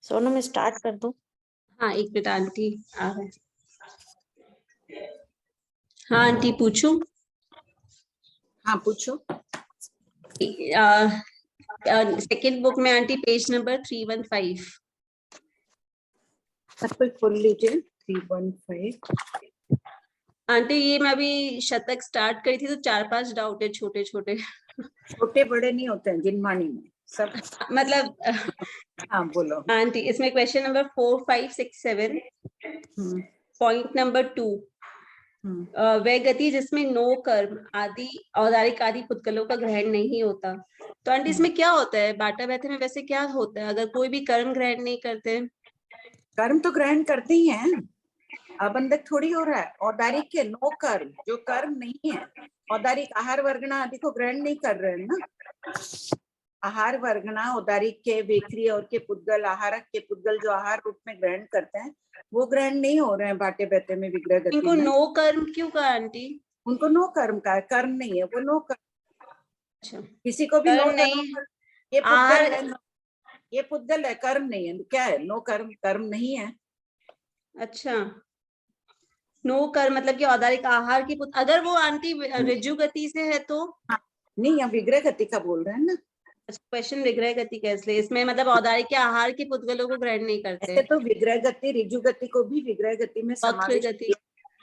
सोनू मैं स्टार्ट कर दूं? हाँ, एक मिनट आंटी आ रहे हैं। हाँ आंटी पूछूं? हाँ पूछो। सेकेंड बुक में आंटी पेज नंबर 315। सब कोई खोल लीजिए 315। आंटी ये मैं अभी शतक स्टार्ट करी थी तो 4-5 डाउट है छोटे छोटे। छोटे बड़े नहीं होते हैं जिनमानी में सब। मतलब हाँ बोलो। आंटी इसमें क्वेश्चन नंबर 4, 5, 6, 7 पॉइंट नंबर 2 वह गति जिसमें नो कर्म आदि औदारिक आदि पुद्गलों का ग्रहण नहीं होता। तो आंटी इसमें क्या होता है? बाटा बैठे में वैसे क्या होता है अगर कोई भी कर्म ग्रहण नहीं करते? कर्म तो ग्रहण करते ही हैं, अबंधक थोड़ी हो रहा है। औदारिक के नो कर्म, जो कर्म नहीं है, औदारिक आहार वर्गना आदि को ग्रहण नहीं कर रहे हैं ना। आहार वर्गना औदारिक के वेक्रिय और के पुद्गल, आहारक के पुद्गल जो आहार रूप में ग्रहण करते हैं वो ग्रहण नहीं हो रहे हैं बाटे बैठे में विग्रह गति इनको में। नो कर्म क्यों कहा आंटी? उनको नो कर्म का है, कर्म नहीं है वो नो कर्म। अच्छा, किसी को भी नो कर्म नहीं ये पुद्गल आहार। है, ये पुद्गल है, कर्म नहीं है। क्या है? नो कर्म, कर्म नहीं है। अच्छा, नो कर्म मतलब कि औदारिक आहार की अगर वो आंटी ऋजु गति से है तो? हाँ, नहीं यहाँ विग्रह गति का बोल रहे हैं ना। क्वेश्चन विग्रह गति कैसे? इसमें मतलब औदारिक के आहार के पुद्गलों को ग्रहण नहीं करते। ऐसे तो विग्रह गति ऋजु गति को भी विग्रह गति में समावेश गति किया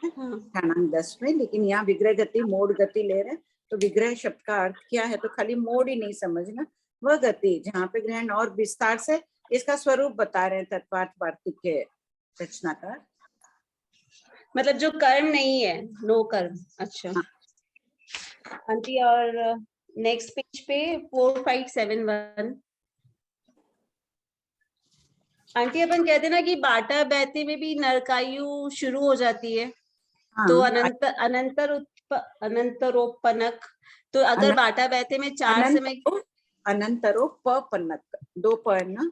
है ठाणांक 10 में, लेकिन यहाँ विग्रह गति मोड़ गति ले रहे हैं। तो विग्रह शब्द का अर्थ क्या है? तो खाली मोड़ ही नहीं समझना, वह गति जहाँ पे ग्रहण और विस्तार से इसका स्वरूप बता रहे हैं तत्वार्थ वार्तिक के रचनाकार। मतलब जो कर्म नहीं है, नो कर्म। अच्छा आंटी और नेक्स्ट पेज पे 4571 आंटी अपन कहते हैं ना कि बाटा बैते में भी नरकायु शुरू हो जाती है। तो अनंतरोपनक, तो अगर बाटा बैते में 4 समय अनंतरोपनक, 2 प ना।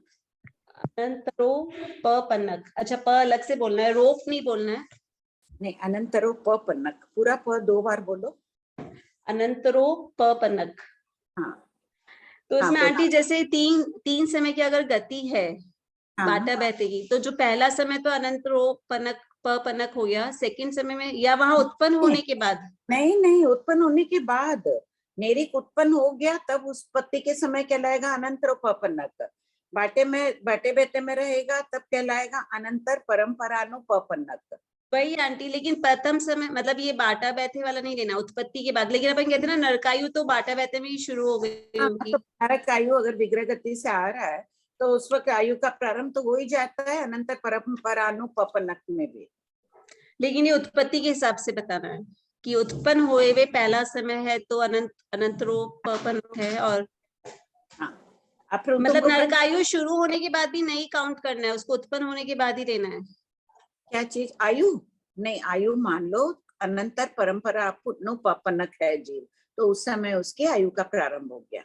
अनंतरोपनक, अच्छा प अलग से बोलना है, रोप नहीं बोलना है। नहीं, अनंतरोपनक पूरा प 2 बार बोलो। अनंतरोपनक। हाँ तो इसमें आंटी जैसे तीन समय की अगर गति है बाटा बैठे की, तो जो पहला समय तो अनंतरोपनक पनक हो गया, सेकंड समय में या वहां उत्पन्न होने के बाद? नहीं, उत्पन्न होने के बाद। नेरिक उत्पन्न हो गया तब उत्पत्ति के समय कहलाएगा अनंतरोपनक। बाटे बेटे में रहेगा तब कहलाएगा अनंतर परंपरानुपनक। वही आंटी, लेकिन प्रथम समय मतलब ये बाटा बैठे वाला नहीं लेना, उत्पत्ति के बाद। लेकिन अपन कहते हैं ना नरकायु तो बाटा बैठे में ही शुरू हो गई होगी। तो नरकायु अगर विग्रह गति से आ रहा है तो उस वक्त आयु का प्रारंभ तो हो ही जाता है अनंतर परंपरानुपनक में भी। लेकिन ये उत्पत्ति के हिसाब से बताना है कि उत्पन्न हुए वे पहला समय है तो अनंतरोपनक है। और मतलब नरकायु शुरू होने के बाद भी नहीं काउंट करना है, उसको उत्पन्न होने के बाद ही लेना है। क्या चीज? आयु नहीं, आयु मान लो अनंतर परंपरा पुनःपनक है जीव, तो उस समय उसके आयु का प्रारंभ हो गया।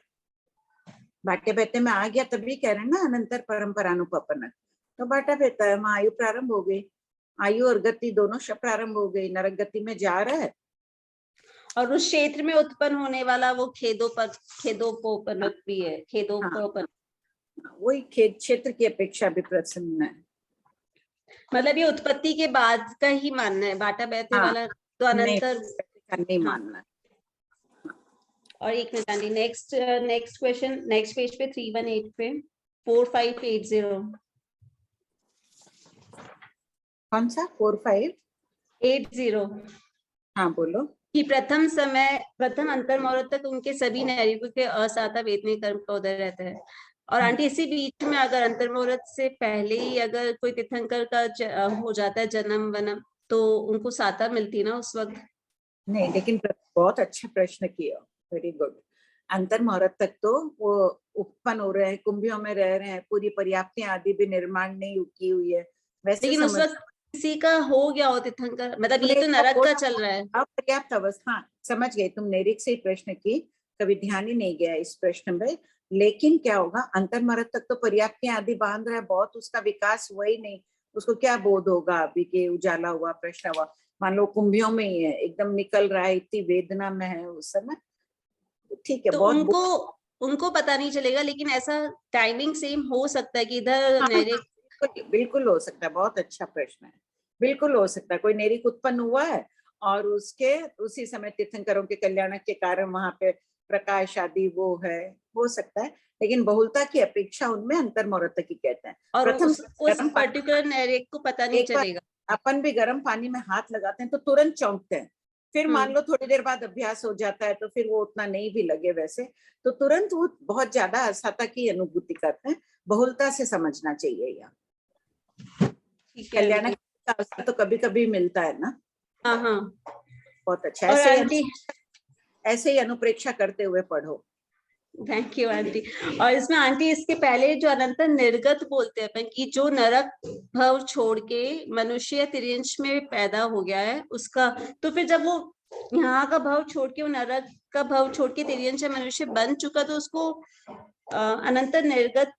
बाटे बैठे में आ गया तभी कह रहे हैं ना अनंतर परंपरानुपनक। तो बाटा बैठा है वहां आयु प्रारंभ हो गई, आयु और गति दोनों प्रारंभ हो गई, नरक गति में जा रहा है। और उस क्षेत्र में उत्पन्न होने वाला वो खेदोपोपनक भी है, खेदोपोपनक। वही खेद क्षेत्र की अपेक्षा भी प्रसन्न है। मतलब ये उत्पत्ति के बाद का ही मानना है, बाटा बैठे वाला तो अनंतर नहीं मानना। और एक minute aunty, next question, next page पे 318 पे 4580। कौन सा? 4580? हाँ बोलो। कि प्रथम अंतर मुहूर्त तक उनके सभी नैरिकों के असाता वेदनीय कर्म का उदय रहता है। और आंटी इसी बीच में अगर अंतर मुहूर्त से पहले ही अगर कोई तीर्थंकर का हो जाता है जन्म वनम, तो उनको साता मिलती है ना उस वक्त? नहीं, लेकिन बहुत अच्छा प्रश्न किया, वेरी गुड। अंतर मुहूर्त तक तो वो उत्पन्न हो रहे हैं, कुंभियों में रह रहे हैं, पूरी पर्याप्ति आदि भी निर्माण नहीं की हुई है वैसे। लेकिन उस वक्त किसी का हो गया हो तीर्थंकर, मतलब ये तो नरक का चल रहा है। अपर्याप्त अवस्था, समझ गए तुम, नेरिक से ही प्रश्न की, कभी ध्यान ही नहीं गया इस प्रश्न में। लेकिन क्या होगा, अंतर मुहूर्त तक तो पर्याप्ति आदि बांध रहा है, बहुत उसका विकास हुआ ही नहीं, उसको क्या बोध होगा अभी के उजाला हुआ, प्रश्न हुआ। मान लो कुंभियों में ही है, एकदम निकल रहा है, इतनी वेदना में है उस समय, ठीक है, तो बहुत उनको पता नहीं चलेगा, लेकिन ऐसा टाइमिंग सेम हो सकता है कि इधर हाँ, नैरेट बिल्कुल हो सकता है। बहुत अच्छा प्रश्न है, बिल्कुल हो सकता है। कोई नैरिक उत्पन्न हुआ है और उसके उसी समय तीर्थंकरों के कल्याण के कारण वहां पे प्रकाश आदि वो है, हो सकता है। लेकिन बहुलता की अपेक्षा उनमें अंतर्मौरतकी कहते हैं। और प्रथम उस गर्म पानी, पर्टिकुलर नैरेट को पता नहीं एक बार चलेगा। अपन भी गर्म पानी में हाथ लगाते हैं तो तुरंत चौंकते हैं, फिर मान लो थोड़ी देर बाद अभ्यास हो जाता है तो फिर वो उतना नहीं भी लगे वैसे, तो तुरंत वो बहुत ज्यादा असहता की अनुभूति करते हैं। बहुलता से समझना चाहिए। यहाँ ठीक है कल्याण आंटी। का अवसर तो कभी कभी मिलता है ना। हाँ हाँ। बहुत अच्छा, और आंटी, ऐसे ही अनुप्रेक्षा करते हुए पढ़ो। Thank you aunty. और इसमें आंटी इसके पहले जो अनंतर निर्गत बोलते हैं अपन कि जो नरक भव छोड़ के मनुष्य या तिर्यंश में पैदा हो गया है उसका, तो फिर जब वो यहाँ का भव छोड़ के वो नरक का भव छोड़ के तिर्यंश या मनुष्य बन चुका, तो उसको अनंतर निर्गत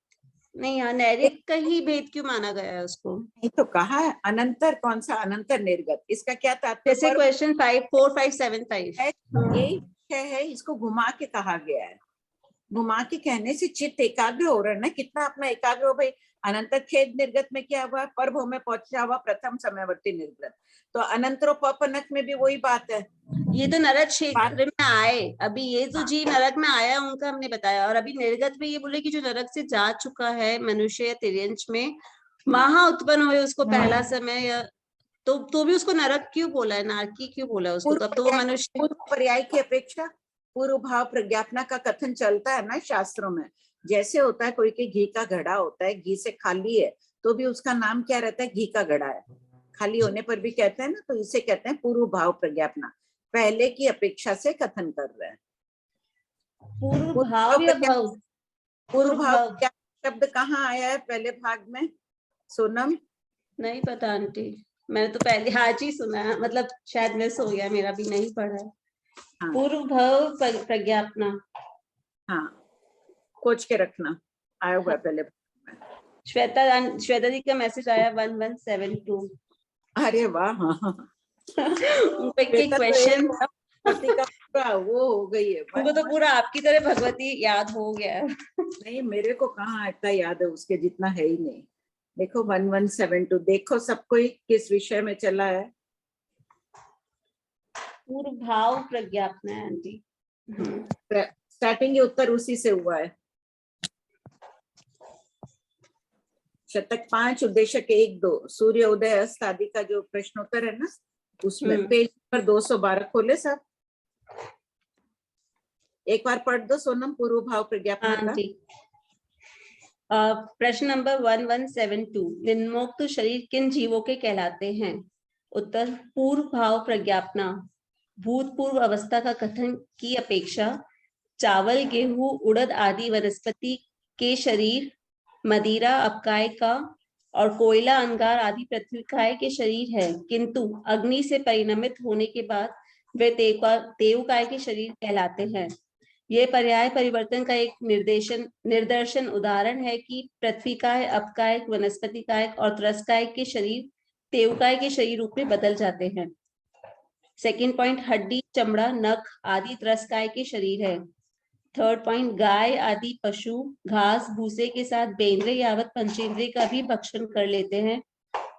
नहीं, यहाँ नैरिक का ही भेद क्यों माना गया है उसको? नहीं तो कहा है अनंतर, कौन सा अनंतर निर्गत, इसका क्या तात्पर्य? जैसे क्वेश्चन 54575 यही विषय है, इसको घुमा के कहा गया है। घुमा के कहने से चित्त एकाग्र हो रहा है ना, कितना अपना एकाग्र हो भाई। अनंतर खेद निर्गत में क्या हुआ, पर्व में पहुंचा हुआ प्रथम समयवर्ती निर्गत, तो अनंतरोपनक में भी वही बात है। ये तो नरक क्षेत्र में आए, अभी ये तो हाँ। जीव नरक में आया उनका हमने बताया, और अभी निर्गत में ये बोले कि जो नरक से जा चुका है मनुष्य या तिर्यंश में वहां उत्पन्न हुए उसको पहला समय, या तो भी उसको नरक क्यों बोला है, नारकी क्यों बोला है उसको? तब तो वो मनुष्य। पूर्व पर्याय की अपेक्षा पूर्व भाव प्रज्ञापना का कथन चलता है ना शास्त्रों में। जैसे होता है कोई के घी का घड़ा होता है, घी से खाली है तो भी उसका नाम क्या रहता है, घी का घड़ा है। खाली होने पर भी कहते हैं ना, तो इसे कहते हैं पूर्व भाव प्रज्ञापना, पहले की अपेक्षा से कथन कर रहे हैं। पूर्व भाव या भाव? पूर्व भाव शब्द कहाँ आया है पहले भाग में, सोनम? नहीं पता आंटी, मैंने तो पहले आज ही सुना है, मतलब शायद मिस हो गया मेरा, भी नहीं पढ़ा है। हाँ। पूर्व भाव प्रज्ञापना, हाँ, खोज के रखना, आया हुआ है पहले। श्वेता जी का मैसेज आया 1172। अरे वाह, हाँ। उनके क्वेश्चन का पूरा वो हो गई है। उनको तो पूरा आपकी तरह भगवती याद हो गया है। नहीं, मेरे को कहाँ इतना याद है, उसके जितना है ही नहीं। देखो 1172, देखो सबको किस विषय में चला है। पूर्व भाव प्रज्ञापना है आंटी। स्टार्टिंग उत्तर उसी से हुआ है। शतक 5 उद्देश्य 1-2 सूर्य उदय अस्त आदि का जो प्रश्नोत्तर है ना, उसमें पेज पर 212 खोले सब, एक बार पढ़ दो सोनम पूर्व भाव प्रज्ञापना का। प्रश्न नंबर 1172, निम्नोक्त शरीर किन जीवों के कहलाते हैं? उत्तर, पूर्व भाव प्रज्ञापना भूतपूर्व अवस्था का कथन की अपेक्षा चावल, गेहूं, उड़द आदि वनस्पति के शरीर, मदिरा अपकाय का और कोयला, अंगार आदि पृथ्वीकाय के शरीर है, किंतु अग्नि से परिणमित होने के बाद वे देवकाय के शरीर कहलाते हैं। यह पर्याय परिवर्तन का एक निदर्शन उदाहरण है कि पृथ्वीकाय, अपकायक, वनस्पतिकायक और त्रस्कायक के शरीर देवकाय के शरीर रूप में बदल जाते हैं। सेकंड पॉइंट, हड्डी, चमड़ा, नख आदि त्रस्काय के शरीर है। थर्ड पॉइंट, गाय आदि पशु घास भूसे के साथ बेंद्रिय यावत पंचेंद्रिय का भी भक्षण कर लेते हैं,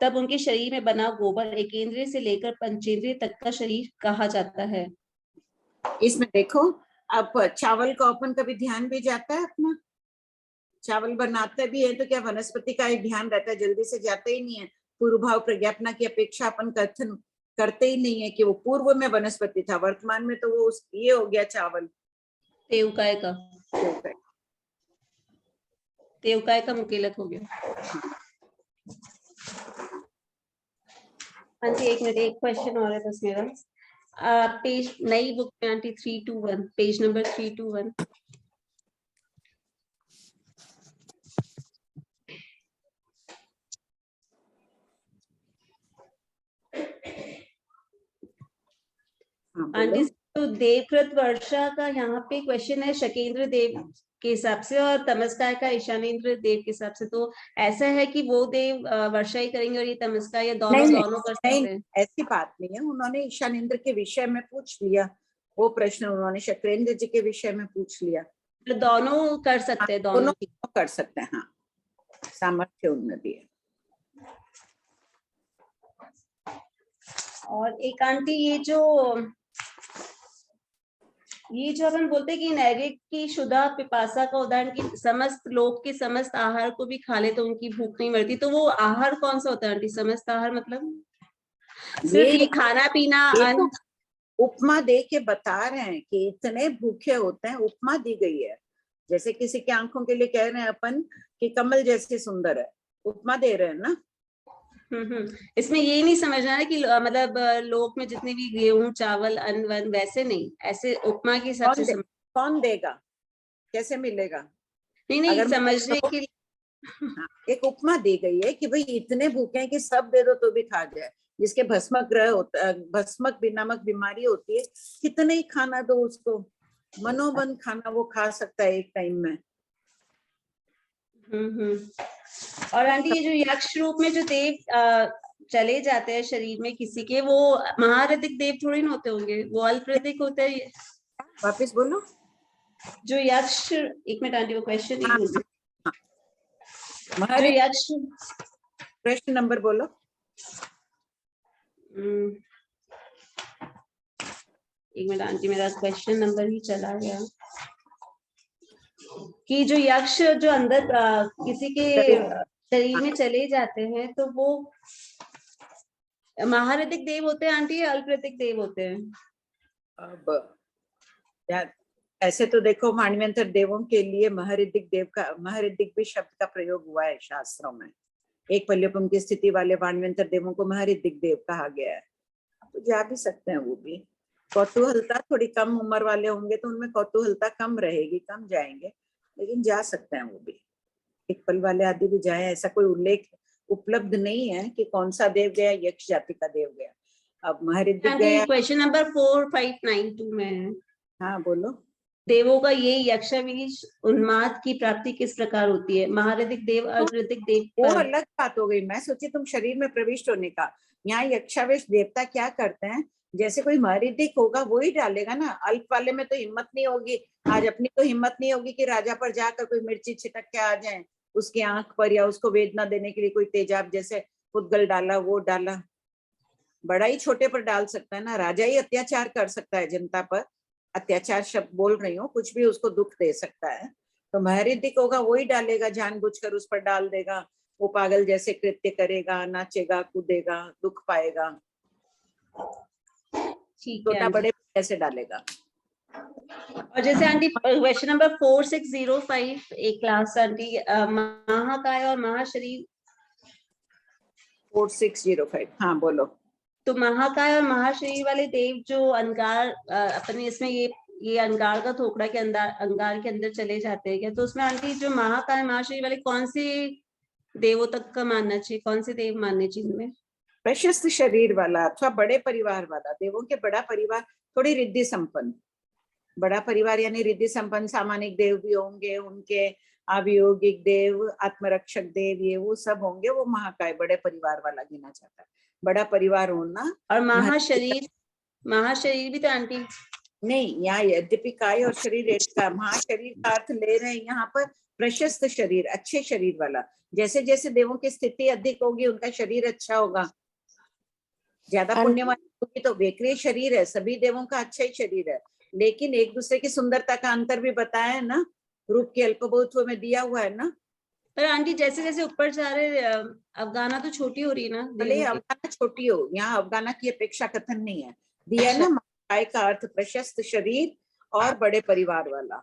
तब उनके शरीर में बना गोबर एकेंद्रिय से लेकर पंचेंद्रिय तक का शरीर कहा जाता है। इसमें देखो, अब चावल का अपन कभी ध्यान भी जाता है अपना, चावल बनाते भी है तो क्या वनस्पति का ही ध्यान रहता है, जल्दी से जाते ही नहीं है। पूर्व भाव प्रज्ञापना की अपेक्षा अपन कथन करते ही नहीं है कि वो पूर्व में वनस्पति था, वर्तमान में तो वो ये हो गया चावल, देवकाय का मुकेलक हो गया। आंटी एक मिनट, एक क्वेश्चन और है बस मेरा। पेज नई बुक में आंटी 321, पेज नंबर 321। आंटी तो देवकृत वर्षा का यहाँ पे क्वेश्चन है शकेंद्र देव के हिसाब से और तमस्काय का ईशानेन्द्र देव के हिसाब से, तो ऐसा है कि वो देव वर्षा ही करेंगे और ये तमस्काय, या दोनों कर सकते हैं? ऐसी बात नहीं है, उन्होंने ईशानेन्द्र के विषय में पूछ लिया वो प्रश्न उन्होंने शक्रेंद्र जी के विषय में पूछ लिया। तो दोनों कर सकते हैं, दोनों दोनों कर सकते हैं, हाँ, सामर्थ्य उनमें भी है। और एक आंटी ये जो अपन बोलते हैं कि नैरिक की शुदा पिपासा का उदाहरण कि समस्त लोग के समस्त आहार को भी खा ले तो उनकी भूख नहीं मरती, तो वो आहार कौन सा होता है आंटी? समस्त आहार मतलब सिर्फ ये खाना पीना ये तो उपमा दे के बता रहे हैं कि इतने भूखे होते हैं, उपमा दी गई है। जैसे किसी की आंखों के लिए कह रहे हैं अपन कि कमल जैसे सुंदर है, उपमा दे रहे हैं ना। इसमें ये नहीं समझना है कि मतलब लोक में जितने भी गेहूं चावल अन्न वन वैसे नहीं, ऐसे उपमा के हिसाब से कौन देगा, कैसे मिलेगा? नहीं अगर समझने के हाँ, एक उपमा दी गई है कि भाई इतने भूखे हैं कि सब दे दो तो भी खा जाए। जिसके भस्मक ग्रह होता है, भस्मक नामक बीमारी होती है, कितने ही खाना दो उसको, मनोबन खाना वो खा सकता है एक टाइम में। और आंटी ये जो यक्ष रूप में जो देव चले जाते हैं शरीर में किसी के, वो महारथिक देव थोड़ी ना होते होंगे, वो अल्परथिक होते हैं। वापस बोलो। जो यक्ष, एक मिनट आंटी वो क्वेश्चन नहीं बोल महारथिक, जो यक्ष, प्रश्न नंबर बोलो। एक मिनट आंटी मेरा क्वेश्चन नंबर ही चला गया। कि जो यक्ष जो अंदर किसी के शरीर में चले जाते हैं तो वो महारथिक देव होते हैं आंटी या अल्परथिक देव होते हैं? अब यार ऐसे तो देखो मानवंतर देवों के लिए महारथिक देव का, महारथिक भी शब्द का प्रयोग हुआ है शास्त्रों में। एक पल्यपुम की स्थिति वाले मानवंतर देवों को महारथिक देव कहा गया है, तो जा भी सकते हैं वो भी। कौतूहलता थोड़ी कम उम्र वाले होंगे तो उनमें कौतूहलता कम रहेगी, कम जाएंगे, लेकिन जा सकते हैं वो भी। एक पल वाले आदि भी जाए, ऐसा कोई उल्लेख उपलब्ध नहीं है कि कौन सा देव गया, यक्ष जाति का देव गया। अब महारथिक गया। क्वेश्चन नंबर 4592 में है। हाँ बोलो। देवों का ये यक्षवीज उन्माद की प्राप्ति किस प्रकार होती है? महारथिक देव अल्परथिक देव वो अलग बात हो गई। मैं सोची तुम शरीर में प्रविष्ट होने का। यहाँ यक्षावेश देवता क्या करते हैं, जैसे कोई महारथिक होगा वो ही डालेगा ना। अल्प वाले में तो हिम्मत नहीं होगी, आज अपनी तो हिम्मत नहीं होगी कि राजा पर जाकर कोई मिर्ची छिटक के आ जाए उसकी आंख पर, या उसको वेदना देने के लिए कोई तेजाब जैसे पुद्गल डाला वो डाला। बड़ा ही छोटे पर डाल सकता है ना, राजा ही अत्याचार कर सकता है जनता पर। अत्याचार शब्द बोल रही हूँ, कुछ भी उसको दुख दे सकता है। तो महारथिक होगा वही डालेगा, जानबूझकर उस पर डाल देगा। वो पागल जैसे कृत्य करेगा, नाचेगा कूदेगा, दुख पाएगा। छोटा बड़े कैसे डालेगा? और जैसे आंटी क्वेश्चन नंबर 4605 एक क्लास आंटी, महाकाय और महाशरीर 4605, हाँ बोलो। तो महाकाय और महाशरीर वाले देव जो अंगार अपने इसमें ये अंगार का थोकड़ा के अंदर, अंगार के अंदर चले जाते हैं क्या? तो उसमें आंटी जो महाकाय महाशरीर वाले कौन से देवों तक का मानना चाहिए, कौन से देव मानने चाहिए इनमें? प्रशस्त शरीर वाला अथवा बड़े परिवार वाला। देवों के बड़ा परिवार थोड़ी रिद्धि संपन्न, बड़ा परिवार यानी रिद्धि संपन्न सामानिक देव भी होंगे, उनके अवियोगिक देव, आत्मरक्षक देव, ये वो सब होंगे। वो महाकाय बड़े परिवार वाला गिना जाता है। बड़ा परिवार होना। और महाशरीर, महाशरीर भी तो आंटी नहीं, यहाँ यद्यपि काय और शरीर एक का, महाशरीर का अर्थ ले रहे हैं यहाँ पर प्रशस्त शरीर, अच्छे शरीर वाला। जैसे जैसे देवों की स्थिति अधिक होगी उनका शरीर अच्छा होगा। ज्यादा पुण्यवान होगी तो बेकरी शरीर है, सभी देवों का अच्छा ही शरीर है, लेकिन एक दूसरे की सुंदरता का अंतर भी बताया है ना, रूप के अल्पबहुत्व में दिया हुआ है ना। पर आंटी जैसे जैसे ऊपर जा रहे अफगाना तो छोटी हो रही है ना। भले अफगाना छोटी हो, यहाँ अफगाना की अपेक्षा कथन नहीं है, दिया है ना। महाकाय का अर्थ प्रशस्त शरीर और बड़े परिवार वाला।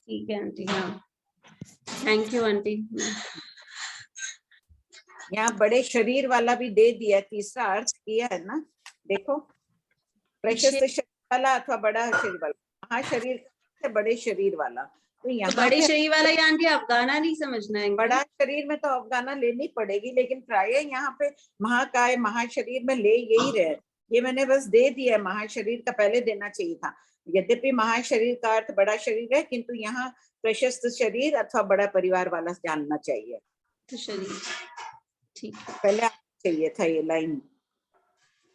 ठीक है आंटी, हाँ थैंक यू आंटी। यहाँ बड़े शरीर वाला भी दे दिया, तीसरा अर्थ किया है ना। देखो, प्रशस्त शरीर वाला अथवा बड़ा शरीर वाला, महाशरीर का बड़े शरीर वाला। तो यहाँ बड़े शरीर वाला या आंटी अफगाना नहीं समझना है। बड़ा शरीर में तो अफगाना लेनी पड़ेगी, लेकिन प्राय यहाँ पे महाकाय महाशरीर में ले यही रहे। ये मैंने बस दे दिया है, महाशरीर का पहले देना चाहिए था। यद्यपि महाशरीर का अर्थ बड़ा शरीर है, किंतु यहाँ प्रशस्त शरीर अथवा बड़ा परिवार वाला जानना चाहिए। तो शरीर ठीक पहले चाहिए था ये लाइन,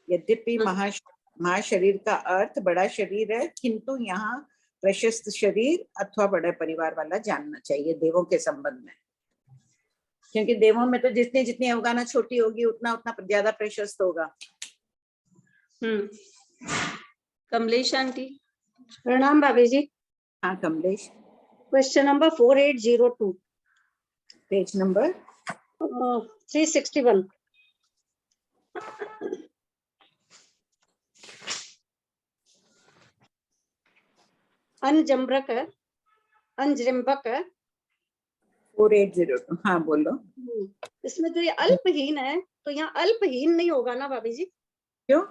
यद्यपि महाशरीर महाशरीर का अर्थ बड़ा शरीर है, किंतु यहाँ प्रशस्त शरीर अथवा बड़े परिवार वाला जानना चाहिए देवों के संबंध में, क्योंकि देवों में तो जितनी जितनी अवगाना छोटी होगी उतना उतना ज्यादा प्रशस्त होगा। कमलेश आंटी। प्रणाम भाभी जी। हाँ Kamlesh, question number 4802, page number 361। अंजम्बक 4802। हाँ बोलो। इसमें जो ये अल्पहीन है, तो यहाँ अल्पहीन नहीं होगा ना भाभी जी? क्यों?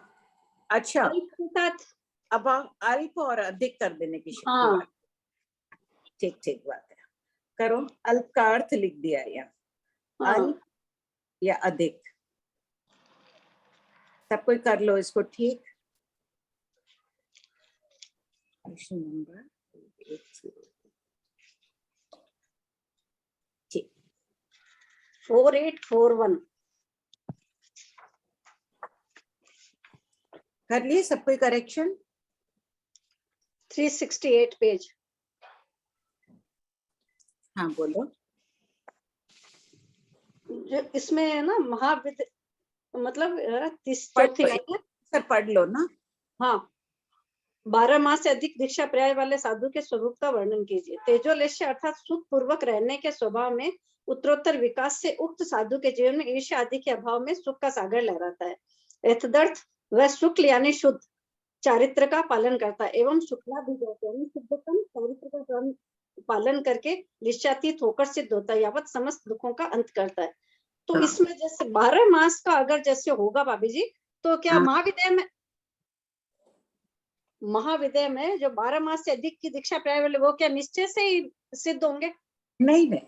अच्छा, अल्प के साथ अब अल्प और अधिक कर देने की शक्ति हाँ। वाली। ठीक ठीक बात है, करो। अल्प का अर्थ लिख दिया यहाँ, हाँ। अल्प या अधिक, सब कोई कर लो इसको। ठीक, क्वेश्चन नंबर 4841 कर लिए सब कोई करेक्शन? 368 पेज। हाँ बोलो। जो इसमें है ना महाविद मतलब पढ़ चौथी लाइन है। सर पढ़ लो ना। हाँ, 12 माह से अधिक दीक्षा पर्याय वाले साधु के स्वरूप का वर्णन कीजिए। तेजोलेश्य अर्थात सुख पूर्वक रहने के स्वभाव में उत्तरोत्तर विकास से उक्त साधु के जीवन में ईर्ष्या आदि के अभाव में सुख का सागर लहराता है। एतदर्थ वह शुक्ल यानी शुद्ध चारित्र का पालन करता है एवं शुक्लाभिजात यानी शुद्धतम चारित्र का पालन करके निश्चातीत होकर सिद्ध होता है, यावत समस्त दुखों का अंत करता है। तो हाँ। इसमें जैसे 12 मास का अगर जैसे होगा भाभी जी, तो क्या हाँ। महाविद्या में जो 12 मास से अधिक की दीक्षा प्राय वाले वो क्या निश्चय से ही सिद्ध होंगे? नहीं नहीं,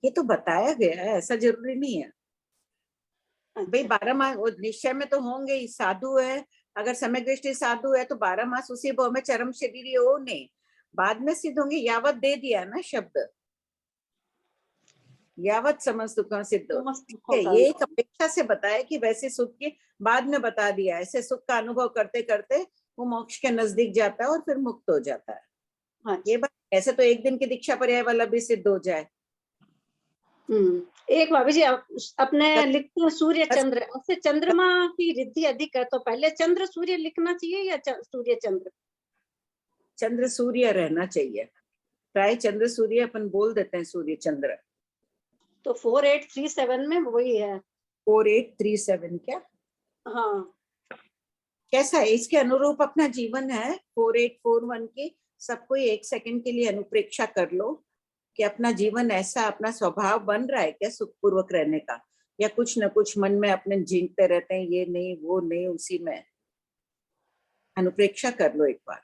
ये तो बताया गया है, ऐसा जरूरी नहीं है भाई। 12 मास वो निश्चय में तो होंगे ही। साधु है, अगर समय दृष्टि साधु है तो 12 मास उसी भाव में चरम शरीर हो नहीं, बाद में सिद्ध होंगे। यावत दे दिया ना शब्द, यावत समस्त दुखों सिद्ध हो। ये एक अपेक्षा से बताया कि वैसे सुख के बाद में बता दिया, ऐसे सुख का अनुभव करते करते वो मोक्ष के नजदीक जाता है और फिर मुक्त हो जाता है। हाँ। ये बात ऐसे तो एक दिन की दीक्षा पर्याय वाला भी सिद्ध हो जाए। एक भाभी जी अपने लिखते हैं सूर्य चंद्र, ऐसे चंद्रमा की रिद्धि अधिक है तो पहले चंद्र सूर्य लिखना चाहिए या सूर्य चंद्र? चंद्र सूर्य रहना चाहिए, प्राय चंद्र सूर्य अपन बोल देते हैं, सूर्य चंद्र। तो 4837 में वही है। 4837 क्या? हाँ। कैसा है इसके अनुरूप अपना जीवन है 4841 की। सबको 1 सेकंड के लिए अनुप्रेक्षा कर लो कि अपना जीवन ऐसा अपना स्वभाव बन रहा है क्या सुखपूर्वक रहने का, या कुछ न कुछ मन में अपने झींकते रहते हैं, ये नहीं वो नहीं। उसी में अनुप्रेक्षा कर लो एक बार।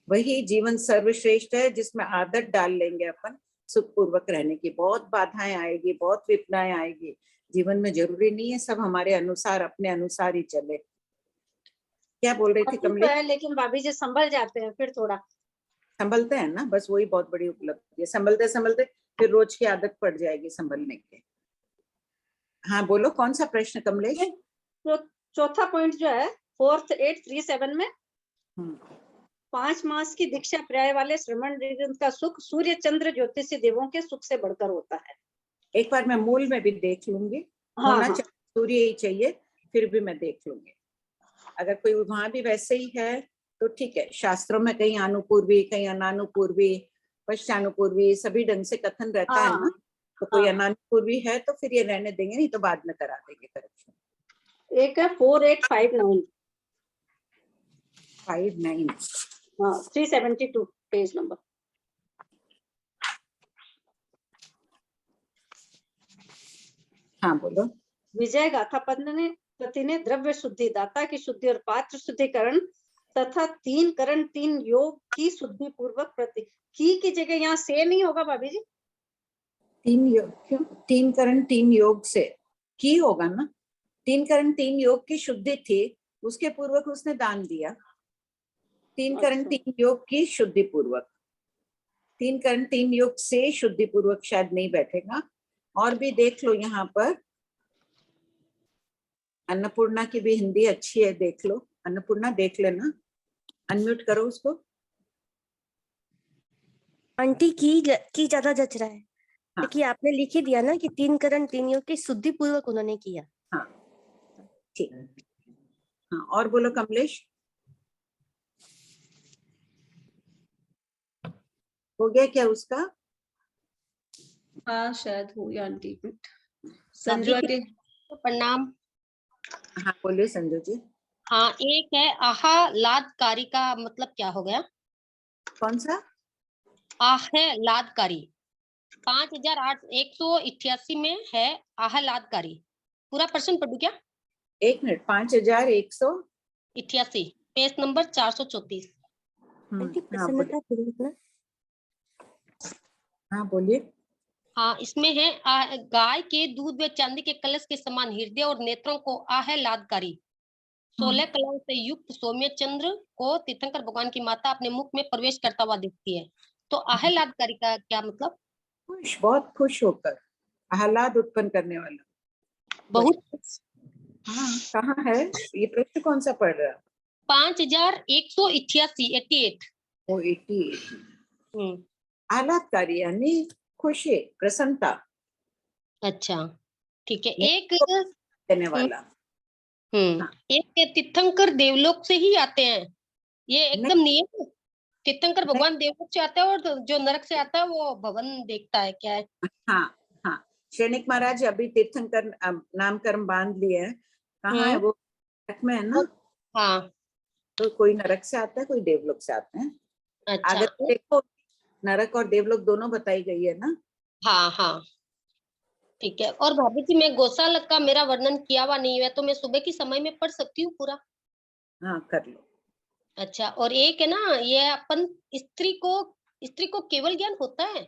वही जीवन सर्वश्रेष्ठ है जिसमें आदत डाल लेंगे अपन सुखपूर्वक रहने की। बहुत बाधाएं आएगी, बहुत विपदाएं आएगी जीवन में, जरूरी नहीं है सब हमारे अनुसार अपने अनुसार ही चले। क्या बोल रही थी कमलेश? है, लेकिन भाभी जी संभल जाते हैं फिर, थोड़ा संभलते हैं ना, बस वही बहुत बड़ी उपलब्धि है। संभलते संभलते फिर रोज की आदत पड़ जाएगी संभलने की। हाँ बोलो, कौन सा प्रश्न कमलेश? तो चौथा पॉइंट जो है 4837 में 5 मास की दीक्षा पर्याय वाले श्रमण का सुख सूर्य चंद्र ज्योतिषी देवों के सुख से बढ़कर होता है। एक बार मैं मूल में भी देख लूंगी। हाँ, होना हाँ। चाहिए सूर्य ही चाहिए, फिर भी मैं देख लूंगी। अगर कोई वहां भी वैसे ही है तो ठीक है। शास्त्रों में कहीं अनुपूर्वी, कहीं अनानुपूर्वी, पश्चानुपूर्वी सभी ढंग से कथन रहता है ना। तो कोई अनानुपूर्वी है तो फिर ये रहने देंगे, नहीं तो बाद में करा देंगे करेक्शन। एक है 4859 372 पेज नंबर। हाँ बोलो। विजय गाथा पति ने द्रव्य शुद्धि, दाता की शुद्धि और पात्र शुद्धिकरण तथा 3 करण 3 योग की शुद्धि पूर्वक प्रति की जगह यहाँ से नहीं होगा भाभी जी? 3 योग क्यों? 3 करण 3 योग से की होगा ना। 3 करण 3 योग की शुद्धि थी, उसके पूर्वक उसने दान दिया। 3 करण 3 योग की शुद्धि पूर्वक, 3 करण 3 योग से शुद्धि पूर्वक शायद नहीं बैठेगा। और भी देख लो यहाँ पर अन्नपूर्णा की भी हिंदी अच्छी है, देख लो। अन्नपूर्णा देख लेना, अनम्यूट करो उसको। आंटी की ज्यादा जच रहा है, हाँ। क्योंकि आपने लिख ही दिया ना कि 3 करण 3 योग की शुद्धि पूर्वक उन्होंने किया। हाँ ठीक। हाँ और बोलो कमलेश, हो गया क्या उसका? हाँ शायद हो गया आंटी। संजू आंटी प्रणाम। हाँ बोलिए संजू जी। हाँ, एक है आह्लादकारी का मतलब क्या हो गया? कौन सा? आह्लादकारी 5188 में है आह्लादकारी। पूरा प्रश्न पढ़ू क्या? एक मिनट, 5188। Page number 434। आंटी हाँ बोलिए। प्रसन्नता पूर्वक ना। हाँ बोलिए। हाँ, इसमें है गाय के दूध व चांदी के कलश के समान हृदय और नेत्रों को आह्लादकारी 16 कलाओं से युक्त सौम्य चंद्र को तीर्थंकर भगवान की माता अपने मुख में प्रवेश करता हुआ दिखती है। तो आह्लादकारी का क्या मतलब? खुश, बहुत खुश होकर, आह्लाद उत्पन्न करने वाला। बहुत। हाँ कहाँ है ये प्रश्न, कौन सा पढ़ रहा? 5188 88। वो 88। आह्लादकारी यानी खुशी, प्रसन्नता। अच्छा ठीक है। एक देने वाला। हाँ। एक तीर्थंकर देवलोक से ही आते हैं, ये एकदम नियम। तीर्थंकर भगवान देवलोक से आता है और जो नरक से आता है वो भवन देखता है, क्या है? हाँ हाँ, सैनिक महाराज अभी तीर्थंकर नामकरण बांध लिए हैं। कहाँ है वो? नरक में है ना? हाँ। तो कोई नरक से आता है, कोई देवलोक से आते हैं। अच्छा। अगर देखो नरक और देवलोक दोनों बताई गई है ना। हाँ हाँ ठीक है। और भाभी जी, मैं गौशाला का मेरा वर्णन किया हुआ नहीं है, तो मैं सुबह की समय में पढ़ सकती हूँ पूरा? हाँ कर लो। अच्छा। और एक है ना, ये अपन स्त्री को केवल ज्ञान होता है।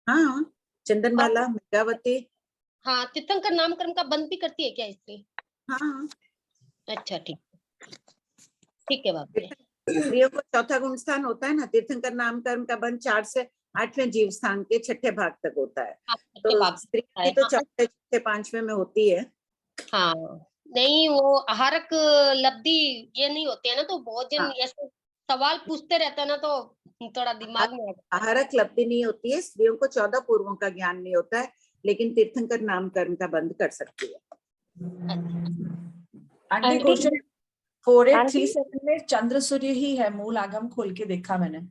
हाँ चंदनबाला मेघावती। हाँ, तीर्थंकर नामकरण का बंद भी करती है क्या स्त्री? हाँ अच्छा ठीक है भाभी। स्त्रियों को चौथा गुण स्थान होता है ना, तीर्थंकर नामकरण का बंद 4 से 8वें जीव स्थान के 6ठे भाग तक होता है। तो स्त्री की तो 4 से 5वें में होती है। हाँ नहीं, वो आहारक लब्धि ये नहीं होती है ना, तो बहुत जन ऐसे सवाल पूछते रहते हैं ना, तो थोड़ा दिमाग में आहारक लब्धि नहीं होती है। स्त्रियों को 14 पूर्वों का ज्ञान नहीं होता है, लेकिन तीर्थंकर नामकरण का बंद कर सकती है। आंटी क्वेश्चन 4837 में चंद्र सूर्य ही है, मूल आगम खोल के देखा मैंने।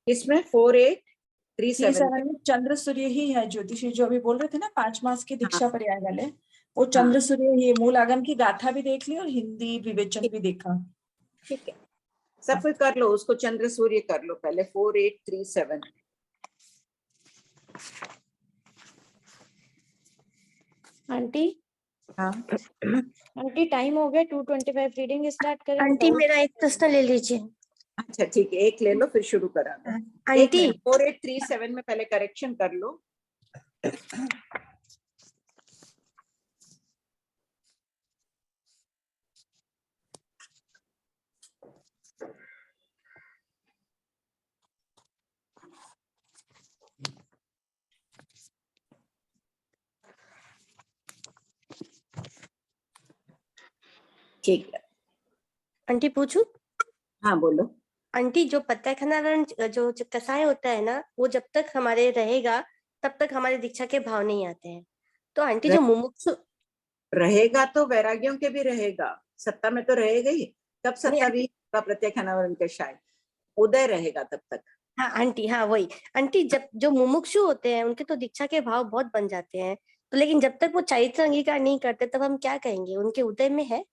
इसमें 4837 में चंद्र सूर्य ही है। ज्योतिषी जो अभी बोल रहे थे ना 5 मास की दीक्षा पर्याय वाले, वो हाँ। चंद्र सूर्य ही है। मूल आगम की गाथा भी देख ली और हिंदी विवेचन भी देखा। ठीक है, सब कुछ कर लो, उसको चंद्र सूर्य कर लो पहले। 4837। आंटी हाँ आंटी टाइम हो गया, 2:25 रीडिंग स्टार्ट करें? आंटी मेरा एक प्रश्न ले लीजिए। अच्छा ठीक है, एक ले लो फिर शुरू करा दो। आंटी 4837 में पहले करेक्शन कर लो। ठीक है आंटी पूछू? हाँ बोलो। आंटी जो पत्ता खनारण जो कसाय होता है ना, वो जब तक हमारे रहेगा तब तक हमारे दीक्षा के भाव नहीं आते हैं। तो आंटी जो मुमुक्षु रहेगा तो वैराग्यों के भी रहेगा, सत्ता में तो रहेगा ही। कब सत्ता भी प्रत्येक अनावरण के शायद उदय रहेगा तब तक। हाँ आंटी, हाँ वही आंटी, जब जो मुमुक्षु होते हैं उनके तो दीक्षा के भाव बहुत बन जाते हैं, तो लेकिन जब तक वो चैत्र अंगीकार नहीं करते तब हम क्या कहेंगे, उनके उदय में है?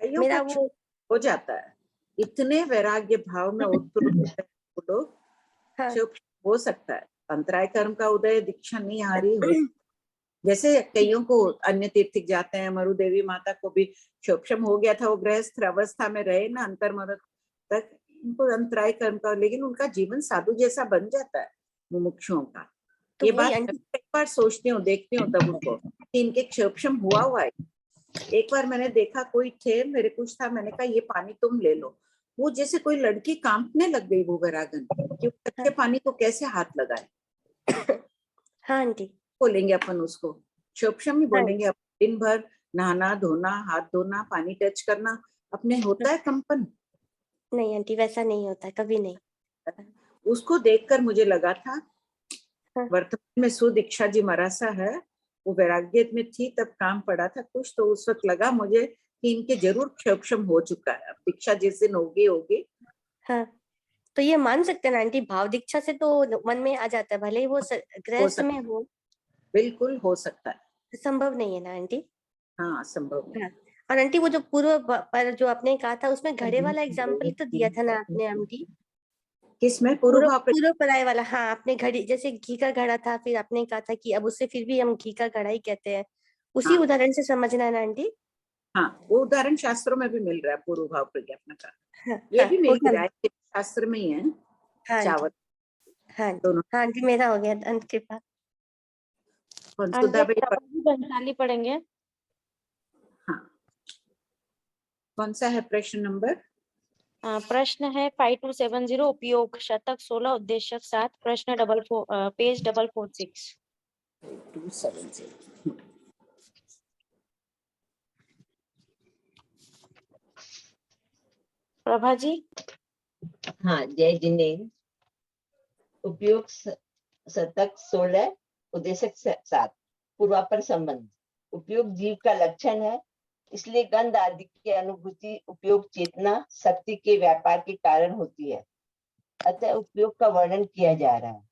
मेरा वो हो जाता है, इतने वैराग्य भाव में लोग हो सकता है। अंतराय कर्म का उदय दीक्षा नहीं आ रही हो, जैसे कईयों को अन्य तीर्थिक जाते हैं। मरु देवी माता को भी क्षोभम हो गया था, वो गृहस्थ अवस्था में रहे ना अंतर्मनक तक, उनको अंतराय कर्म का, लेकिन उनका जीवन साधु जैसा बन जाता है मुमुक्षुओं का। तो ये बात एक बार सोचती हूँ, देखती हूँ तब उनको कि इनके क्षोभम हुआ है। एक बार मैंने देखा, कोई थे, मेरे कुछ था, मैंने कहा ये पानी तुम ले लो। वो जैसे कोई लड़की कांपने लग गई वो वैरागन, कि कच्चे पानी को कैसे हाथ लगाए। हाँ आंटी बोलेंगे अपन उसको, क्षोभशम ही हाँ। बोलेंगे। अब दिन भर नहाना धोना, हाथ धोना, पानी टच करना, अपने होता है कंपन। नहीं आंटी, वैसा नहीं होता है, कभी नहीं। उसको देखकर मुझे लगा था हाँ। वर्तमान में सुदीक्षा जी मरासा है, वो वैराग्य में थी तब काम पड़ा था कुछ, तो उस वक्त लगा मुझे कि इनके जरूर क्षोभशम हो चुका है। अब दीक्षा जिस दिन होगी हाँ, तो ये मान सकते हैं ना आंटी, भाव दीक्षा से तो मन में आ जाता है, भले ही वो गृहस्थ सकता में हो, बिल्कुल हो सकता है। संभव नहीं है ना आंटी। हाँ संभव है। हाँ, और आंटी वो जो पूर्व पर जो आपने कहा था उसमें घड़े वाला एग्जाम्पल तो दिया था ना आपने आंटी, किसमें? पूर्व पूर्व भाव पूर्व पराय वाला। हाँ, आपने घड़ी जैसे घी का घड़ा था, फिर आपने कहा था कि अब उससे फिर भी हम घी का घड़ा ही कहते हैं, उसी हाँ। उदाहरण से समझना है ना आंटी। हाँ, वो उदाहरण शास्त्रों में भी मिल रहा है, पूर्व भाव प्रज्ञापन का। हाँ ये हाँ, भी वो मिल ही रहा है, शास्त्र में ही है। हाँ आंटी, चावल हाँ आंटी, दोनों। हाँ आंटी, मेरा हो गया अंत कृपा। कौन? आंटी सुधा भाई प्रभाजी बंसाली पढ़ेंगे। हाँ, कौन सा है प्रश्न नंबर? प्रश्न है 5270, उपयोग शतक 16, उद्देश्य 7, प्रश्न पेज 446। 270। प्रभा जी। हाँ, जय जिनेन्द्र। उपयोग शतक 16, उद्देश्य 7, पूर्वापर संबंध। उपयोग जीव का लक्षण है, इसलिए गंध आदि की अनुभूति उपयोग चेतना शक्ति के व्यापार के कारण होती है, अतः उपयोग का वर्णन किया जा रहा है।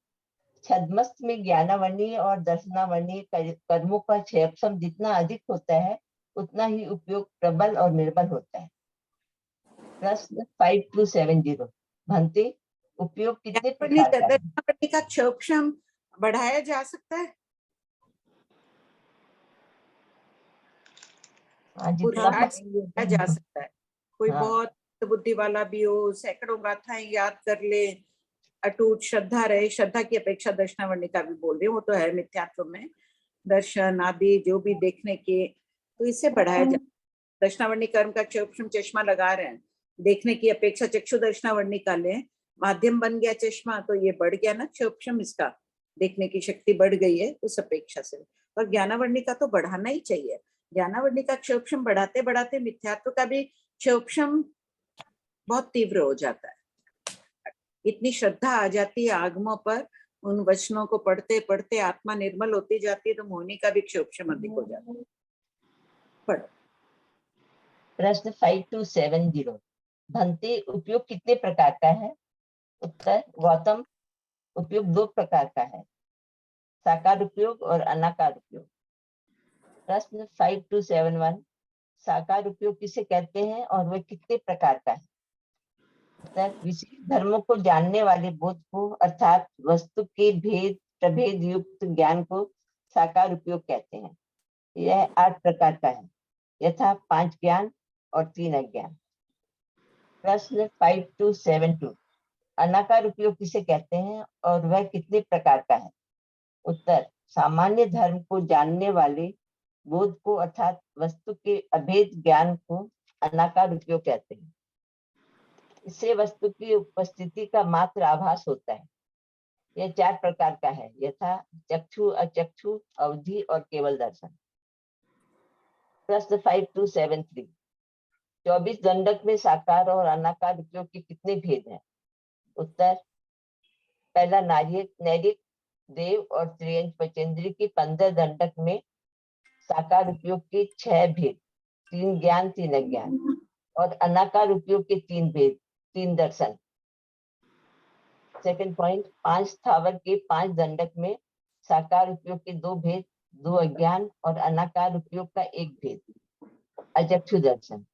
छद्मस्त में ज्ञानावर्णीय और दर्शनावर्णीय कर्मों का क्षयपसम जितना अधिक होता है, उतना ही उपयोग प्रबल और निर्बल होता है। प्रश्न 5270, भंते उपयोग कितने प्रकार का है? दर्शनावर्णी का क्षोभशम बढ़ाया जा सकता है? जितना बढ़ाया जा सकता है। कोई हाँ। बहुत बुद्धि वाला भी हो, सैकड़ों गाथाएं याद कर ले, अटूट श्रद्धा रहे, श्रद्धा की अपेक्षा दर्शनावर्णी का भी बोल रही हूँ, वो तो है मिथ्यात्व में दर्शन आदि जो भी देखने के, तो इससे बढ़ाया जा। दर्शनावर्णी कर्म का क्षोभशम चश्मा लगा रहे हैं, देखने की अपेक्षा चक्षु दर्शनावर्णी का ले, माध्यम बन गया चश्मा, तो ये बढ़ गया ना क्षोभशम, इसका देखने की शक्ति बढ़ गई है उस अपेक्षा से। और ज्ञानावर्णी का तो बढ़ाना ही चाहिए। ज्ञानावर्णी का क्षोभशम बढ़ाते बढ़ाते मिथ्यात्व का भी क्षोभशम बहुत तीव्र हो जाता है। इतनी श्रद्धा आ जाती है आगमों पर, उन वचनों को पढ़ते पढ़ते आत्मा निर्मल होती जाती है, तो मोहिनी का भी क्षोभशम अधिक हो जाता है। पढ़ो। प्रश्न 5270, भंते उपयोग कितने प्रकार का है? उत्तर, गौतम, उपयोग 2 प्रकार का है, साकार उपयोग और अनाकार उपयोग। प्रश्न 5271, साकार उपयोग किसे कहते हैं और वह कितने प्रकार का है? उत्तर, विशेष धर्मों को जानने वाले बोध को अर्थात वस्तु के भेद प्रभेद युक्त ज्ञान को साकार उपयोग कहते हैं। यह 8 प्रकार का है, यथा 5 ज्ञान और 3 अज्ञान। प्रश्न 5272, अनाकार उपयोग किसे कहते हैं और वह कितने प्रकार का है? उत्तर, सामान्य धर्म को जानने वाले बोध को अर्थात वस्तु के अभेद ज्ञान को अनाकार उपयोग कहते हैं। इससे वस्तु की उपस्थिति का मात्र आभास होता है। यह 4 प्रकार का है, यथा चक्षु, अचक्षु, अवधि और केवल दर्शन। प्रश्न 5273, 24 दंडक में साकार और अनाकार उपयोग के कितने भेद हैं? उत्तर, पहला, नैरिक, देव और त्रियंच पचेंद्री की 15 दंडक में साकार उपयोग के 6 भेद, 3 ज्ञान 3 अज्ञान, और अनाकार उपयोग के 3 भेद, 3 दर्शन। सेकंड पॉइंट, 5 स्थावर के 5 दंडक में साकार उपयोग के 2 भेद, 2 अज्ञान और अनाकार उपयोग का 1 भेद, अचक्षु दर्शन।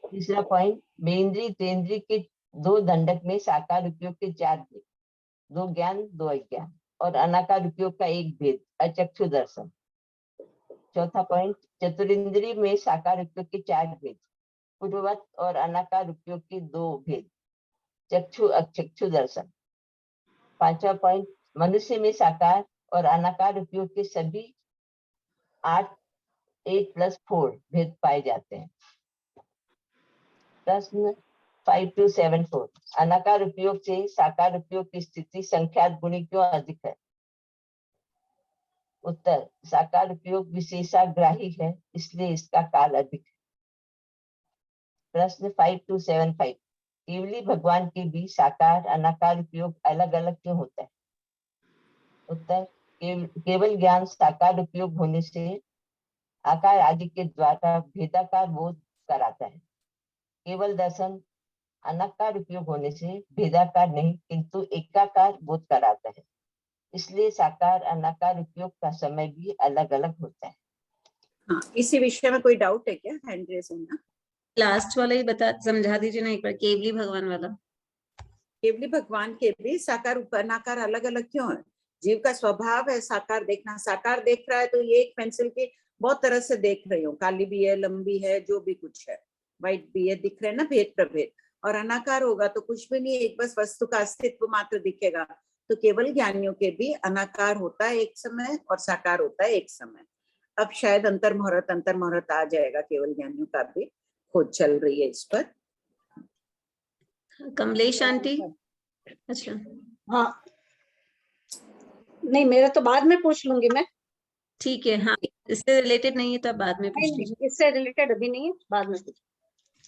तीसरा पॉइंट, मेन्द्री तेन्द्री के 2 दंडक में साकार उपयोग के 4 भेद, 2 ज्ञान 2 अज्ञान और अनाकार उपयोग का 1 भेद, अचक्षु दर्शन। चौथा पॉइंट, चतुरिंद्री में साकार उपयोग के 4 भेद, पूर्ववत और अनाकार उपयोग के 2 भेद, चक्षु अचक्षु दर्शन। पांचवा पॉइंट, मनुष्य में साकार और अनाकार उपयोग के सभी 8+ भेद पाए जाते हैं। प्रश्न 5274, अनाकार उपयोग से साकार उपयोग की स्थिति संख्यात गुणी क्यों अधिक है? उत्तर, साकार उपयोग विशेषाग्राही है, इसलिए इसका काल अधिक है। प्रश्न 5275, केवली भगवान के भी साकार अनाकार उपयोग अलग अलग क्यों होता है? उत्तर, केवल ज्ञान साकार उपयोग होने से आकार आदि के द्वारा भेदाकार बोध कराता है। केवल दर्शन अनाकार उपयोग होने से भेदाकार नहीं किंतु एकाकार बोध कराता है, इसलिए साकार अनाकार उपयोग का समय भी अलग अलग होता है। हाँ, इसी विषय में कोई डाउट है क्या? हैंड रेज होना। लास्ट वाला ही बता, समझा दीजिए ना एक बार, केवली भगवान वाला। केवली भगवान के भी साकार अनाकार अलग अलग क्यों है? जीव का स्वभाव है साकार देखना। साकार देख रहा है तो ये एक पेंसिल की बहुत तरह से देख रही हूँ, काली भी है, लंबी है, जो भी कुछ है, व्हाइट भी है, दिख रहे हैं ना भेद प्रभेद। और अनाकार होगा तो कुछ भी नहीं, एक बस वस्तु का अस्तित्व मात्र दिखेगा। तो केवल ज्ञानियों के भी अनाकार होता है एक समय और साकार होता है एक समय। अब शायद अंतर मुहूर्त आ जाएगा, केवल ज्ञानियों का भी खोज चल रही है इस पर। कमलेश आंटी, अच्छा हाँ, नहीं मेरा तो बाद में पूछ लूंगी मैं। ठीक है, हाँ इससे रिलेटेड नहीं है तो आप बाद में पूछ लीजिए। नहीं, इससे रिलेटेड अभी नहीं है, बाद में पूछ।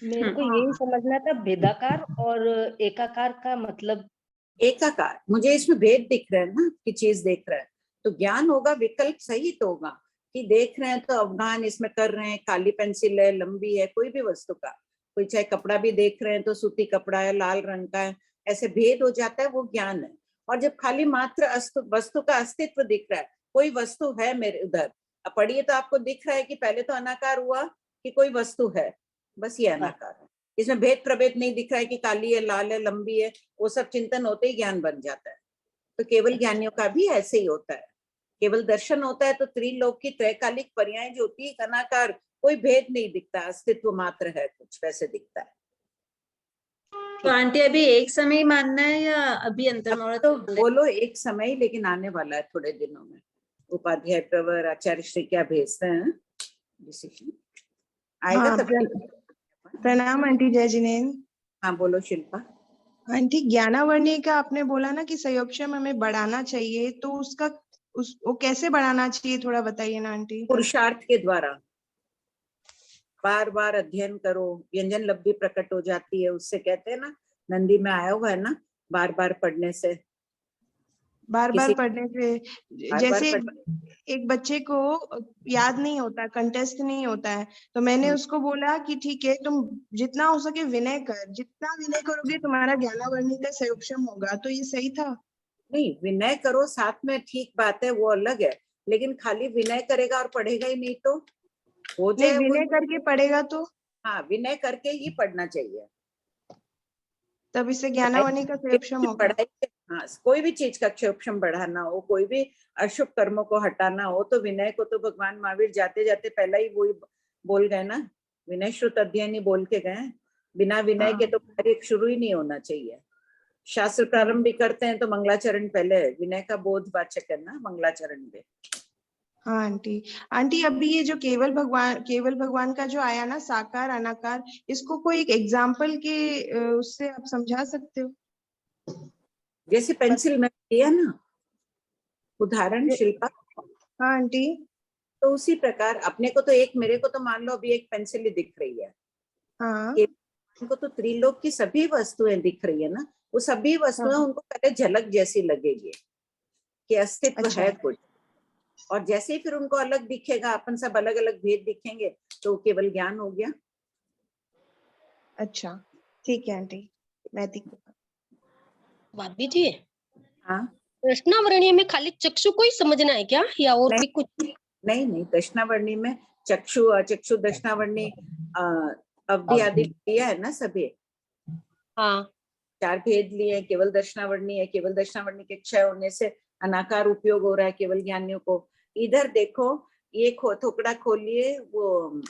मेरे को यही समझना था भेदाकार और एकाकार का मतलब। एकाकार, मुझे इसमें भेद दिख रहा है ना कि चीज देख रहा है, तो ज्ञान होगा विकल्प सही तो होगा कि देख रहे हैं तो अवगान इसमें कर रहे हैं, काली पेंसिल है, लंबी है, कोई भी वस्तु का, कोई चाहे कपड़ा भी देख रहे हैं तो सूती कपड़ा है, लाल रंग का है, ऐसे भेद हो जाता है, वो ज्ञान है। और जब खाली मात्र वस्तु का अस्तित्व दिख रहा है, कोई वस्तु है मेरे उधर, अब पढ़िए तो आपको दिख रहा है कि पहले तो अनाकार हुआ कि कोई वस्तु है, बस ये अनाकार है। इसमें भेद प्रभेद नहीं दिख रहा है कि काली है, लाल है, लंबी है, वो सब चिंतन होते ही ज्ञान बन जाता है। तो केवल ज्ञानियों का भी ऐसे ही होता है। केवल दर्शन होता है तो त्रिलोक की त्रैकालिक पर्याय जो होती है अनाकार, कोई भेद नहीं दिखता, अस्तित्व मात्र है, कुछ वैसे दिखता है। तो आंटी अभी एक समय ही मानना है या अभी अंतर मुहूर्त? तो बोलो एक समय ही, लेकिन आने वाला है थोड़े दिनों में। उपाध्याय प्रवर आचार्य श्री क्या भेजते हैं डिसीजन आएगा हाँ, तब। प्रणाम आंटी, जय जिनेन्द्र। हाँ बोलो शिल्पा। आंटी, ज्ञानावर्णी का आपने बोला ना कि संयोक्षम हमें बढ़ाना चाहिए, तो उसका वो कैसे बढ़ाना चाहिए, थोड़ा बताइए ना आंटी। पुरुषार्थ के द्वारा, बार बार अध्ययन करो, व्यंजन लब्धि प्रकट हो जाती है, उससे कहते हैं ना, नंदी में आया हुआ है ना, बार बार पढ़ने से, बार बार पढ़ने से। जैसे पढ़ने। एक बच्चे को याद नहीं होता, कंटेस्ट नहीं होता है, तो मैंने उसको बोला कि ठीक है, तुम जितना हो सके विनय कर, जितना विनय करोगे तुम्हारा ज्ञानावर्णी का संयोक्षम होगा। तो ये सही था? नहीं, विनय करो साथ में, ठीक बात है, वो अलग है, लेकिन खाली विनय करेगा और पढ़ेगा ही नहीं तो हो नहीं, जाए। विनय करके पढ़ेगा तो? हाँ, विनय करके ही पढ़ना चाहिए, तब इससे ज्ञानावर्णी का संयोक्षम होगा। पढ़ाई। हाँ, कोई भी चीज का क्षोभम बढ़ाना हो, कोई भी अशुभ कर्मों को हटाना हो, तो विनय को तो भगवान महावीर जाते जाते पहला ही वही बोल गए ना, विनय श्रुत अध्ययन ही बोल के गए। बिना विनय के तो कार्य शुरू ही नहीं होना चाहिए। शास्त्र प्रारंभ भी करते हैं तो मंगलाचरण पहले, विनय का बोध वाचक है ना मंगलाचरण में। हाँ आंटी। आंटी, अभी ये जो केवल भगवान का जो आया ना, साकार अनाकार, इसको कोई एक एग्जाम्पल के उससे आप समझा सकते हो? जैसे पेंसिल में दिया ना उदाहरण शिल्पा। हाँ आंटी। तो उसी प्रकार अपने को तो एक, मेरे को तो मान लो अभी एक पेंसिल ही दिख रही है, हाँ। उनको तो त्रिलोक की सभी वस्तुएं दिख रही है ना, वो सभी वस्तुएं उनको पहले झलक जैसी लगेगी कि अस्तित्व है कुछ, और जैसे ही फिर उनको अलग दिखेगा, अपन सब अलग अलग भेद दिखेंगे, तो केवल ज्ञान हो गया। अच्छा, ठीक है आंटी, मैं भाभी जी, हाँ, कृष्णावर्णीय में खाली चक्षु को ही समझना है क्या, या और भी कुछ? नहीं, दक्षिणावर्णी में चक्षु अचक्षु दक्षिणावर्णी अवधि आदि लिया है ना सभी। हाँ, 4 भेद लिए, केवल दक्षिणावर्णी है, केवल दक्षिणावर्णी के क्षय होने से अनाकार उपयोग हो रहा है केवल ज्ञानियों को। इधर देखो, ये थोकड़ा खोलिए, वो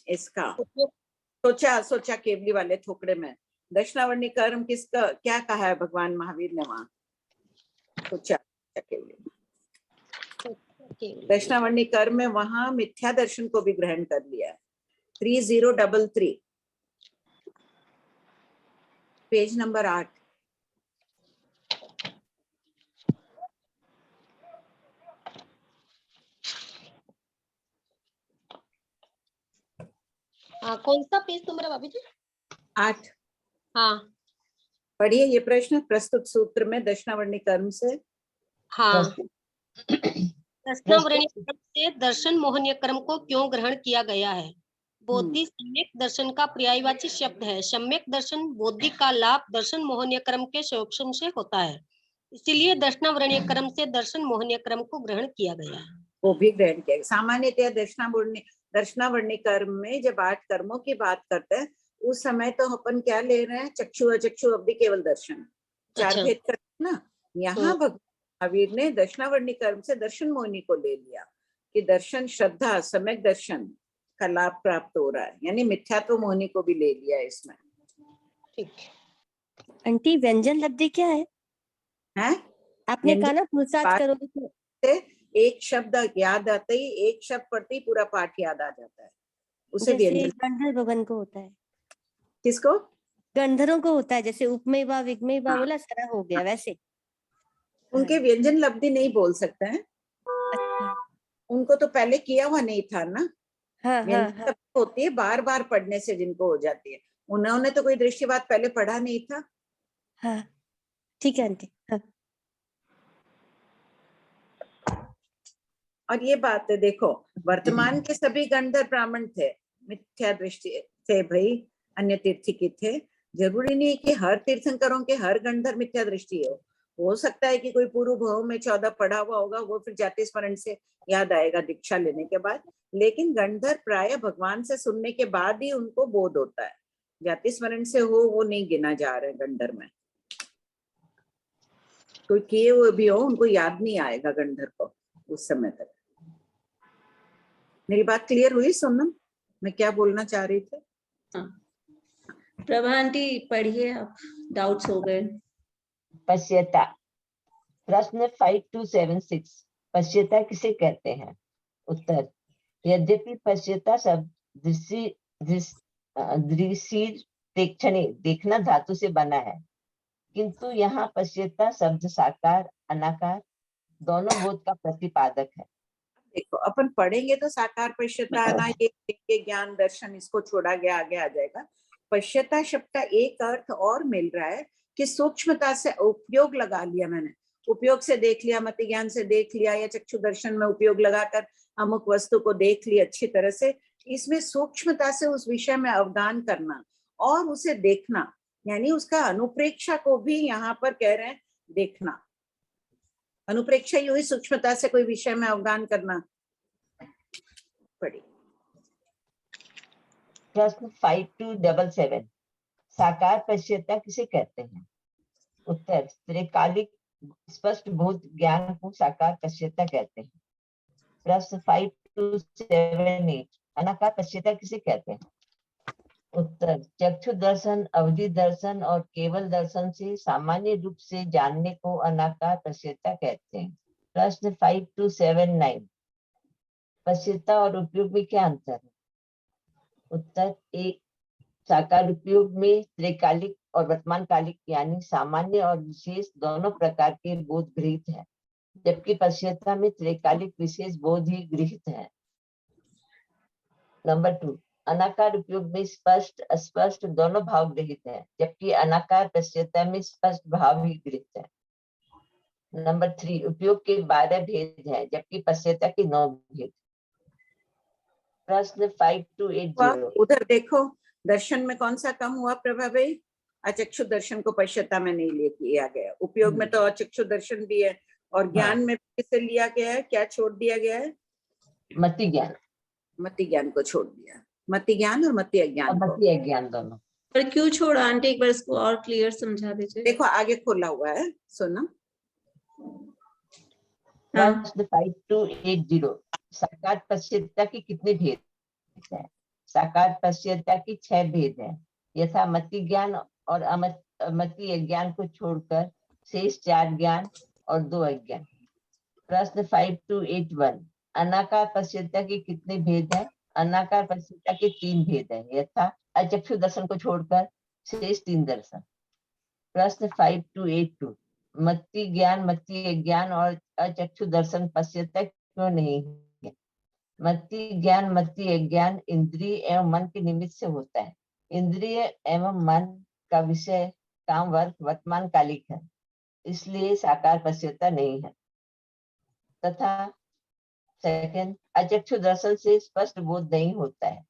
इसका सोचा केवली वाले थोकड़े में दक्षिणावर्णी कर्म किसका क्या कहा है भगवान महावीर ने वहां, सोचा केवली दक्षिणावर्णी कर्म में वहां मिथ्या दर्शन को भी ग्रहण कर लिया है। 3033 पेज नंबर 8। कौन सा पेज नंबर है भाभी जी? 8 हाँ पढ़िए ये प्रश्न। प्रस्तुत सूत्र में दक्षिणावर्णी कर्म से हाँ। प्रस्तुत दक्षिणावर्णी क्रम से दर्शन मोहनीय क्रम को क्यों ग्रहण किया गया है? बोधि सम्यक दर्शन का पर्यायवाची शब्द है। सम्यक दर्शन बोधि का लाभ दर्शन मोहनीय क्रम के सूक्ष्म से होता है, इसीलिए दक्षिणावर्णीय क्रम से दर्शन मोहनीय क्रम को ग्रहण किया गया है। वो भी ग्रहण किया। सामान्यतः दक्षिणावर्णी कर्म में जब 8 कर्मों की बात करते हैं उस समय तो अपन क्या ले रहे हैं, चक्षु अचक्षु अवधि केवल दर्शन, 4 अच्छा। भेद करते हैं ना। यहाँ भगवान महावीर ने दक्षिणावर्णी कर्म से दर्शन मोहिनी को ले लिया कि दर्शन श्रद्धा सम्यक दर्शन का लाभ प्राप्त हो रहा है, यानी मिथ्यात्व मोहिनी को भी ले लिया इसमें। ठीक। आंटी व्यंजन लब्धि क्या है? हैं? आपने कहा ना पुरुषार्थ करोगे तो एक शब्द याद आते ही, एक शब्द पढ़ते ही पूरा पाठ याद आ जाता है, उसे जैसे व्यंजन। गंधर्व भवन को होता है, किसको? गंधर्वों को होता है, जैसे उपमेय वा विग्मय वा हाँ। बोला सारा हो गया वैसे। उनके व्यंजन लब्धि नहीं बोल सकते हैं, अच्छा। उनको तो पहले किया हुआ नहीं था ना। हाँ हाँ व्यंजन हाँ लब्धि होती है बार बार पढ़ने से जिनको हो जाती है, उन्होंने तो कोई दृष्टिवाद पहले पढ़ा नहीं था। हाँ ठीक है आंटी। हाँ और ये बात है, देखो वर्तमान के सभी गंधर्व ब्राह्मण थे, मिथ्या दृष्टि थे भाई, अन्य तीर्थी के थे। जरूरी नहीं कि हर तीर्थंकरों के हर गंधर्व मिथ्या दृष्टि हो सकता है कि कोई पूर्व भाव में 14 पढ़ा हुआ होगा, वो फिर जाति स्मरण से याद आएगा दीक्षा लेने के बाद। लेकिन गंधर्व प्राय भगवान से सुनने के बाद ही उनको बोध होता है, जाति स्मरण से हो वो नहीं गिना जा रहा है गंधर्व में। कोई किए हुए भी हो उनको याद नहीं आएगा गंधर्व को उस समय तक। मेरी बात क्लियर हुई सोनम? मैं क्या बोलना चाह रही थी? प्रभा आंटी पढ़िए, आप डाउट्स हो गए। पश्यता। प्रश्न 5276 पश्यता किसे कहते हैं? उत्तर, यद्यपि पश्यता शब्द दृश्य प्रेक्षणे देखना धातु से बना है, किंतु यहाँ पश्यता शब्द साकार अनाकार दोनों बोध का प्रतिपादक है। देखो अपन पढ़ेंगे तो साकार पश्यता ना, ये ज्ञान दर्शन इसको छोड़ा गया आगे आ जाएगा। पश्यता शब्द का एक अर्थ और मिल रहा है कि सूक्ष्मता से उपयोग लगा लिया मैंने, उपयोग से देख लिया, मति ज्ञान से देख लिया, या चक्षु दर्शन में उपयोग लगाकर अमुक वस्तु को देख लिया अच्छी तरह से। इसमें सूक्ष्मता से उस विषय में अवगान करना और उसे देखना, यानी उसका अनुप्रेक्षा को भी यहाँ पर कह रहे हैं देखना। अनुप्रेक्षा ही हुई सूक्ष्मता से कोई विषय में अवगान करना। पढ़िए प्रश्न 5277 साकार पश्यता किसे कहते हैं? उत्तर, त्रिकालिक स्पष्ट बोध ज्ञान को साकार पश्यता कहते हैं। प्रश्न 5278 अनाकार पश्यता किसे कहते हैं? उत्तर, चक्षु दर्शन अवधि दर्शन और केवल दर्शन से सामान्य रूप से जानने को अनाकार पश्यता कहते हैं। प्रश्न 5279 पश्यता और उपयोग में क्या अंतर है? उत्तर, एक साकार उपयोग में त्रिकालिक और वर्तमान कालिक यानी सामान्य और विशेष दोनों प्रकार के बोध गृहीत है, जबकि पश्यता में त्रिकालिक विशेष बोध ही गृहीत है। नंबर 2, अनाकार उपयोग में स्पष्ट अस्पष्ट दोनों भाव गृहीत है, जबकि अनाकार पश्यता में स्पष्ट भाव ही गृहीत है। नंबर 3, उपयोग के 12 भेद है, जबकि पश्यता के 9 भेद। प्रश्न 5280 उधर देखो दर्शन में कौन सा कम हुआ प्रभा भाई? अचक्षु दर्शन को पश्यता में नहीं लिया गया। उपयोग में तो अचक्षु दर्शन भी है, और ज्ञान में किसे लिया गया है? क्या छोड़ दिया गया है? मति ज्ञान। मति ज्ञान को छोड़ दिया, मति ज्ञान और मति अज्ञान को। मति अज्ञान दोनों। पर क्यों छोड़ा आंटी, एक बार इसको और क्लियर समझा दीजिए। देखो आगे खोला हुआ है, सुनो। प्रश्न 5280 साकार पश्यता के कितने भेद है? साकार पश्यता की 6 भेद है, यथा मति ज्ञान और अमति अज्ञान को छोड़कर शेष 4 ज्ञान और 2 अज्ञान। प्रश्न 5281 अनाकार पश्यता के कितने भेद है? अनाकार पश्यता के 3 भेद है, यथा अचक्षु दर्शन को छोड़कर शेष 3 दर्शन। प्रश्न 5282 मति ज्ञान मति अज्ञान और अचक्षु दर्शन पश्यता क्यों नहीं है? मति ज्ञान, मति अज्ञान इंद्रिय एवं मन के निमित्त से होता है। इंद्रिय एवं मन का विषय काम वर्ग वर्तमान कालिक है, इसलिए साकार पश्यता नहीं है। तथा सेकंड, अचक्षु दर्शन से स्पष्ट बोध नहीं होता है,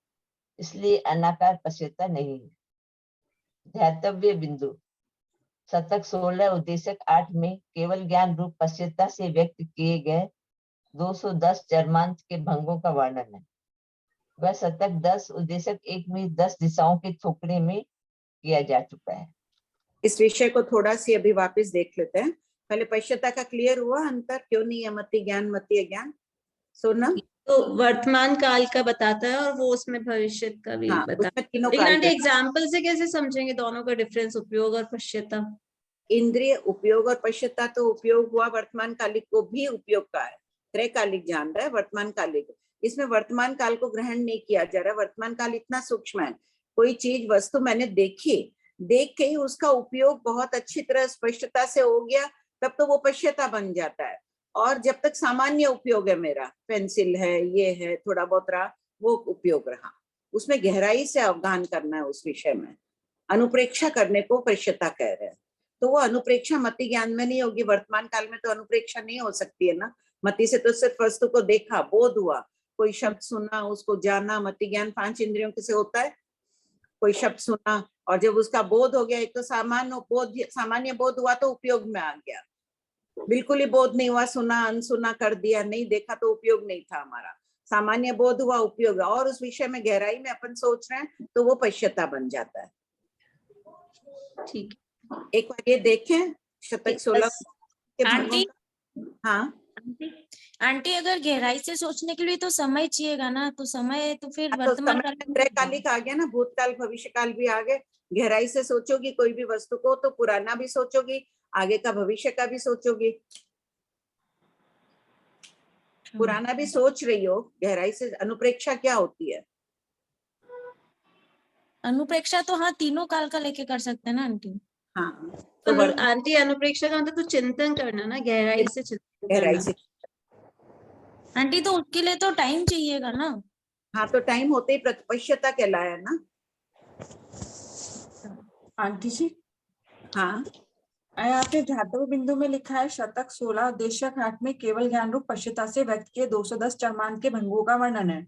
इसलिए अनाकार पश्यता नहीं है। ध्यातव्य बिंदु शतक 16 उद्देशक 8 में केवल ज्ञान रूप पश्यता से व्यक्त किए गए 210 चरमांत के भंगों का वर्णन है। वह शतक 10 उद्देशक 1 में 10 दिशाओं के थोकड़े में किया जा चुका है। इस विषय को थोड़ा सी अभी वापस देख लेते हैं। पहले पश्यता का क्लियर हुआ अंतर क्यों नहीं है, मति ज्ञान मति अज्ञान। सोना तो वर्तमान काल का बताता है और वो उसमें भविष्य का भी हाँ, बताता उसमें तीनों है। लेकिन काल आंटी के- एग्जाम्पल से कैसे समझेंगे दोनों का डिफरेंस, उपयोग और पश्यता? इंद्रिय उपयोग और पश्यता तो उपयोग हुआ, वर्तमान कालिक को भी उपयोग का है। त्रैकालिक जान रहा है वर्तमान कालिक, इसमें वर्तमान काल को ग्रहण नहीं किया जा रहा। वर्तमान काल इतना सूक्ष्म है, कोई चीज वस्तु मैंने देखी, देख के ही उसका उपयोग बहुत अच्छी तरह स्पष्टता से हो गया, तब तो वो पश्यता बन जाता है। और जब तक सामान्य उपयोग है, मेरा पेंसिल है, ये है, थोड़ा बहुत रहा, वो उपयोग रहा, उसमें गहराई से अवगाहन करना है उस विषय में, अनुप्रेक्षा करने को पश्यता कह रहे हैं। तो वो अनुप्रेक्षा मति ज्ञान में नहीं होगी। वर्तमान काल में तो अनुप्रेक्षा नहीं हो सकती है ना, मति से तो सिर्फ वस्तु को देखा, बोध हुआ, कोई शब्द सुना, उसको जाना। मति ज्ञान 5 इंद्रियों से होता है। कोई शब्द सुना और जब उसका बोध हो गया, एक तो सामान्य बोध हुआ तो उपयोग में आ गया, बिल्कुल ही बोध नहीं हुआ, सुना अनसुना कर दिया, नहीं देखा तो उपयोग नहीं था हमारा। सामान्य बोध हुआ, उपयोग, और उस विषय में गहराई में अपन सोच रहे हैं तो वो पश्यता बन जाता है। ठीक, एक बार ये देखें शतक 16 के भागों आंटी का। हाँ आंटी अगर गहराई से सोचने के लिए तो समय चाहिएगा ना, तो समय तो फिर तो वर्तमान समय काल में त्रैकालिक आ गया ना, भूतकाल भविष्य काल भी आ गए। गहराई से सोचोगी कोई भी वस्तु को तो पुराना भी सोचोगी, आगे का भविष्य का भी सोचोगी। पुराना भी सोच रही हो गहराई से। अनुप्रेक्षा क्या होती है? अनुप्रेक्षा तो हाँ तीनों काल का लेके कर सकते हैं ना आंटी। हाँ तो आंटी अनुप्रेक्षा का मतलब तो चिंतन करना ना, गहराई से चिंतन गहराई करना। से। आंटी तो उसके लिए तो टाइम चाहिएगा ना। हाँ तो टाइम होते ही प्रतिपश्यता कहलाया ना। आंटी जी, हाँ यहाँ पे ध्यातव्य बिंदु में लिखा है शतक 16 उद्देश्यक 8 में केवल ज्ञान रूप पश्यता से व्यक्त किए 210 चरमांत के भंगों का वर्णन है।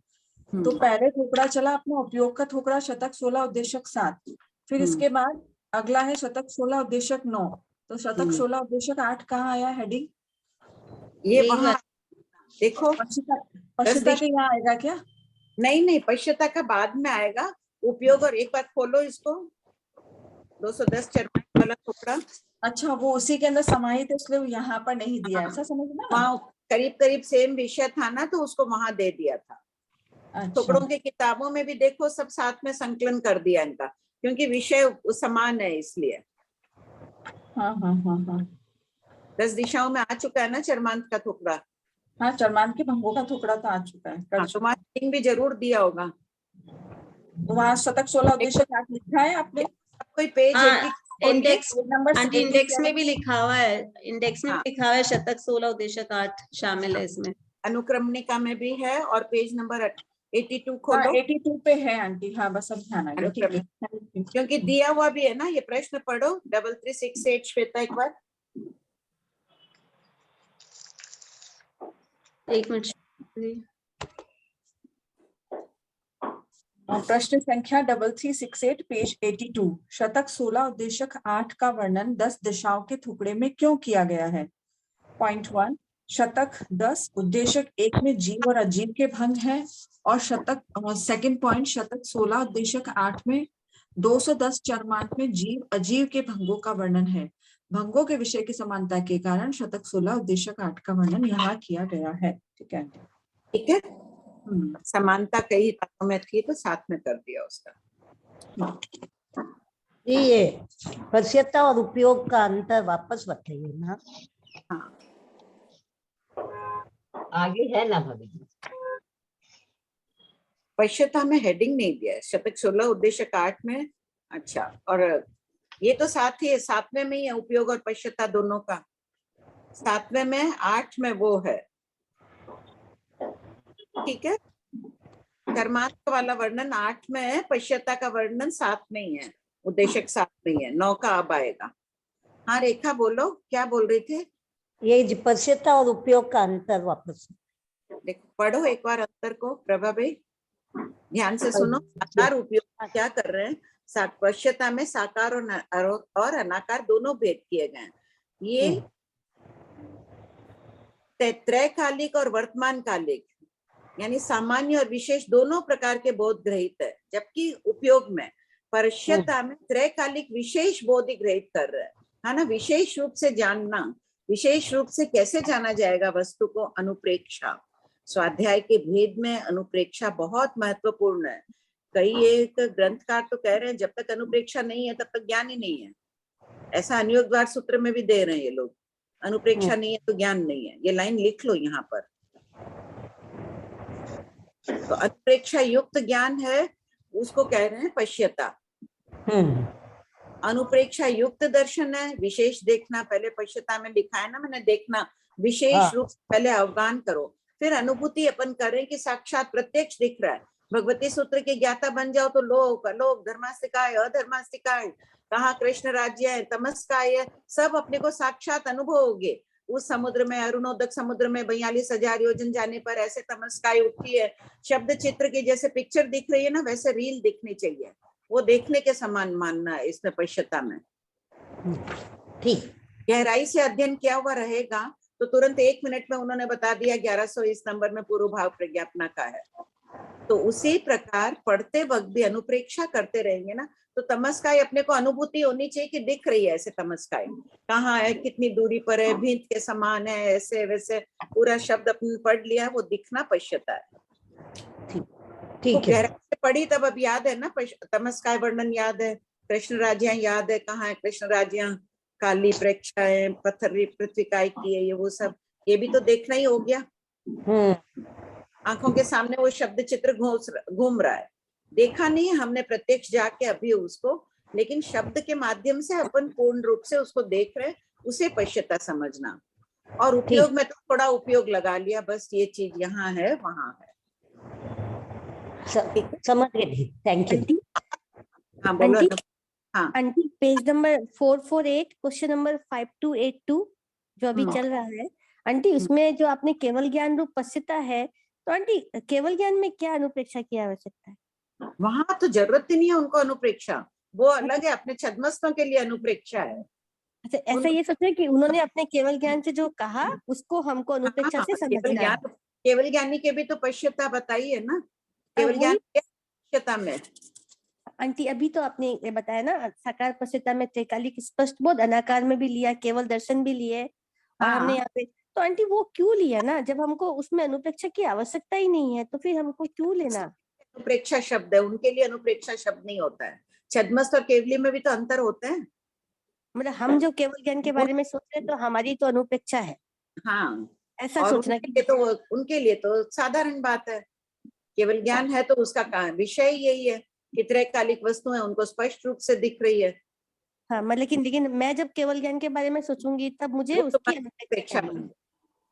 तो पहले थोकड़ा चला अपना उपयोग का थोकड़ा शतक 16 उद्देश्यक 7, फिर इसके बाद अगला है शतक 16 उद्देश्यक 9। तो शतक 16 उद्देश्यक 8 कहाँ आया हेडिंग? ये वहां देखो, पश्यता के यहाँ आएगा क्या? नहीं पश्यता का बाद में आएगा उपयोग। और एक बार खोलो इसको, 210 चरमांत वाला थोकड़ा। अच्छा, वो उसी के अंदर समाहित है, इसलिए यहाँ पर नहीं दिया, ऐसा समझना। वहाँ करीब सेम विषय था ना, तो उसको वहां दे दिया था। थोकड़ों की किताबों में भी देखो सब साथ में संकलन कर दिया इनका, क्योंकि विषय समान है इसलिए। हाँ 10 दिशाओं में आ चुका है ना चरमांत का थोकड़ा। हाँ, चरमांत के भंगों का थोकड़ा तो आ चुका है। हाँ, तो वहाँ लिंक भी जरूर दिया होगा। तो वहाँ शतक 16 उद्देश्यक 8 लिखा है आपने? कोई page index number aunty index में भी लिखा हुआ है, इंडेक्स में भी लिखा हुआ है शतक 16 उद्देश्यक 8 शामिल है इसमें। अनुक्रमणिका में भी है। और पेज नंबर 82 खोलो। हाँ 82 पे है आंटी। हाँ बस अब ध्यान आ गया, ठीक है। क्योंकि दिया हुआ भी है ना, ये प्रश्न पढ़ो 3368 श्वेता एक बार। एक मिनट। प्रश्न संख्या 3368 पेज 82। शतक 16 उद्देश्यक 8 का वर्णन 10 दिशाओं के टुकड़े में क्यों किया गया है? पॉइंट 1, शतक 10 उद्देश्यक 1 में जीव और अजीव के भंग है। और सेकंड पॉइंट, शतक 16 उद्देश्यक 8 में 210 चरमांत में जीव अजीव के भंगों का वर्णन है। भंगों के विषय की समानता के कारण शतक 16 उद्देश्यक 8 का वर्णन यहाँ किया गया है। ठीक है, ठीक है। समानता कई बातों में थी तो साथ में कर दिया उसका। ये पश्यता और उपयोग का अंतर वापस बताइए ना। हाँ आगे है ना भविष्य। पश्यता में हेडिंग नहीं दिया है शतक 16 उद्देश्यक 8 में। अच्छा, और ये तो साथ ही है, 7वें में ही है उपयोग और पश्यता दोनों का। 7वें में 8 में वो है। ठीक है। कर्मांत वाला वर्णन 8 में है, पश्यता का वर्णन 7 में ही है, उद्देशक 7 में ही है, 9 का अब आएगा। हाँ रेखा बोलो, क्या बोल रही थे? ये पश्यता और उपयोग का अंतर वापस। देखो पढ़ो एक बार अंतर को, प्रभा भाई ध्यान से सुनो। साकार उपयोग क्या कर रहे हैं? पश्यता में साकार और अनाकार दोनों भेद किए गए हैं। ये त्रैकालिक और वर्तमान कालिक यानी सामान्य और विशेष दोनों प्रकार के बोध ग्रहित है, जबकि उपयोग में पश्यता में त्रैकालिक विशेष बोध ही ग्रहित कर रहे हैं, है ना। विशेष रूप से जानना, विशेष रूप से कैसे जाना जाएगा वस्तु को? अनुप्रेक्षा। स्वाध्याय के भेद में अनुप्रेक्षा बहुत महत्वपूर्ण है। कई एक ग्रंथकार तो कह रहे हैं जब तक अनुप्रेक्षा नहीं है तब तक ज्ञान ही नहीं है। ऐसा अनुयोगद्वार सूत्र में भी दे रहे हैं ये लोग, अनुप्रेक्षा नहीं है तो ज्ञान नहीं है। ये लाइन लिख लो यहाँ पर। तो अनुप्रेक्षा युक्त ज्ञान है, उसको कह रहे हैं पश्यता। अनुप्रेक्षा युक्त दर्शन है, विशेष देखना। पहले पश्यता में लिखा है ना मैंने, देखना विशेष रूप से पहले अवगान करो, फिर अनुभूति अपन करें कि साक्षात प्रत्यक्ष दिख रहा है। भगवती सूत्र के ज्ञाता बन जाओ तो लोक अलोक, धर्मास्तिकाय अधर्मास्तिकाय, कहाँ कृष्ण राज्य है, तमस्काय, सब अपने को साक्षात अनुभव होगे। उस समुद्र में, अरुणोदक समुद्र में 42,000 योजन जाने पर ऐसे तमस्काय उठती है। शब्द चित्र की जैसे पिक्चर दिख रही है ना, वैसे रील दिखनी चाहिए। वो देखने के समान मानना है इसमें पश्यता में। ठीक, गहराई से अध्ययन किया हुआ रहेगा तो तुरंत 1 मिनट में उन्होंने बता दिया 1100 इस नंबर में पूर्व भाव प्रज्ञापना का है। तो उसी प्रकार पढ़ते वक्त भी अनुप्रेक्षा करते रहेंगे ना, तो तमस्काय अपने को अनुभूति होनी चाहिए कि दिख रही है ऐसे तमस्काय, कहाँ है, कितनी दूरी पर है, भींत के समान है, ऐसे वैसे पूरा शब्द अपने पढ़ लिया, वो दिखना पश्यता है। ठीक है। गहराई से पढ़ी तब अब याद है ना, तमस्काय वर्णन याद है, कृष्ण राज्य याद है, कहाँ है कृष्ण राज्य, काली प्रेक्षा है, पत्थर पृथ्वी काय की है, ये वो सब, ये भी तो देखना ही हो गया। आंखों के सामने वो शब्द चित्र घूम रहा है, देखा नहीं हमने प्रत्यक्ष जाके अभी उसको, लेकिन शब्द के माध्यम से अपन पूर्ण रूप से उसको देख रहे, उसे पश्यता समझना। और उपयोग में तो थोड़ा उपयोग लगा लिया, बस ये चीज यहाँ है वहां है। समझ गए, थैंक यू। हाँ बोलो। हाँ aunty page number 448 question number 5282 जो अभी चल रहा है आंटी, उसमें जो आपने केवल ज्ञान रूप पश्यता है, तो आंटी केवल ज्ञान में क्या अनुप्रेक्षा की आवश्यकता है? वहां तो जरूरत ही नहीं है उनको अनुप्रेक्षा, वो अलग है, अपने छद्मस्तों के लिए अनुप्रेक्षा है। अच्छा, ऐसा ये सोचे कि उन्होंने अपने केवल ज्ञान से जो कहा उसको हमको अनुप्रेक्षा से समझना है। केवल ज्ञानी के भी तो पश्यता बताई है ना, केवल ज्ञान पश्यता में। आंटी अभी तो आपने ये बताया ना, साकार पश्यता में त्रैकालिक स्पष्ट बोध, अनाकार में भी लिया, केवल दर्शन भी लिए, और हमने यहाँ पे, तो आंटी वो क्यों लिया ना, जब हमको उसमें अनुप्रेक्षा की आवश्यकता ही नहीं है तो फिर हमको क्यों लेना? अनुप्रेक्षा शब्द है, उनके लिए अनुप्रेक्षा शब्द नहीं होता है। छद्मस्त और केवली में भी तो अंतर होता है। मतलब हम जो केवल ज्ञान के बारे में सोच रहे हैं तो हमारी तो अनुप्रेक्षा है। हाँ, ऐसा सोचना कि उनके लिए तो साधारण बात है। केवल ज्ञान है तो उसका विषय यही है कि त्रैकालिक वस्तु है, उनको स्पष्ट रूप से दिख रही है। हाँ, लेकिन मैं जब केवल ज्ञान के बारे में सोचूंगी तब मुझे उसकी अनुप्रेक्षा।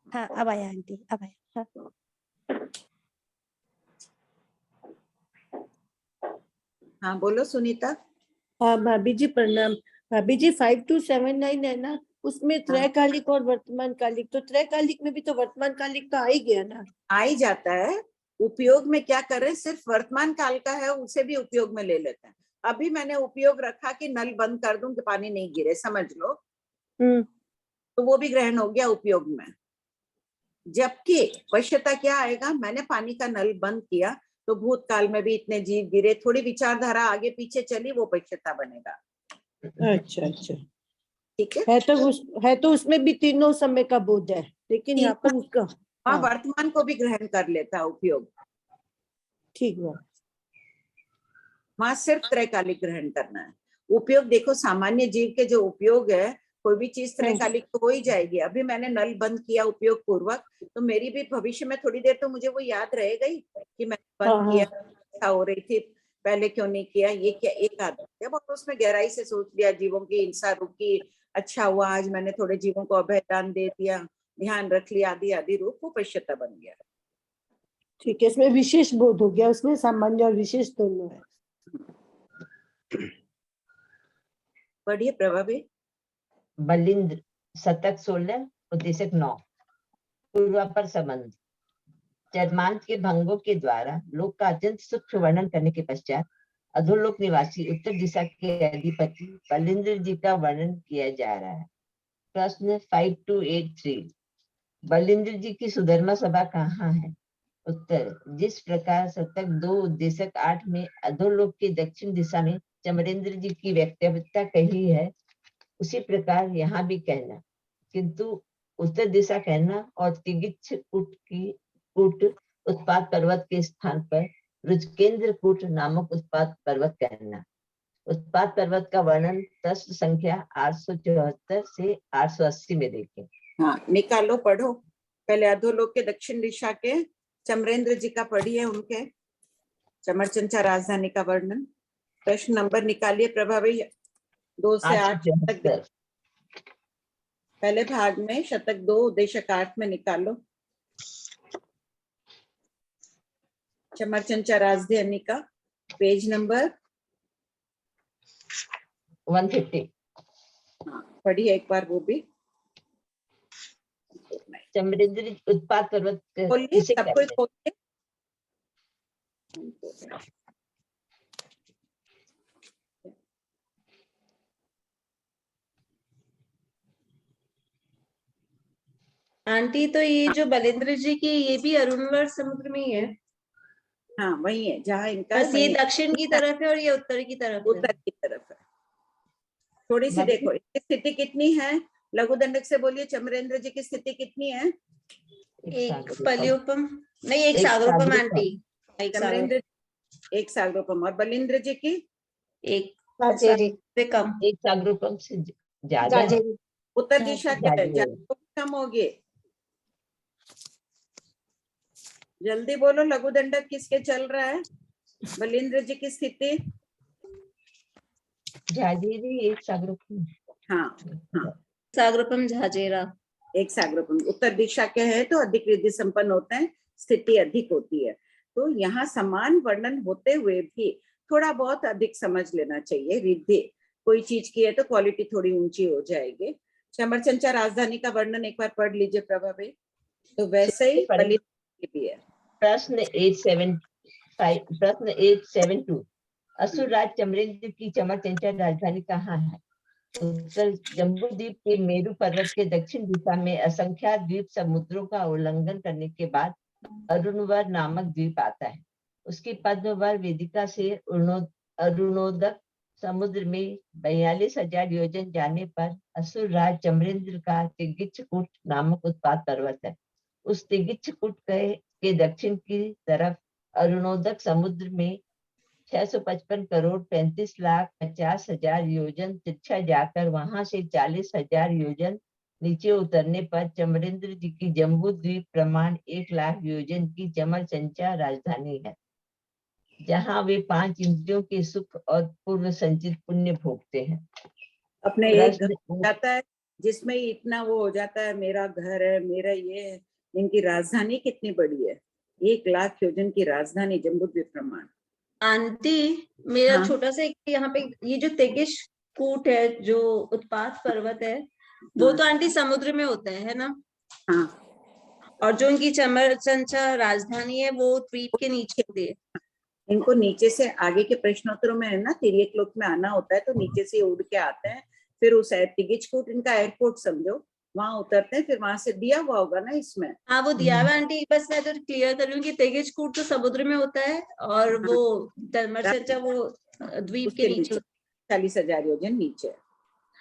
हाँ अब आया आंटी, अब आया। हाँ बोलो सुनीता। हाँ भाभी जी प्रणाम। भाभी जी 5279 है ना, उसमें त्रैकालिक और वर्तमान कालिक, तो त्रैकालिक में भी तो वर्तमान कालिक तो आ ही गया ना। आ ही जाता है। उपयोग में क्या कर रहे हैं, सिर्फ वर्तमान काल का है उसे भी उपयोग में ले लेते हैं। अभी मैंने उपयोग रखा कि नल बंद कर दूं कि पानी नहीं गिरे, समझ लो, तो वो भी ग्रहण हो गया उपयोग में। जबकि पश्यता क्या आएगा, मैंने पानी का नल बंद किया तो भूतकाल में भी इतने जीव गिरे, थोड़ी विचारधारा आगे पीछे चली, वो पश्यता बनेगा। अच्छा अच्छा, ठीक है तो उसमें भी तीनों समय का बोध है, लेकिन यहाँ पर उसका वर्तमान को भी ग्रहण कर लेता है उपयोग। ठीक है, वहां सिर्फ त्रैकालिक ग्रहण करना है। उपयोग देखो, सामान्य जीव के जो उपयोग है, कोई भी चीज त्रैकालिक तो हो ही जाएगी। अभी मैंने नल बंद किया उपयोग पूर्वक, तो मेरी भी भविष्य में थोड़ी देर तो मुझे वो याद रहेगा ही कि मैंने बंद किया, ऐसा हो रही थी, पहले क्यों नहीं किया, ये क्या एक आदत है। बहुत उसमें गहराई से सोच लिया, जीवों की हिंसा रुकी, अच्छा हुआ आज मैंने थोड़े जीवों को अभय दान दे दिया, ध्यान रख लिया, आदि आदि रूप, वो पश्यता बन गया। ठीक है, इसमें विशेष बोध हो गया, उसमें सामान्य और विशेष दोनों है। पढ़िए प्रभावी। बलिंद्र शतक 16 उद्देश्यक 9 पूर्वापर संबंध। चरमांत के भंगों के द्वारा लोक का अत्यंत सूक्ष्म वर्णन करने के पश्चात अधोलोक निवासी उत्तर दिशा के अधिपति बलिंद्र जी का वर्णन किया जा रहा है। प्रश्न 5283 बलिंद्र जी की सुधर्मा सभा कहाँ है? उत्तर, जिस प्रकार शतक 2 उद्देश्यक 8 में अधोलोक के दक्षिण दिशा में चमरेंद्र जी की व्यक्तिवता कही है, उसी प्रकार यहाँ भी कहना, किंतु उत्तर दिशा कहना और तिगिच्छ कूट उत्पाद पर्वत के स्थान पर रुचकेंद्र कूट नामक उत्पाद पर्वत कहना। उत्पाद पर्वत का वर्णन प्रश्न संख्या 874 से 880 में देखें। हाँ, निकालो, पढ़ो। पहले अधोलोक के दक्षिण दिशा के चमरेंद्र जी का पढ़िए, उनके चमरचंचा राजधानी का वर्णन। प्रश्न नंबर निकालिए प्रभावी 2 से 8 तक। पहले भाग में शतक 2 उद्देश्यक 8 में निकालो चमरचंचा राजधानी का पेज नंबर 150। हाँ, पढ़िए एक बार वो भी। चमरेंद्र उत्पाद पर्वत बोलिए, सबको खोलिए। आंटी, तो ये जो बलिंद्र जी की, ये भी अरुणवर समुद्र में ही है? हाँ, वही है जहाँ इनका, बस ये दक्षिण की तरफ है और ये उत्तर की तरफ है। उत्तर की तरफ है। थोड़ी सी देखो इसकी स्थिति कितनी है, लघु दंडक से बोलिए। चमरेंद्र जी की स्थिति कितनी है? एक पल्योपम, नहीं एक सागरोपम आंटी। चमरेंद्र एक सागरोपम, और बलिंद्र जी की एक से कम, एक सागरोपम से ज्यादा है। उत्तर दिशा क्या है? कम होगी। जल्दी बोलो, लघु दंडक किसके चल रहा है? बलिंद्र जी की स्थिति झाजेरी एक सागरोपम। हाँ हाँ, सागरोपम झाजेरा एक सागरोपम उत्तर दिशा के है तो अधिक रिद्धि संपन्न होते हैं, स्थिति अधिक होती है। तो यहाँ समान वर्णन होते हुए भी थोड़ा बहुत अधिक समझ लेना चाहिए। रिद्धि कोई चीज की है तो क्वालिटी थोड़ी ऊंची हो जाएगी। चमरचंचा राजधानी का वर्णन एक बार पढ़ लीजिए प्रभावी। तो वैसे ही बलिंद्र भी है। प्रश्न 872 असुरराज चमरेंद्र की चमरचंचा राजधानी कहाँ है? उत्तर, जम्बूद्वीप के मेरु पर्वत के दक्षिण दिशा में असंख्यात द्वीप समुद्रों का उल्लंघन करने के बाद अरुणवर नामक द्वीप आता है। उसकी पद्मवर वेदिका से अरुणोदक समुद्र में 42,000 योजन जाने पर असुरराज चमरेंद्र का तिगिच्छ नामक उत्पाद पर्वत है। उस तिगिच्छ के दक्षिण की तरफ अरुणोदक समुद्र में 655 करोड़ 35,50,000 योजन तिरछा जाकर वहां से 40,000 योजन नीचे उतरने पर चमरेंद्र जी की जम्बू द्वीप प्रमाण 1,00,000 योजन की चमरचंचा राजधानी है, जहां वे 5 इंद्रियों के सुख और पूर्व संचित पुण्य भोगते हैं। अपने एक घर हो जाता है जिसमें इतना वो हो जाता है, मेरा घर है, मेरा ये है। इनकी राजधानी कितनी बड़ी है, 1,00,000 योजन की राजधानी जम्बूद्वीप प्रमाण। आंटी, मेरा हाँ? छोटा सा यहाँ पे ये जो तेगिश कूट है, जो उत्पाद पर्वत है, वो तो आंटी समुद्र में होता है ना? हाँ। और जो इनकी चमरचंचा राजधानी है वो द्वीप के नीचे होती है। इनको नीचे से आगे के प्रश्नोत्तरों में है ना, तिर्यक लोक में आना होता है तो नीचे से उड़ के आते हैं, फिर उस तिगिचकूट इनका एयरपोर्ट समझो, वहां उतरते हैं, फिर वहां से दिया हुआ होगा ना इसमें। हाँ, वो दिया हुआ आंटी, बस मैं तो क्लियर कर रही हूँ कि तेगिचकूट तो समुद्र में होता है और वो चमरचंचा वो द्वीप के नीचे 40,000 योजन नीचे।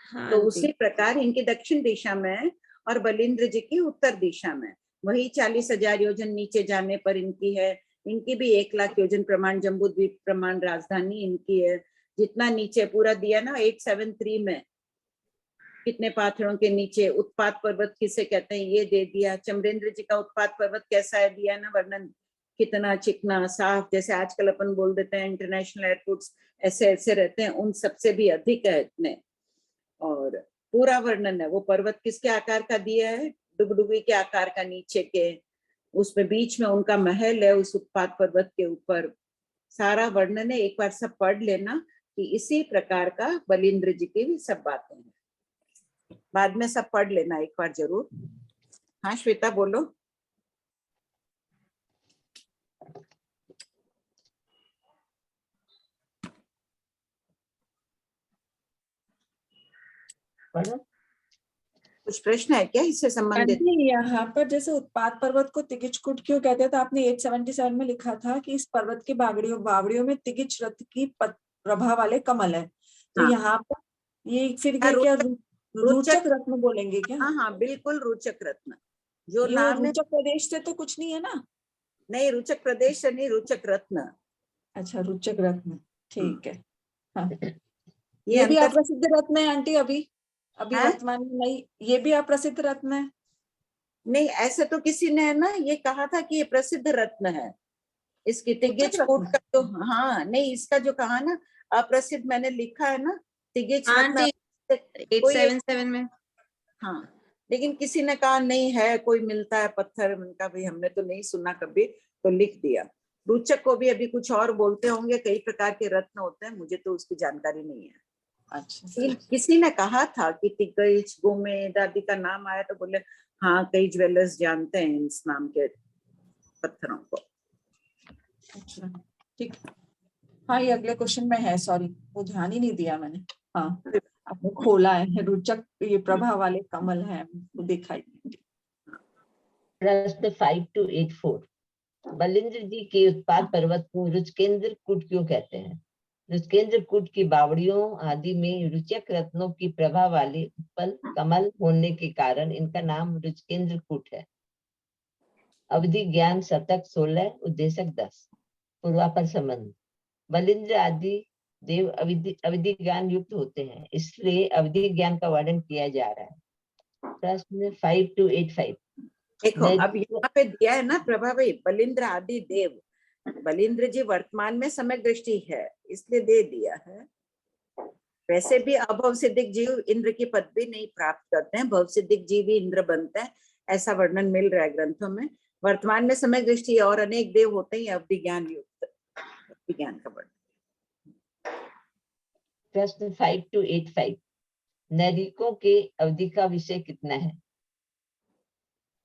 हाँ, तो उसी प्रकार इनकी दक्षिण दिशा में और बलिंद्र जी की उत्तर दिशा में वही 40,000 योजन नीचे जाने पर इनकी है। इनकी भी 1,00,000 योजन प्रमाण जम्बूद्वीप प्रमाण राजधानी इनकी है। जितना नीचे पूरा दिया ना 873 में, कितने पाथरों के नीचे उत्पाद पर्वत किसे कहते हैं ये दे दिया। चमरेंद्र जी का उत्पाद पर्वत कैसा है दिया ना वर्णन, कितना चिकना साफ, जैसे आजकल अपन बोल देते हैं इंटरनेशनल एयरपोर्ट्स ऐसे ऐसे रहते हैं, उन सबसे भी अधिक है इतने। और पूरा वर्णन है। वो पर्वत किसके आकार का दिया है? डुगडुगी के आकार का नीचे के, उसमें बीच में उनका महल है उस उत्पात पर्वत के ऊपर, सारा वर्णन है। एक बार सब पढ़ लेना कि इसी प्रकार का बलिंद्र जी की भी सब बातें हैं। बाद में सब पढ़ लेना एक बार जरूर। हाँ श्वेता बोलो। पढ़ो। कुछ प्रश्न है क्या इससे संबंधित? आंटी यहाँ पर जैसे उत्पात पर्वत को तिगिचकुट क्यों कहते हैं, तो आपने 877 में लिखा था कि इस पर्वत की बावड़ियों में तिगिच रथ की प्रभा वाले कमल है। तो हाँ। यहाँ पर ये फिर ये क्या रोचक रत्न बोलेंगे क्या? हाँ हाँ बिल्कुल रोचक रत्न जो ये नाम है। रोचक प्रदेश से तो कुछ नहीं है ना? नहीं रोचक प्रदेश से नहीं, रोचक रत्न। अच्छा रोचक रत्न, ठीक है। हाँ ये भी अंतर अप्रसिद्ध रत्न है आंटी, अभी है? वर्तमान में नहीं, ये भी अप्रसिद्ध रत्न है? नहीं ऐसे तो किसी ने ना ये कहा था कि ये प्रसिद्ध रत्न है, इसकी तिगिच कूट का जो, हाँ नहीं इसका जो कहा ना अप्रसिद्ध, मैंने लिखा है ना तिगिच रत्न 877 में। हाँ लेकिन किसी ने कहा नहीं है, कोई मिलता है पत्थर, उनका भी हमने तो नहीं सुना कभी, तो लिख दिया। रोचक को भी अभी कुछ और बोलते होंगे, कई प्रकार के रत्न होते हैं, मुझे तो उसकी जानकारी नहीं है। अच्छा किसी ने कहा था कि तिगच गोमेद आदि का नाम आया तो बोले हाँ कई ज्वेलर्स जानते हैं इस नाम के पत्थरों को। अच्छा ठीक। हाँ ये अगले क्वेश्चन में है, सॉरी वो ध्यान ही नहीं दिया मैंने। हाँ आपने खोला है, रोचक ये प्रभा वाले कमल है, वो देखा ही। प्रश्न 5 to 8 बलिंद्र जी के उत्पात पर्वत को रुचकेंद्र कूट क्यों कहते हैं? रुचकेंद्र कूट की बावड़ियों आदि में रुचक रत्नों की प्रभा वाले उत्पल कमल होने के कारण इनका नाम रुचकेंद्र कूट है। अवधि ज्ञान शतक 16, उद्देशक 10। पूर्वापर संबंध। बलिंद्र आदि देव अवधि ज्ञान युक्त होते हैं, इसलिए अवधि ज्ञान का वर्णन किया जा रहा है। प्रश्न 5 to 8 देखो अब यहाँ पे दिया है ना प्रभा भाई, बलिंद्र आदि देव, बलिंद्र जी वर्तमान में समय दृष्टि है इसलिए दे दिया है। वैसे भी अभव सिद्धिक जीव इंद्र की पदवी नहीं प्राप्त करते हैं, भव सिद्धिक जीव भी इंद्र बनते हैं, ऐसा वर्णन मिल रहा है ग्रंथों में। वर्तमान में समय दृष्टि और अनेक देव होते हैं अवधि ज्ञान युक्त, विज्ञान का वर्णन। प्रश्न 5 to 8 नैरिकों के अवधि का विषय कितना है?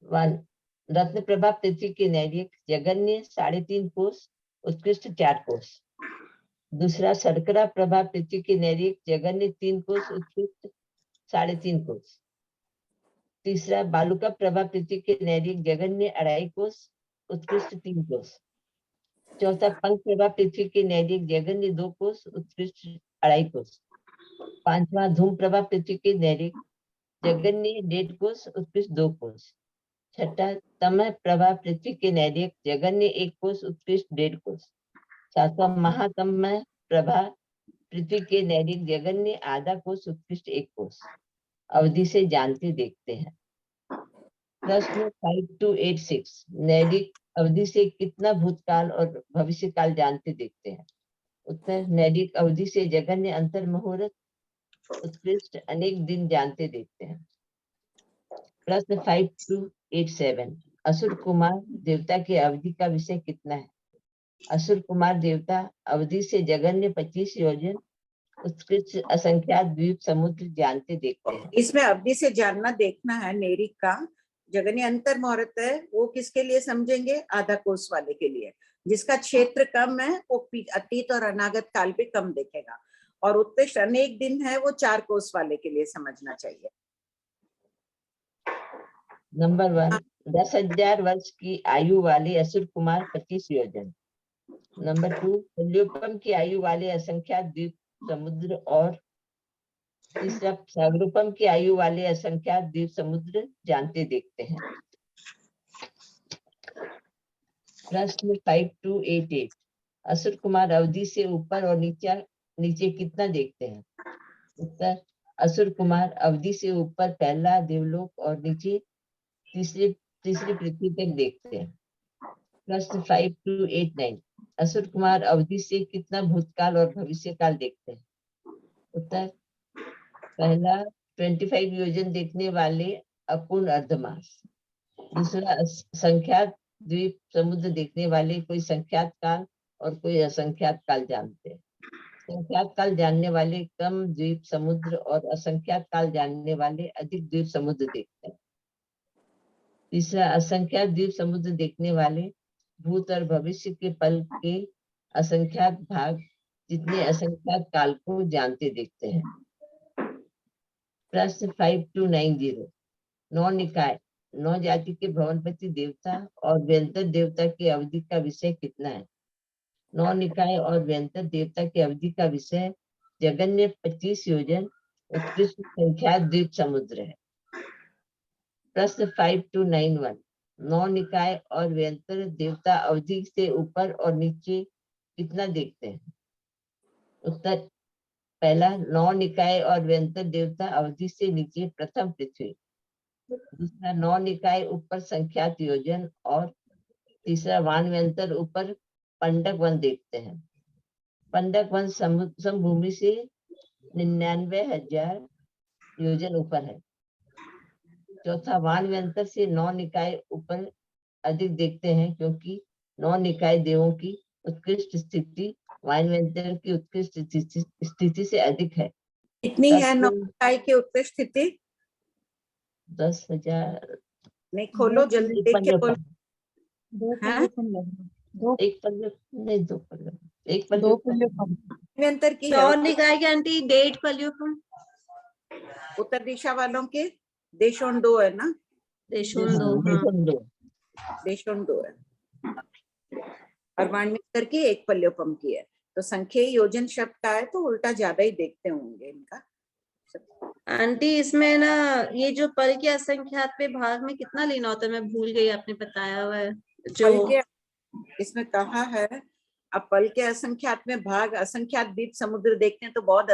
1 रत्न प्रभा पृथ्वी के नैरिक जगन्य 3.5 कोष, उत्कृष्ट 4 कोष। दूसरा शर्करा प्रभा पृथ्वी के नैरिक जगन्य 3 कोष, उत्कृष्ट 3.5 कोष। तीसरा बालुका प्रभा पृथ्वी के नैरिक जगन्य 2.5 कोष, उत्कृष्ट 3 कोष। चौथा पंख प्रभा पृथ्वी के नैरिक जगन्य 2 कोष, उत्कृष्ट 2.5 कोष। पांचवा धूम प्रभा पृथ्वी के नैरिक जगन्य 1.5 कोष, उत्कृष्ट 2 कोष। छठा तम प्रभा पृथ्वी के नैरिक जगन्य 1 कोष, उत्कृष्ट 1.5 कोष। सातवां महातम प्रभा पृथ्वी के नैरिक जगन्य आधा कोष, उत्कृष्ट 1 कोष। अवधि से जानते देखते हैं। प्रश्न 5 to 8 नैरिक अवधि से कितना भूतकाल और भविष्य काल जानते देखते हैं? उत्तर नैरिक अवधि से जगन्य अंतर मुहूर्त, उत्कृष्ट अनेक दिन जानते देखते हैं। प्रश्न 5 to 8 असुर कुमार देवता की अवधि का विषय कितना है? असुर कुमार देवता अवधि से जगन्य 25 योजन, उत्कृष्ट असंख्यात द्वीप समुद्र जानते देखते हैं। इसमें अवधि से जानना देखना है नेरिक का, जगन्य अंतर मुहूर्त है वो किसके लिए समझेंगे? आधा कोष वाले के लिए, जिसका क्षेत्र कम है वो अतीत और अनागत काल पे कम देखेगा, और उत्कृष्ट अनेक दिन है वो 4 कोष वाले के लिए समझना चाहिए। नंबर 1 10,000 वर्ष की आयु वाले असुर कुमार 25 योजन। नंबर 2 तुल्योपम की आयु वाले असंख्यात द्वीप समुद्र। और तीसरा सागरोपम की आयु वाले असंख्यात द्वीप समुद्र जानते देखते हैं। प्रश्न 5 to 8 असुर कुमार अवधि से ऊपर और नीचे कितना देखते हैं? उत्तर असुर कुमार अवधि से ऊपर पहला देवलोक और नीचे तीसरी पृथ्वी तक देखते हैं। प्रश्न 5 to 8 असुर कुमार अवधि से कितना भूतकाल और भविष्य काल देखते हैं? उत्तर पहला 25 योजन देखने वाले अपूर्ण अर्धमास, दूसरा संख्यात द्वीप समुद्र देखने वाले कोई संख्यात काल और कोई असंख्यात काल जानते हैं। संख्यात काल जानने वाले कम द्वीप समुद्र और असंख्यात काल जानने वाले अधिक द्वीप समुद्र देखते हैं। तीसरा, असंख्यात द्वीप समुद्र देखने वाले भूत और भविष्य के पल के असंख्यात भाग जितने असंख्यात काल को जानते देखते हैं। प्रश्न 5290, 9 निकाय 9 जाति के भवनपति देवता और व्यंतर देवता की अवधि का विषय कितना है? 9 निकाय और व्यंतर देवता की अवधि का विषय जगन्य 25 योजन उत्कृष्ट संख्यात द्वीप समुद्र है। प्रश्न 5291, 9 निकाय और व्यंतर देवता अवधि से ऊपर और नीचे कितना देखते हैं? उत्तर, पहला, 9 निकाय और व्यंतर देवता अवधि से नीचे प्रथम पृथ्वी। दूसरा, 9 निकाय ऊपर संख्यात योजन। और तीसरा, वान व्यंतर ऊपर पंडक वन देखते हैं। पंडक वन समभूमि से 99,000 योजन ऊपर है। चौथा, वान व्यंतर से 9 निकाय ऊपर अधिक देखते हैं क्योंकि 9 निकाय देवों की उत्कृष्ट स्थिति वान व्यंतर की उत्कृष्ट स्थिति से अधिक है। कितनी है 9 निकाय की उत्कृष्ट स्थिति? 10,000। नहीं, खोलो जल्दी देख के बोलो। हाँ? एक पल्ले नहीं, 2 पल्ले, एक पल्ले व्यंतर की 9 निकाय की आंटी 1.5 पल्ले। उत्तर दिशा वालों के देशों 2 है ना? देशों 2 देशों 2 है और वाणिज्य की 1 पल्योपम की है। तो संख्या योजन शब्द का है तो उल्टा ज्यादा ही देखते होंगे इनका। आंटी इसमें ना ये जो पल के असंख्यात पे भाग में कितना लेना होता है, मैं भूल गई, आपने बताया हुआ है जो पल के इसमें कहा है। अब पल के असंख्यात में भाग असंख्यात द्वीप समुद्र देखते हैं तो बहुत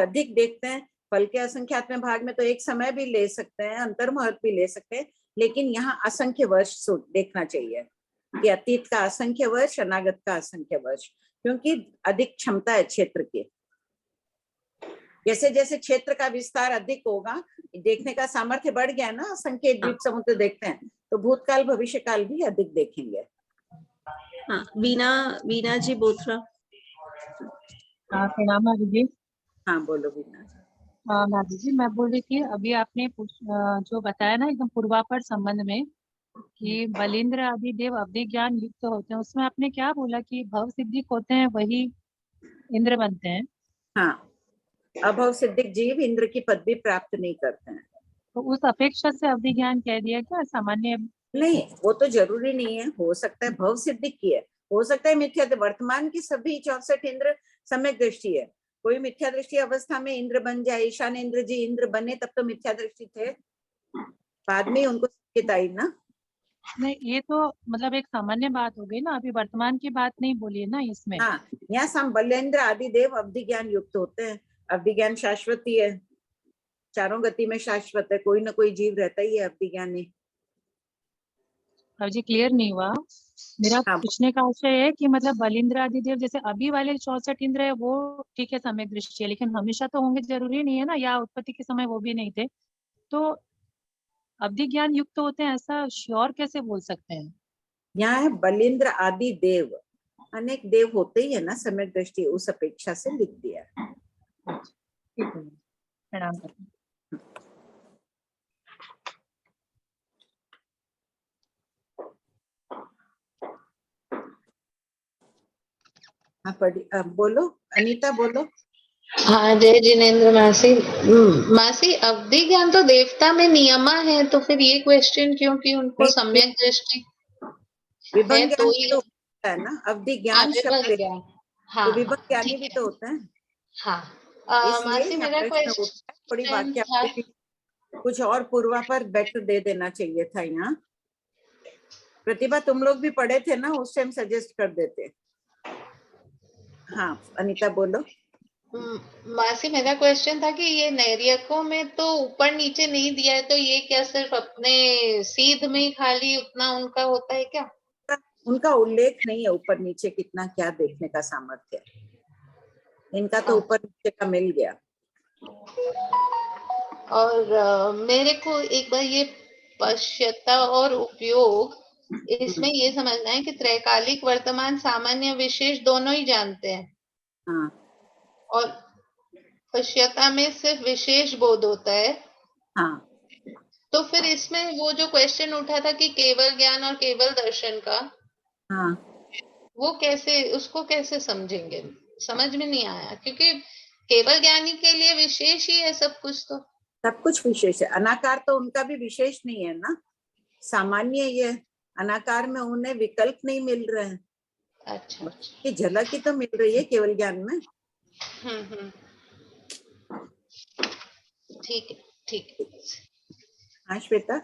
अधिक देखते हैं। पल के असंख्यात में भाग में तो एक समय भी ले सकते हैं, अंतर्मुहूर्त भी ले सकते हैं, लेकिन यहाँ असंख्य वर्ष देखना चाहिए कि अतीत का असंख्य वर्ष, अनागत का असंख्य वर्ष, क्योंकि अधिक क्षमता है क्षेत्र की। जैसे जैसे क्षेत्र का विस्तार अधिक होगा, देखने का सामर्थ्य बढ़ गया ना, असंख्य द्वीप समुद्र देखते हैं तो भूतकाल भविष्य काल भी अधिक देखेंगे। हाँ, वीना जी बोथरा। हाँ, प्रणाम जी। हाँ बोलो वीना। दादी जी, मैं बोल रही थी अभी आपने जो बताया ना एकदम पूर्वापर संबंध में कि बलिंद्र आदि देव अवधि ज्ञान युक्त होते हैं, उसमें आपने क्या बोला कि भव सिद्धिक होते हैं वही इंद्र बनते हैं? हाँ, अभव सिद्धिक जीव इंद्र की पदवी प्राप्त नहीं करते हैं। तो उस अपेक्षा से अवधि ज्ञान कह दिया क्या? सामान्य नहीं, वो तो जरूरी नहीं है, हो सकता है भव सिद्धिक की है, हो सकता है मिथ्या। वर्तमान की सभी 64 इंद्र सम्यक दृष्टि है। कोई मिथ्या दृष्टि अवस्था में इंद्र बन जाए, ईशान इंद्र जी इंद्र बने, तब तो मिथ्या दृष्टि थे, बाद में उनको आई ना। नहीं, ये तो मतलब एक सामान्य बात हो गई ना, अभी वर्तमान की बात नहीं बोली है ना इसमें। हाँ, यहाँ बलेंद्र आदि देव अवधि ज्ञान युक्त होते हैं। अवधि ज्ञान शाश्वती है, चारों गति में शाश्वत है, कोई ना कोई जीव रहता ही है अवधि ज्ञानी। अब जी क्लियर नहीं हुआ मेरा पूछने का आशय है कि मतलब बलिंद्र आदि देव जैसे अभी वाले 64 इंद्र है वो ठीक है सम्यक दृष्टि है, लेकिन हमेशा तो होंगे जरूरी नहीं है ना, या उत्पत्ति के समय वो भी नहीं थे, तो अवधि ज्ञान युक्त होते हैं ऐसा श्योर कैसे बोल सकते हैं? यहाँ है बलिंद्र आदि देव, अनेक देव होते ही है ना सम्यक दृष्टि, उस अपेक्षा से लिख दिया। प्रणाम करते हैं। हाँ बोलो अनीता, बोलो। हाँ, जय जिनेन्द्र मासी। मासी, अवधि ज्ञान तो देवता में नियमा है, तो फिर ये क्वेश्चन क्यों कि उनको सम्यक दृष्टि है तो ही है ना अवधि ज्ञान शब्द। हाँ, तो विभक्त ज्ञानी भी तो होते हैं। हाँ, मासी मेरा क्वेश्चन थोड़ी वाक्य कुछ और पूर्वापर बेटर दे देना चाहिए था यहाँ। प्रतिभा, तुम लोग भी पढ़े थे ना उस टाइम, सजेस्ट कर देते। हाँ अनीता बोलो। मासी मेरा क्वेश्चन था कि ये नैर्यकों में तो ऊपर नीचे नहीं दिया है, तो ये क्या सिर्फ अपने सीध में ही खाली उतना उनका होता है क्या? उनका उल्लेख नहीं है ऊपर नीचे कितना क्या देखने का सामर्थ्य है, इनका तो ऊपर नीचे का मिल गया। और मेरे को एक बार ये पश्यता और उपयोग इसमें ये समझना है कि त्रैकालिक, वर्तमान, सामान्य, विशेष दोनों ही जानते हैं हाँ और पश्यता में सिर्फ विशेष बोध होता है। हाँ तो फिर इसमें वो जो क्वेश्चन उठा था कि केवल ज्ञान और केवल दर्शन का, हाँ वो कैसे, उसको कैसे समझेंगे? समझ में नहीं आया, क्योंकि केवल ज्ञानी के लिए विशेष ही है सब कुछ। तो सब कुछ विशेष है, अनाकार तो उनका भी विशेष नहीं है ना, सामान्य ये अनाकार में उन्हें विकल्प नहीं मिल रहे हैं। अच्छा कि झलक ही तो मिल रही है केवल ज्ञान में। ठीक है, ठीक है। हाँ श्वेता।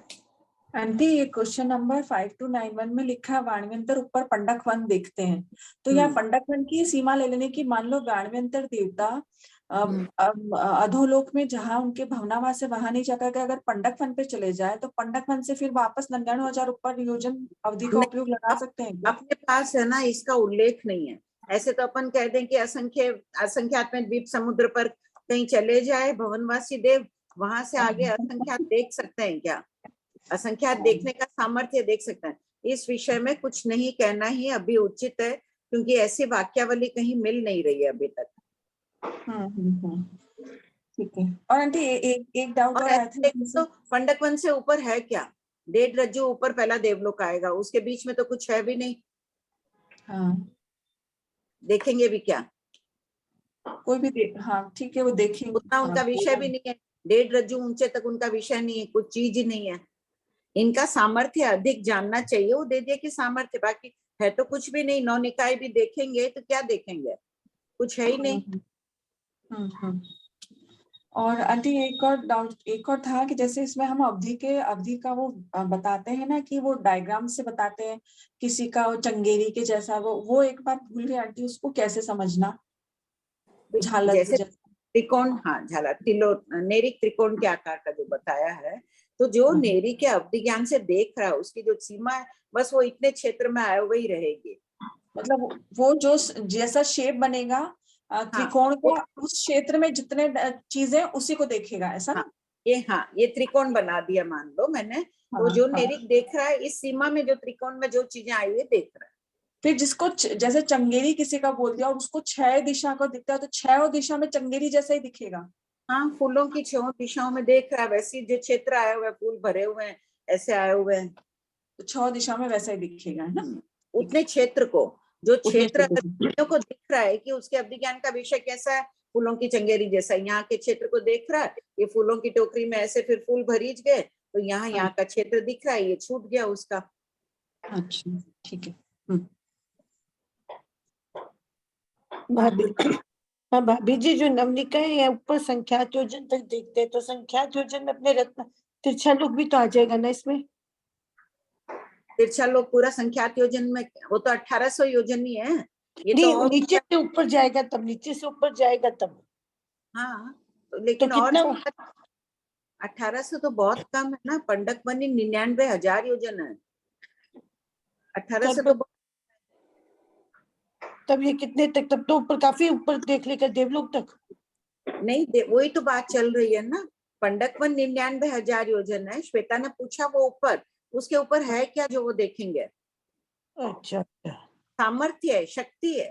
आंटी ये क्वेश्चन नंबर 5291 में लिखा है वाणव्यंतर ऊपर पंडक वन देखते हैं। तो यहाँ पंडक वन की सीमा ले लेने की, मान लो वाणव्यंतर देवता अधोलोक में जहाँ उनके भवनावास है वहां नहीं जाकर के अगर पंडक वन पे चले जाए तो पंडक वन से फिर वापस 99,000 ऊपर योजन अवधि का उपयोग लगा सकते हैं। अपने पास है ना, इसका उल्लेख नहीं है। ऐसे तो अपन कह दें कि असंख्यात में द्वीप समुद्र पर कहीं चले जाए भवनवासी देव, वहां से आगे असंख्यात देख सकते हैं क्या? असंख्यात देखने का सामर्थ्य देख सकते हैं। इस विषय में कुछ नहीं कहना ही अभी उचित है, क्योंकि ऐसी वाक्यावली कहीं मिल नहीं रही है अभी तक। ठीक है। और आंटी एक डाउट और आया था, तो पंडक वन से ऊपर है क्या? 1.5 रज्जु ऊपर पहला देवलोक आएगा, उसके बीच में तो कुछ है भी नहीं। हाँ देखेंगे भी क्या? कोई भी हाँ ठीक है, वो देखेंगे। उतना उनका विषय भी नहीं है, 1.5 रज्जु ऊंचे तक उनका विषय नहीं है, कुछ चीज ही नहीं है। इनका सामर्थ्य अधिक जानना चाहिए, वो दे दिए कि सामर्थ्य, बाकी है तो कुछ भी नहीं। 9 निकाय भी देखेंगे तो क्या देखेंगे, कुछ है ही नहीं। और आंटी एक और डाउट एक और था कि जैसे इसमें हम अवधि का वो बताते हैं ना कि वो डायग्राम से बताते हैं, किसी का वो चंगेरी के जैसा, वो एक बात भूल गई आंटी, उसको कैसे समझना? झालर जैसे त्रिकोण, हाँ झालर, नेरिक त्रिकोण के आकार का जो बताया है, तो जो नेरी के अवधि ज्ञान से देख रहा है उसकी जो सीमा है बस वो इतने क्षेत्र में आए हुए ही रहेगी। मतलब वो जो जैसा शेप बनेगा त्रिकोण का, उस क्षेत्र में जितने चीजें उसी को देखेगा, ऐसा ना? ये त्रिकोण बना दिया मान लो मैंने, तो जो नेरिक देख रहा है इस सीमा में जो त्रिकोण में जो चीजें आई है देख रहा है। फिर जिसको जैसे चंगेरी किसी का बोल दिया और उसको 6 दिशा को दिखता है तो 6 दिशा में चंगेरी जैसा ही दिखेगा। हाँ, फूलों की 6 दिशाओं में देख रहा है, वैसे जो क्षेत्र आए हुए फूल भरे हुए हैं ऐसे आए हुए हैं तो 6 दिशा में वैसा ही दिखेगा, है ना? उतने क्षेत्र को, जो क्षेत्र को दिख रहा है कि उसके अवधि ज्ञान का विषय कैसा है, फूलों की चंगेरी जैसा। यहाँ के क्षेत्र को देख रहा है, ये फूलों की टोकरी में ऐसे फिर फूल भरीज गए तो यहाँ का क्षेत्र दिख रहा है, ये छूट गया उसका। अच्छा ठीक है। भाभी जी जो नवनिकाय है ऊपर संख्यात योजन तक देखते हैं, तो संख्यात योजन में अपने रत्न तिरछा लोग भी तो आ जाएगा ना इसमें? तिरछा लोग पूरा संख्यात योजन में, वो तो 1800 योजन ही है। ये नहीं, तो नीचे से ऊपर जाएगा तब, नीचे से ऊपर जाएगा तब। हाँ लेकिन तो और 1800 तो बहुत कम है ना, पंडक बनी 99,000 योजन है। 1800 तो तब ये कितने तक, तब तो ऊपर काफी ऊपर देख लेकर देवलोक तक नहीं वही तो बात चल रही है ना। पंडक वन 99,000 योजन है, श्वेता ने पूछा वो ऊपर, उसके ऊपर है क्या जो वो देखेंगे? अच्छा सामर्थ्य है, शक्ति है।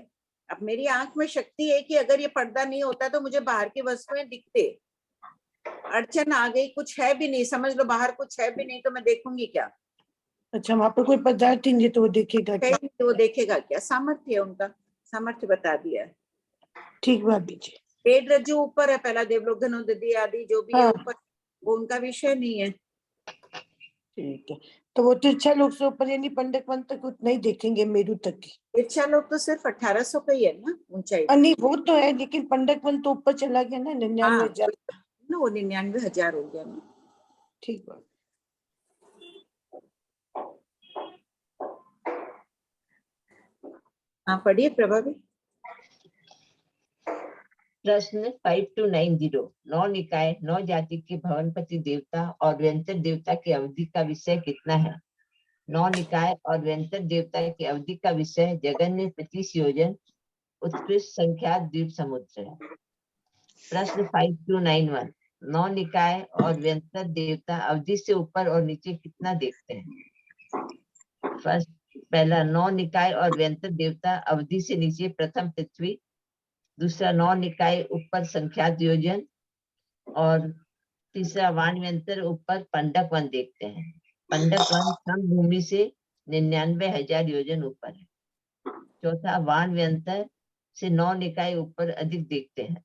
अब मेरी आंख में शक्ति है कि अगर ये पर्दा नहीं होता तो मुझे बाहर की वस्तुएं दिखते। अड़चन आ गई, कुछ है भी नहीं, समझ लो बाहर कुछ है भी नहीं तो मैं देखूंगी क्या? अच्छा, वहां पर कोई पदार्थ ही नहीं तो वो देखेगा क्या? तो वो देखेगा क्या? सामर्थ्य है, उनका सामर्थ्य बता दिया। ठीक बात दीजिए। 1.5 रज्जु ऊपर है, पहला देवलोक धनुर्धि आदि जो भी है ऊपर, वो उनका विषय नहीं है। ठीक है, तो वो तिरछा लोग से ऊपर यानी पंडक वन तक उतना ही देखेंगे, मेरू तक की। तिरछा लोग तो सिर्फ 1800 का ही है ना ऊंचाई। नहीं वो तो है, लेकिन पंडक वन तो ऊपर चला गया ना, 99,000 ना, वो 99,000 हो गया ना। ठीक बात। हाँ पढ़िए प्रभावी। प्रश्न 5290, 9 निकाय 9 जाति के भवनपति देवता और व्यंतर देवता की अवधि का विषय कितना है? 9 निकाय और व्यंतर देवता की अवधि का विषय जगन्य 25 योजन उत्कृष्ट संख्या द्वीप समुद्र है। प्रश्न 5291, 9 निकाय और व्यंतर देवता अवधि से ऊपर और नीचे कितना देखते हैं? फर्स्ट पहला 9 निकाय और व्यंतर देवता अवधि से नीचे प्रथम पृथ्वी, दूसरा 9 निकाय ऊपर संख्यात योजन, और तीसरा वान व्यंतर ऊपर पंडक वन देखते हैं। पंडक वन सम भूमि से 99,000 योजन ऊपर है। चौथा वान व्यंतर से 9 निकाय ऊपर अधिक देखते हैं,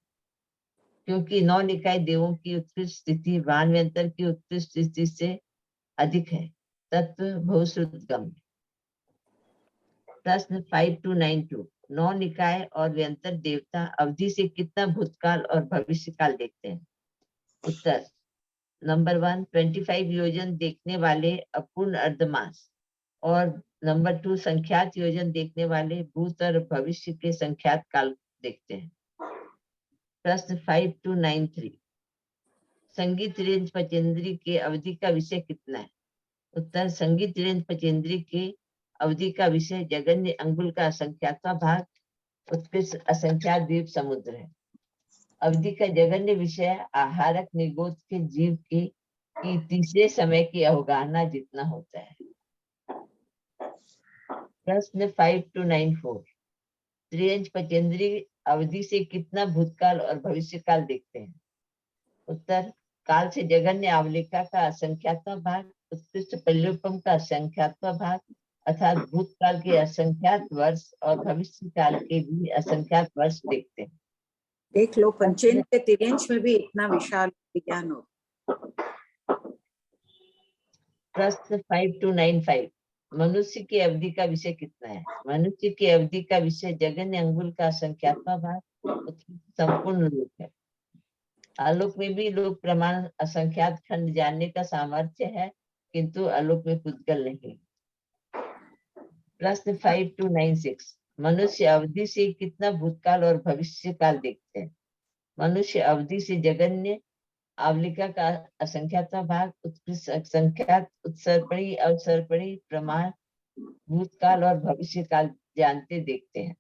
क्योंकि 9 निकाय देवों की उत्कृष्ट स्थिति वान व्यंतर की उत्कृष्ट स्थिति से अधिक है। तत्व भूश्रुतगम। प्रश्न 5292 9 निकाय और व्यंतर देवता अवधि से कितना भूतकाल और भविष्यकाल देखते हैं? उत्तर नंबर 1 25 योजन देखने वाले अपूर्ण अर्धमास, और नंबर 2 संख्यात योजन देखने वाले भूत और भविष्य के संख्यात काल देखते हैं। प्रश्न 5293 संगीत रेंज पचेंद्री के अवधि का विषय कितना है? उत्तर संगीत रेंज पचेंद्री के अवधि का विषय जगन्य अंगुल का असंख्यातवां भाग, उत्कृष्ट असंख्यात द्वीप समुद्र है। अवधि का जगन्य विषय आहारक निगोद के जीव की तीसरे समय की अवगाहना जितना होता है। प्रश्न 5294 त्रियंज पचेंद्री अवधि से कितना भूतकाल और भविष्यकाल देखते हैं? उत्तर काल से जगन्य आवलिका का असंख्यातवां भाग, उत्कृष्ट पल्योपम का असंख्यातवां भाग अर्थात भूतकाल के असंख्यात वर्ष और भविष्यकाल के भी असंख्यात वर्ष देखते हैं। देख लो पंचेंद्र के तिर्यंश में भी इतना विशाल विज्ञान हो। प्रश्न 5295 मनुष्य की अवधि का विषय कितना है? मनुष्य की अवधि का विषय जगन्य अंगुल का असंख्यातवां भाग, संपूर्ण लोक है। आलोक में भी लोक प्रमाण असंख्यात खंड जानने का सामर्थ्य है, किंतु आलोक में पुद्गल नहीं। प्रश्न 5296 मनुष्य अवधि से कितना भूतकाल और भविष्य काल देखते हैं? मनुष्य अवधि से जगन्य आवलिका का असंख्यातवां भाग, उत्कृष्ट असंख्यात उत्सर्पणी अवसर्पणी प्रमाण भूतकाल और भविष्य काल जानते देखते हैं।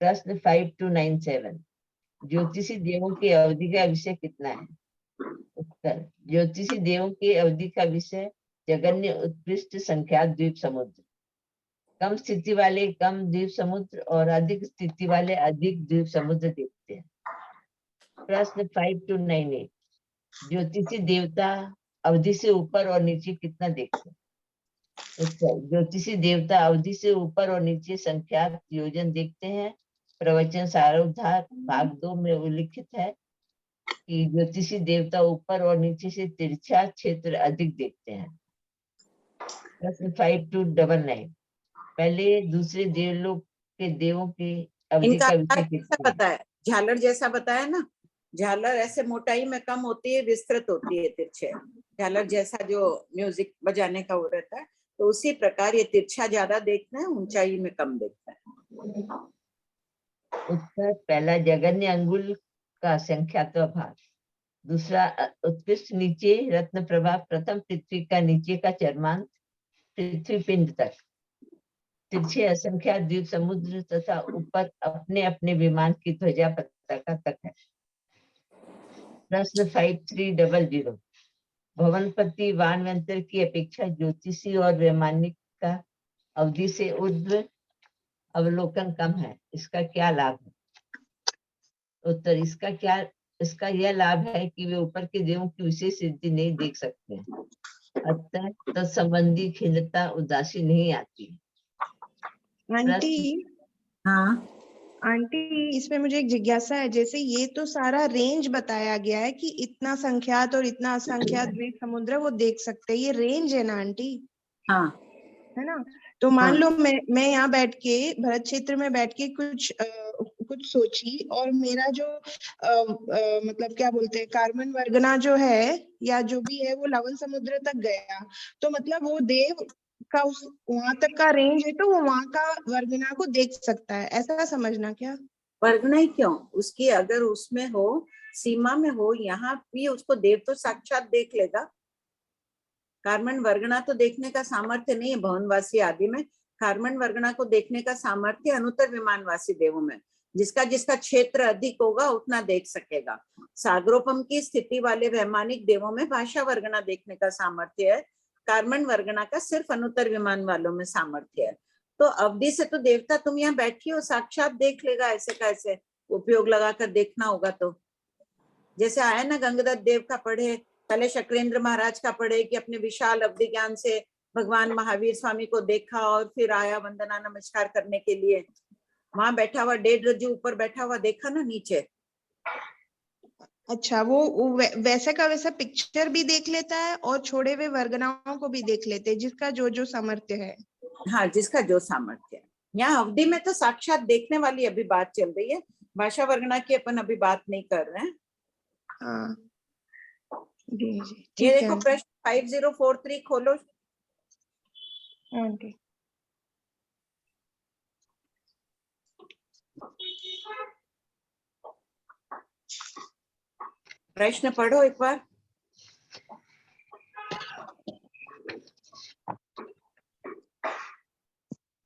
प्रश्न 5297 ज्योतिषी देवों की अवधि का विषय कितना है? उत्तर ज्योतिषी देवों की अवधि का विषय जगन्य उत्कृष्ट संख्यात द्वीप समुद्र। कम स्थिति वाले कम द्वीप समुद्र और अधिक स्थिति वाले अधिक द्वीप समुद्र देखते हैं। प्रश्न 5298 ज्योतिषी देवता अवधि से ऊपर और नीचे कितना देखते हैं? उत्तर ज्योतिषी देवता अवधि से ऊपर और नीचे संख्यात योजन देखते हैं। प्रवचन सारोद्धार भाग 2 में उल्लिखित है कि ज्योतिषी देवता ऊपर और नीचे से तिरछा क्षेत्र अधिक देखते हैं। प्रश्न 5299 पहले दूसरे देवलोक के देवों की अवधि इनका का आकार विषय कैसा कितना है? पता है? झालर जैसा बताया ना, झालर ऐसे मोटाई में कम होती है, विस्तृत होती है तिरछे। झालर जैसा जो म्यूजिक बजाने का वो रहता है, तो उसी प्रकार ये तिरछा ज्यादा देखते हैं, ऊंचाई में कम देखते हैं। उत्तर पहला जगन्य अंगुल का संख्यात्व भाग, दूसरा उत्कृष्ट नीचे रत्न प्रभा, प्रथम पृथ्वी का नीचे का चरमांत पृथ्वी पिंड तक, तिरछे असंख्यात द्वीप समुद्र तथा ऊपर अपने अपने विमान की ध्वजा पताका तक है। प्रश्न 5300 भवनपति वानवंतर की अपेक्षा ज्योतिषी और वैमानिक का अवधि से ऊर्ध्व अवलोकन कम है, इसका क्या लाभ है? उत्तर इसका यह लाभ है कि वे ऊपर के देवों की विशेष सिद्धि नहीं देख सकते हैं, अतः तत्संबंधी खिन्नता उदासी नहीं आती। आंटी, हाँ आंटी इसमें मुझे एक जिज्ञासा है। जैसे ये तो सारा रेंज बताया गया है कि इतना संख्यात और इतना असंख्यात द्वीप समुद्र वो देख सकते हैं, ये रेंज है ना आंटी? हाँ है ना? तो मान लो मैं यहाँ बैठ के भरत क्षेत्र में बैठ के कुछ सोची और मेरा जो मतलब क्या बोलते हैं कार्बन वर्गना जो है या जो भी है वो लवण समुद्र तक गया, तो मतलब वो देव का उस वहां तक का रेंज है, तो वो वहां का वर्गना को देख सकता है, ऐसा समझना क्या? वर्गना ही क्यों, उसकी अगर उसमें हो, सीमा में हो, यहाँ भी उसको देव तो साक्षात देख लेगा। कार्बन वर्गना तो देखने का सामर्थ्य नहीं है भवनवासी आदि में। कार्बन वर्गना को देखने का सामर्थ्य अनुत्तर विमानवासी देवों में, जिसका जिसका क्षेत्र अधिक होगा उतना देख सकेगा। सागरोपम की स्थिति वाले वैमानिक देवों में भाषा वर्गना देखने का सामर्थ्य है, कार्बन वर्गणा का सिर्फ अनुत्तर विमान वालों में सामर्थ्य है। तो अवधि से तो देवता तुम यहाँ बैठी हो, साक्षात देख लेगा, ऐसे कैसे उपयोग लगाकर देखना होगा। तो जैसे आया ना गंगादत्त देव का पढ़े, पहले शक्रेंद्र महाराज का पढ़े कि अपने विशाल अवधि ज्ञान से भगवान महावीर स्वामी को देखा और फिर आया वंदना नमस्कार करने के लिए। वहां बैठा हुआ 1.5 रज्जु ऊपर बैठा हुआ देखा ना नीचे। अच्छा, वो वैसे का वैसा पिक्चर भी देख लेता है और छोड़े हुए वर्गनाओं को भी देख लेते हैं, जिसका जो जो सामर्थ्य है। हाँ, जिसका जो सामर्थ्य है। यहाँ अवधि में तो साक्षात देखने वाली अभी बात चल रही है, भाषा वर्गना की अपन अभी बात नहीं कर रहे हैं। हाँ जी जी, ये ठीक है देखो प्रश्न 5043 खोलो। आंटी। प्रश्न पढ़ो एक बार।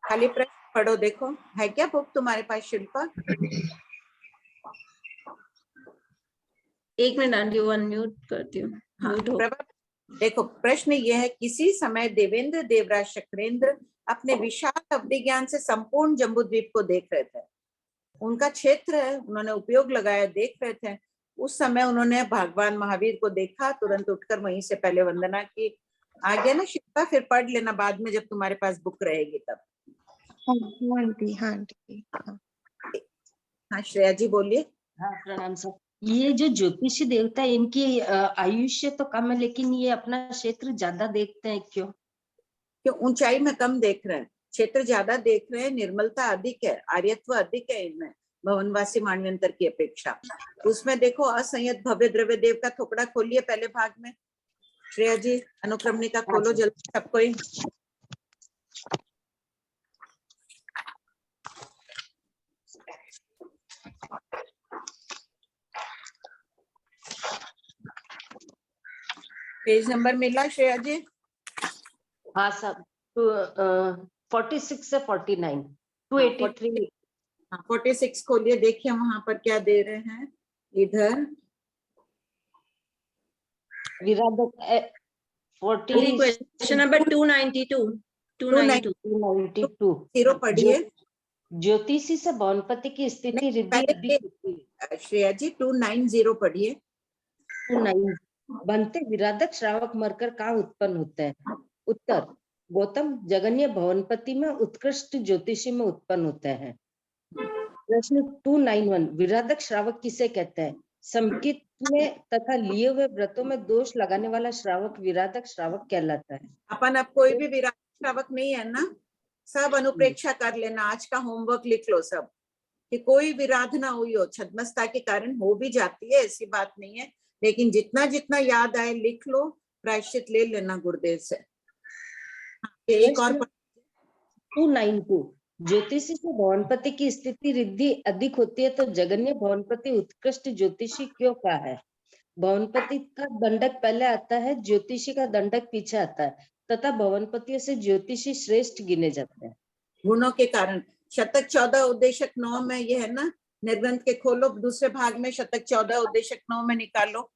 खाली प्रश्न पढ़ो, देखो है क्या बुक तुम्हारे पास शिल्पा? एक मिनट आंटी, वो अनम्यूट करती हूँ। हाँ, म्यूट हो। देखो प्रश्न ये है, किसी समय देवेंद्र देवराज शक्रेंद्र अपने विशाल अवधि ज्ञान से संपूर्ण जम्बूद्वीप को देख रहे थे। उनका क्षेत्र है, उन्होंने उपयोग लगाया, देख रहे थे। उस समय उन्होंने भगवान महावीर को देखा, तुरंत उठकर वहीं से पहले वंदना की। आ गया ना शिल्पा? फिर पढ़ लेना बाद में जब तुम्हारे पास बुक रहेगी तब। हाँ आंटी, हाँ आंटी। हाँ श्रेया जी बोलिए। हाँ प्रणाम सर। ये जो ज्योतिषी देवता है, इनकी आयुष्य तो कम है, लेकिन ये अपना क्षेत्र ज्यादा देखते हैं, क्यों? क्यों? ऊंचाई में कम देख रहे हैं, क्षेत्र ज्यादा देख रहे हैं, निर्मलता अधिक है, आर्यत्व अधिक है इनमें भवनवासी मानव्यंतर की अपेक्षा। उसमें देखो असंयत भव्य द्रव्य देव का थोपड़ा खोलिए पहले भाग में। श्रेया जी अनुक्रमणिका खोलो जल्दी सब कोई। पेज नंबर मिला श्रेया जी? हाँ सब 46 से 49 283। 46 खोलिए, देखिए वहां पर क्या दे रहे हैं। इधर विराधक 40 क्वेश्चन नंबर 292 जीरो पढ़िए। ज्योतिषी से भवनपति की स्थिति रिद्धि अधिक होती है। श्रेया जी 290 पढ़िए। 29 बनते विराधक श्रावक मरकर कहाँ उत्पन्न होते हैं? उत्तर, गौतम जगन्य भवनपति में उत्कृष्ट ज्योतिषी में उत्पन्न होते हैं। प्रश्न 291 विराधक श्रावक किसे कहते हैं? समकित में तथा लिए हुए व्रतों में दोष लगाने वाला श्रावक विराधक श्रावक कहलाता है। अपन अब कोई भी विराधक श्रावक नहीं है ना, सब अनुप्रेक्षा कर लेना। आज का होमवर्क लिख लो सब, कि कोई विराध ना हुई हो। छद्मस्ता के कारण हो भी जाती है, ऐसी बात नहीं है, लेकिन जितना जितना याद आए लिख लो, प्रायश्चित ले लेना गुरुदेव से। एक और 292 ज्योतिषी से भवनपति की स्थिति रिद्धि अधिक होती है, तो जगन्य भवनपति उत्कृष्ट ज्योतिषी क्यों कहा है? भवनपति का दंडक पहले आता है, ज्योतिषी का दंडक पीछे आता है, तथा भवनपतियों से ज्योतिषी श्रेष्ठ गिने जाते हैं गुणों के कारण। शतक 14 उद्देशक 9 में ये है ना, निर्ग्रंथ के खोलो दूसरे भाग में, शतक 14 उद्देशक 9 में निकालो।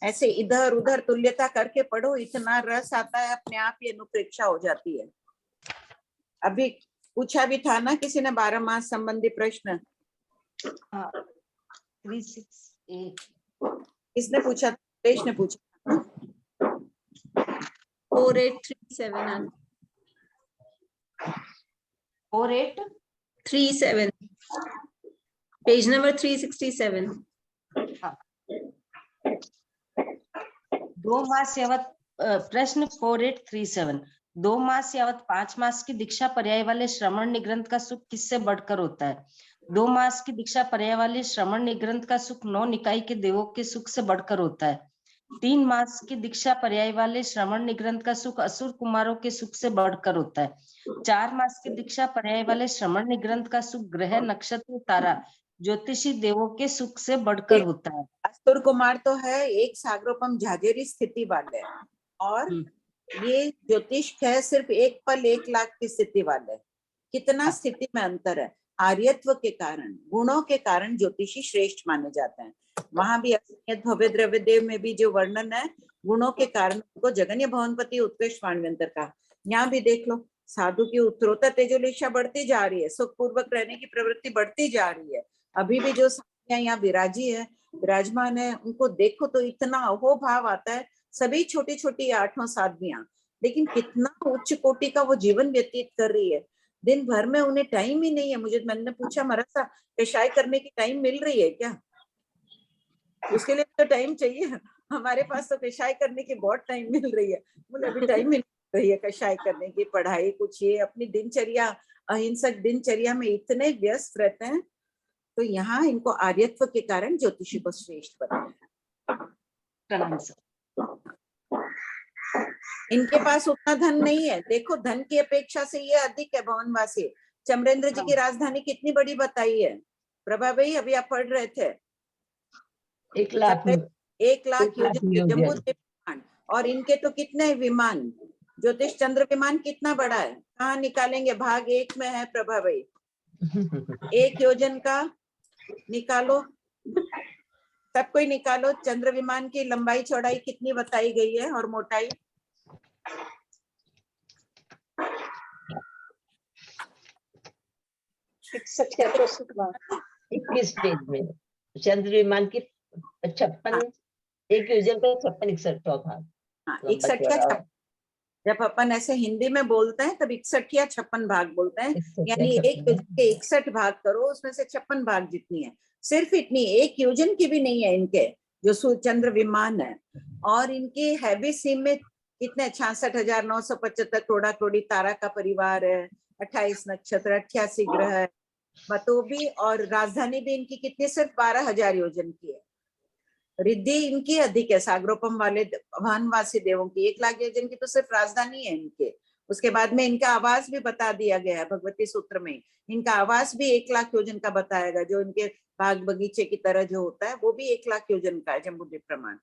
ऐसे इधर उधर तुल्यता करके पढ़ो, इतना रस आता है, अपने आप ही अनुप्रेक्षा हो जाती है। अभी पूछा भी था ना किसी ने 12 मास संबंधी प्रश्न। 368 किसने पूछा? सुरेश ने पूछा। 4837 4837 पेज नंबर 367। 2 मास यावत प्रश्न 4837 2 मास यावत 5 मास की दीक्षा पर्याय वाले श्रमण निग्रंथ का सुख किससे बढ़कर होता है? 2 मास की दीक्षा पर्याय वाले श्रमण निग्रंथ का सुख 9 निकाय के देवों के सुख से बढ़कर होता है। 3 मास की दीक्षा पर्याय वाले श्रमण निग्रंथ का सुख असुर कुमारों के सुख से बढ़कर होता है। 4 मास की दीक्षा पर्याय वाले श्रमण निग्रंथ का सुख ग्रह नक्षत्र तारा ज्योतिषी देवों के सुख से बढ़कर होता है। असुर कुमार तो है एक सागरोपम झाजेरी स्थिति वाले, और ये ज्योतिष है सिर्फ एक पल 1 लाख की स्थिति वाले। कितना स्थिति में अंतर है। आर्यत्व के कारण, गुणों के कारण ज्योतिषी श्रेष्ठ माने जाते हैं। वहां भी असंयत भव्य द्रव्य देव में भी जो वर्णन है गुणों के कारण उनको जगन्य भवनपति उत्कृष्ट मानवंतर का। यहाँ भी देख लो, साधु की उत्तरोत्तर तेजोलेशा बढ़ती जा रही है, सुखपूर्वक रहने की प्रवृत्ति बढ़ती जा रही है। अभी भी जो साधियां यहाँ विराजी है, विराजमान है, उनको देखो तो इतना अहो भाव आता है। सभी छोटी छोटी 8 साध्वियां, लेकिन कितना उच्च कोटि का वो जीवन व्यतीत कर रही है। दिन भर में उन्हें टाइम ही नहीं है। मैंने पूछा, महाराज साहब पेशाई करने की टाइम मिल रही है क्या? उसके लिए तो टाइम चाहिए, हमारे पास तो पेशाई करने की बहुत टाइम मिल रही है। मुझे अभी टाइम मिल रही है कशाई करने की, पढ़ाई कुछ, ये अपनी दिनचर्या, अहिंसक दिनचर्या में इतने व्यस्त रहते हैं। तो यहाँ इनको आर्यत्व के कारण ज्योतिषी को श्रेष्ठ बताया। इनके पास उतना धन नहीं है। देखो धन की अपेक्षा से ये अधिक है भवनवासी। चमरेंद्र जी की राजधानी कितनी बड़ी बताई है प्रभा भाई, अभी आप पढ़ रहे थे। 1 लाख योजन विमान, और इनके तो कितने विमान, ज्योतिष चंद्र विमान कितना बड़ा है? कहाँ निकालेंगे? भाग 1 में है प्रभा भाई। 1 योजन का निकालो, सब कोई निकालो। चंद्र विमान की लंबाई चौड़ाई कितनी बताई गई है और मोटाई? इक्कीस पेज में चंद्र विमान की 56, 1 योजन का 56 भाग। 61 या 56। जब अपन ऐसे हिंदी में बोलते हैं तब 61 या 56 भाग बोलते हैं, यानी 1 योजन के 61 भाग करो, उसमें से 56 भाग जितनी है। सिर्फ इतनी, 1 योजन की भी नहीं है इनके जो चंद्र विमान है। और इनके हैवी सीम में कितने 66,975 क्रोड़ा क्रोड़ी तारा का परिवार है, 28 नक्षत्र, 88 ग्रह है, मतों भी, और राजधानी भी इनकी कितनी सिर्फ 12,000 योजन की है। रिद्धि इनकी अधिक है, सागरोपम वाले वनवासी देवों की 1 लाख योजन की तो सिर्फ राजधानी है इनके। उसके बाद में इनका आवास भी बता दिया गया है भगवती सूत्र में। इनका आवास भी 1 लाख योजन का बताएगा, जो इनके बाग बगीचे की तरह जो होता है वो भी 1 लाख योजन का है जम्बूद्वीप प्रमाण।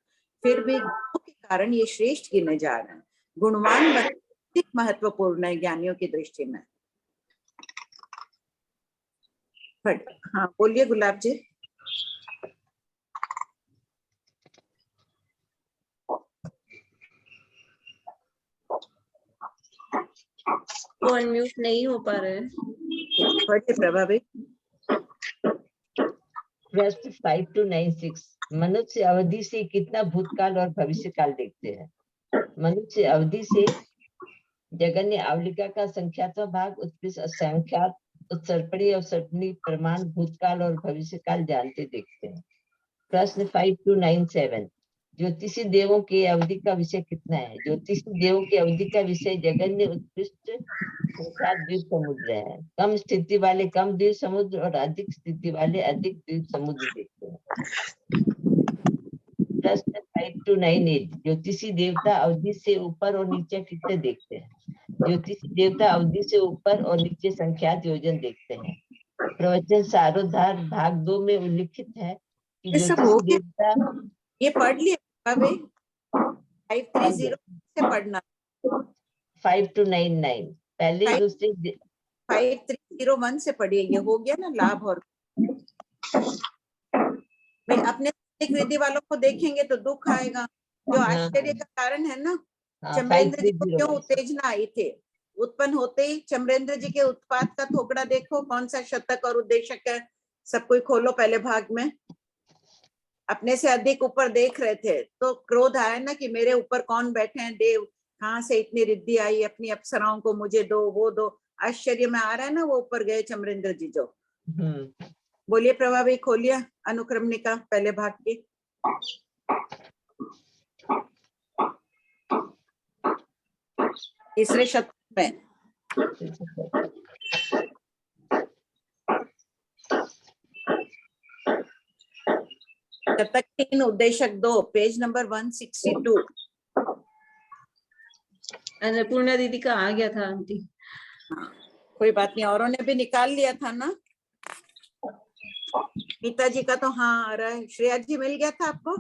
फिर भी गुणों के कारण ये श्रेष्ठ गिने जा रहे हैं। गुणवान अधिक महत्वपूर्ण है ज्ञानियों की दृष्टि में। हाँ बोलिए गुलाब जी। वो अनम्यूट नहीं हो पा रहे हैं। प्रभावी। प्रश्न 5296, मनुष्य अवधि से कितना भूतकाल और भविष्यकाल देखते हैं? मनुष्य अवधि से जगन्य आवलिका का संख्यात्मक भाग, उत्कृष्ट असंख्यात उत्सर्पणी और सर्पणी प्रमाण, भूतकाल और भविष्यकाल जानते देखते हैं। प्रश्न 5297, ज्योतिषी देवों के अवधि का विषय कितना है? ज्योतिषी देवों की अवधि का विषय जगन्य उत्कृष्ट संख्यात द्वीप समुद्र है। कम स्थिति वाले कम द्वीप समुद्र और अधिक स्थिति वाले अधिक द्वीप समुद्र देखते हैं। प्रश्न 5298, ज्योतिषी देवता अवधि से ऊपर और नीचे कितने देखते हैं? ज्योतिषी देवता अवधि से ऊपर और नीचे संख्यात योजन देखते हैं। प्रवचन सारोद्धार भाग 2 में उल्लिखित है कि ज्योतिषी देवता, ये पढ़ लिया 530 से पढ़ना। 5299 पहले दूसरे 5301 से पढ़िए, ये हो गया ना लाभ। और भाई अपने विधि वालों को देखेंगे तो दुख आएगा। जो आश्चर्य का कारण है ना, चमरेंद्र जी को क्यों उत्तेजना आई थी? उत्पन्न होते ही चमरेंद्र जी के उत्पात का थोकड़ा देखो, कौन सा शतक और उद्देशक है। सब कोई खोलो पहले भाग में। अपने से अधिक ऊपर देख रहे थे तो क्रोध आया ना कि मेरे ऊपर कौन बैठे हैं देव, कहाँ से इतनी रिद्धि आई, अपनी अप्सराओं को मुझे दो, वो दो। आश्चर्य में आ रहा है ना वो ऊपर गए चमरेंद्र जी जो। बोलिए प्रभा भाई, खोलिए अनुक्रमणिका पहले भाग की। तीसरे शतक में शतक 3 उद्देशक 2 पेज नंबर 162। अन्नपूर्णा दीदी का आ गया था आंटी। हाँ, कोई बात नहीं, औरों ने भी निकाल लिया था ना। पिताजी का तो हाँ आ रहा है। श्रेया जी मिल गया था आपको?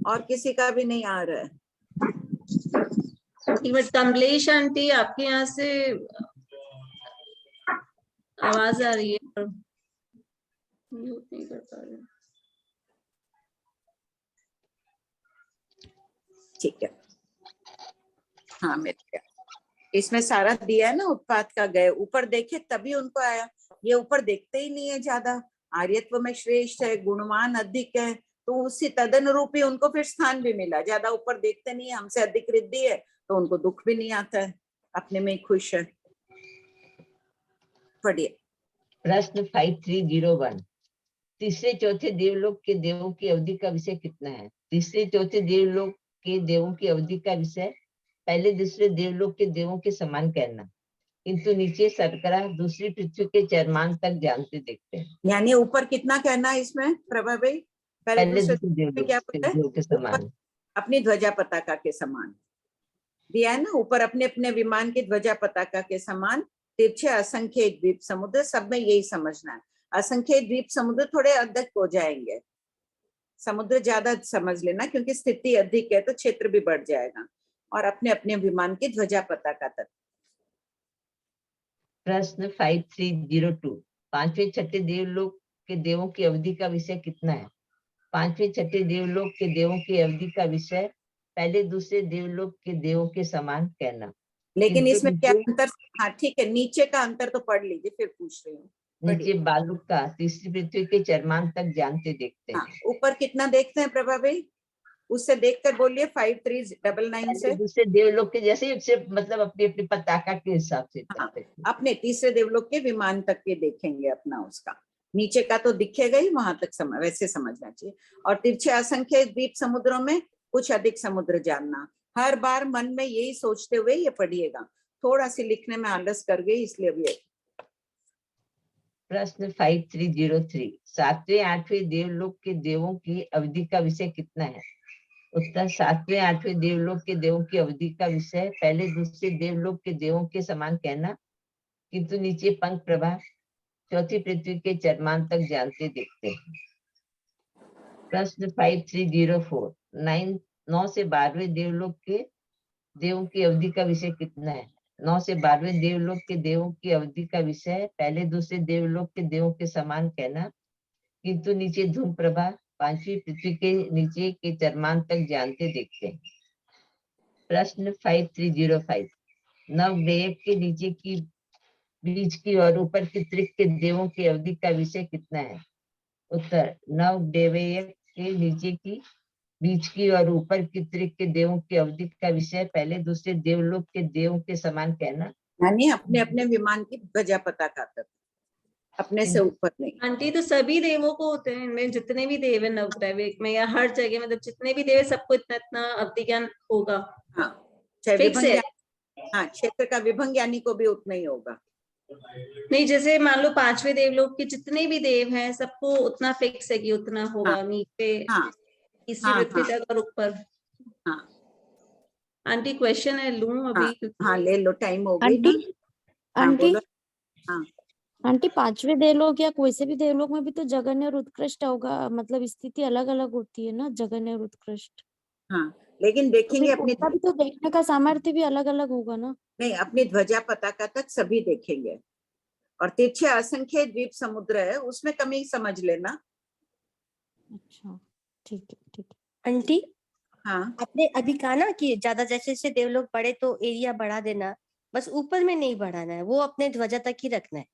और किसी का भी नहीं आ रहा है। कमलेश आंटी आपके यहाँ से आवाज आ रही है पर म्यूट नहीं कर पा रही। ठीक है, हाँ मिल गया। इसमें सारा दिया है ना उत्पाद का, गए ऊपर देखे तभी उनको आया। ये ऊपर देखते ही नहीं है ज्यादा। आर्यत्व में श्रेष्ठ है, गुणवान अधिक है, तो उसी तदनुरूप ही उनको फिर स्थान भी मिला। ज्यादा ऊपर देखते नहीं है, हमसे अधिक रिद्धि है तो उनको दुख भी नहीं आता है, अपने में ही खुश है। पढ़िए। प्रश्न 5301, तीसरे चौथे देवलोक के देवों की अवधि का विषय कितना है? तीसरे चौथे देवलोक के देवों की अवधि का विषय पहले दूसरे देवलोक के देवों के समान कहना, किंतु नीचे शर्करा दूसरी पृथ्वी के चरमान तक जानते देखते हैं। यानी ऊपर कितना कहना है इसमें प्रभा भाई? पहले दूसरे देवलोक क्या के बोला है? देवों के समान, अपनी ध्वजा पताका के समान दिया है ना। ऊपर अपने अपने विमान की ध्वजा पताका के समान, तिरछे असंख्य द्वीप समुद्र, सब में यही समझना है। असंख्य द्वीप समुद्र थोड़े अधिक हो जाएंगे, समुद्र ज्यादा समझ लेना, क्योंकि स्थिति अधिक है तो क्षेत्र भी बढ़ जाएगा। और अपने अपने विमान की ध्वजा पताका तक। प्रश्न 5302, पांचवें छठे देवलोक के देवों की अवधि का विषय कितना है? पांचवें छठे देवलोक के देवों की अवधि का विषय पहले दूसरे देवलोक के देवों के समान कहना। लेकिन इसमें क्या अंतर? हाँ ठीक है, नीचे का अंतर तो पढ़ लीजिए, फिर पूछ रही हूँ। नीचे बालुक का तीसरी पृथ्वी के चरमान तक जानते देखते हैं। हाँ, ऊपर कितना देखते हैं प्रभा भाई? उससे देखकर बोलिए 5399 से। दूसरे देवलोक के जैसे सिर्फ मतलब अपनी अपनी पताका के हिसाब से। हाँ, अपने तीसरे देवलोक के विमान तक के देखेंगे अपना, उसका नीचे का तो दिखेगा ही, वहां तक वैसे समझना चाहिए। और तिरछे असंख्य द्वीप समुद्रों में कुछ अधिक समुद्र जानना। हर बार मन में यही सोचते हुए ये पढ़िएगा। थोड़ा सी लिखने में आलस कर गई इसलिए भी। प्रश्न 5303, सातवें आठवें देवलोक के देवों की अवधि का विषय कितना है? उत्तर, सातवें आठवें देवलोक के देवों की अवधि का विषय पहले दूसरे देवलोक के देवों के समान कहना, किंतु नीचे पंख प्रभा चौथी पृथ्वी के चरमान तक जानते देखते हैं। प्रश्न 5304, 9 से 12वें देवलोक के देवों की अवधि का विषय कितना है? 9 से 12वें देवलोक के देवों की अवधि का विषय पहले दूसरे देवलोक के देवों के समान कहना, किंतु नीचे धूम प्रभा पांचवी पृथ्वी के नीचे के चरमान तक जानते देखते हैं। प्रश्न 5305, नवग्रह के नीचे की बीच की और ऊपर की त्रिक के देवों की अवधि का विषय कितना है? उत्तर, नवग्रह के नीचे की बीच की और ऊपर की त्रिक के देवों की अवधि का विषय पहले दूसरे देवलोक के देवों के समान कहना, यानी अपने अपने विमान की ध्वजा पताका तक, अपने से ऊपर नहीं। आंटी तो सभी देवों को होते हैं, इनमें जितने भी देव है नवग्रह में या हर जगह, मतलब जितने भी देव है सबको इतना इतना अवधि ज्ञान होगा। हाँ, चाहे फिक्स है। हाँ, क्षेत्र का विभंग ज्ञानी को भी उतना ही होगा। नहीं, जैसे मान लो पांचवें देवलोक के जितने भी देव हैं सबको उतना फिक्स है कि उतना होगा। हाँ, नीचे हाँ, तीसरी पृथ्वी तक और ऊपर। हाँ आंटी क्वेश्चन है लूं अभी? हाँ ले लो, टाइम हो गई ना। हाँ, आंटी बोलो। हाँ आंटी, पांचवें देवलोक या कोई से भी देवलोक में भी तो जघन्य और उत्कृष्ट होगा, मतलब स्थिति अलग अलग होती है ना, जघन्य और उत्कृष्ट। हाँ, लेकिन देखेंगे अपनी उसका भी तो देखने का सामर्थ्य भी अलग अलग होगा ना। नहीं, अपनी ध्वजा पताका तक सभी देखेंगे। और तिरछे असंख्य द्वीप समुद्र है, उसमें कमी समझ लेना। अच्छा, ठीक है ठीक है। आंटी, हाँ, आपने अभी कहा ना कि ज्यादा जैसे जैसे देवलोक बढ़े तो एरिया बढ़ा देना, बस ऊपर में नहीं बढ़ाना है, वो अपने ध्वजा तक ही रखना है।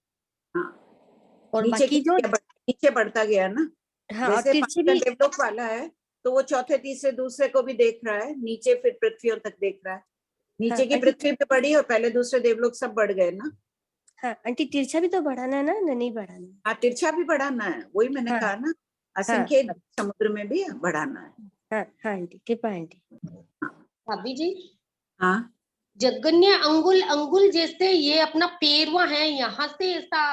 हाँ, और नीचे बाकी जो नीचे बढ़ता गया ना। हाँ, और जैसे तिरछे पांचवा भी देवलोक वाला है तो वो चौथे तीसरे दूसरे को भी देख रहा है, नीचे फिर पृथ्वियों तक देख रहा है। नीचे हाँ, की आंटी पृथ्वी पे बढ़ी और पहले दूसरे देवलोक सब बढ़ गए ना। हाँ आंटी, तिरछा भी तो बढ़ाना है ना, नहीं बढ़ाना है? हाँ, तिरछा भी बढ़ाना है, वही मैंने हाँ कहा ना, हाँ असंख्य समुद्र में भी बढ़ाना है। हाँ हाँ आंटी, कृपा आंटी। भाभी जी, हाँ, जगन्य अंगुल अंगुल जैसे ये अपना पेरवा है, यहाँ से ऐसा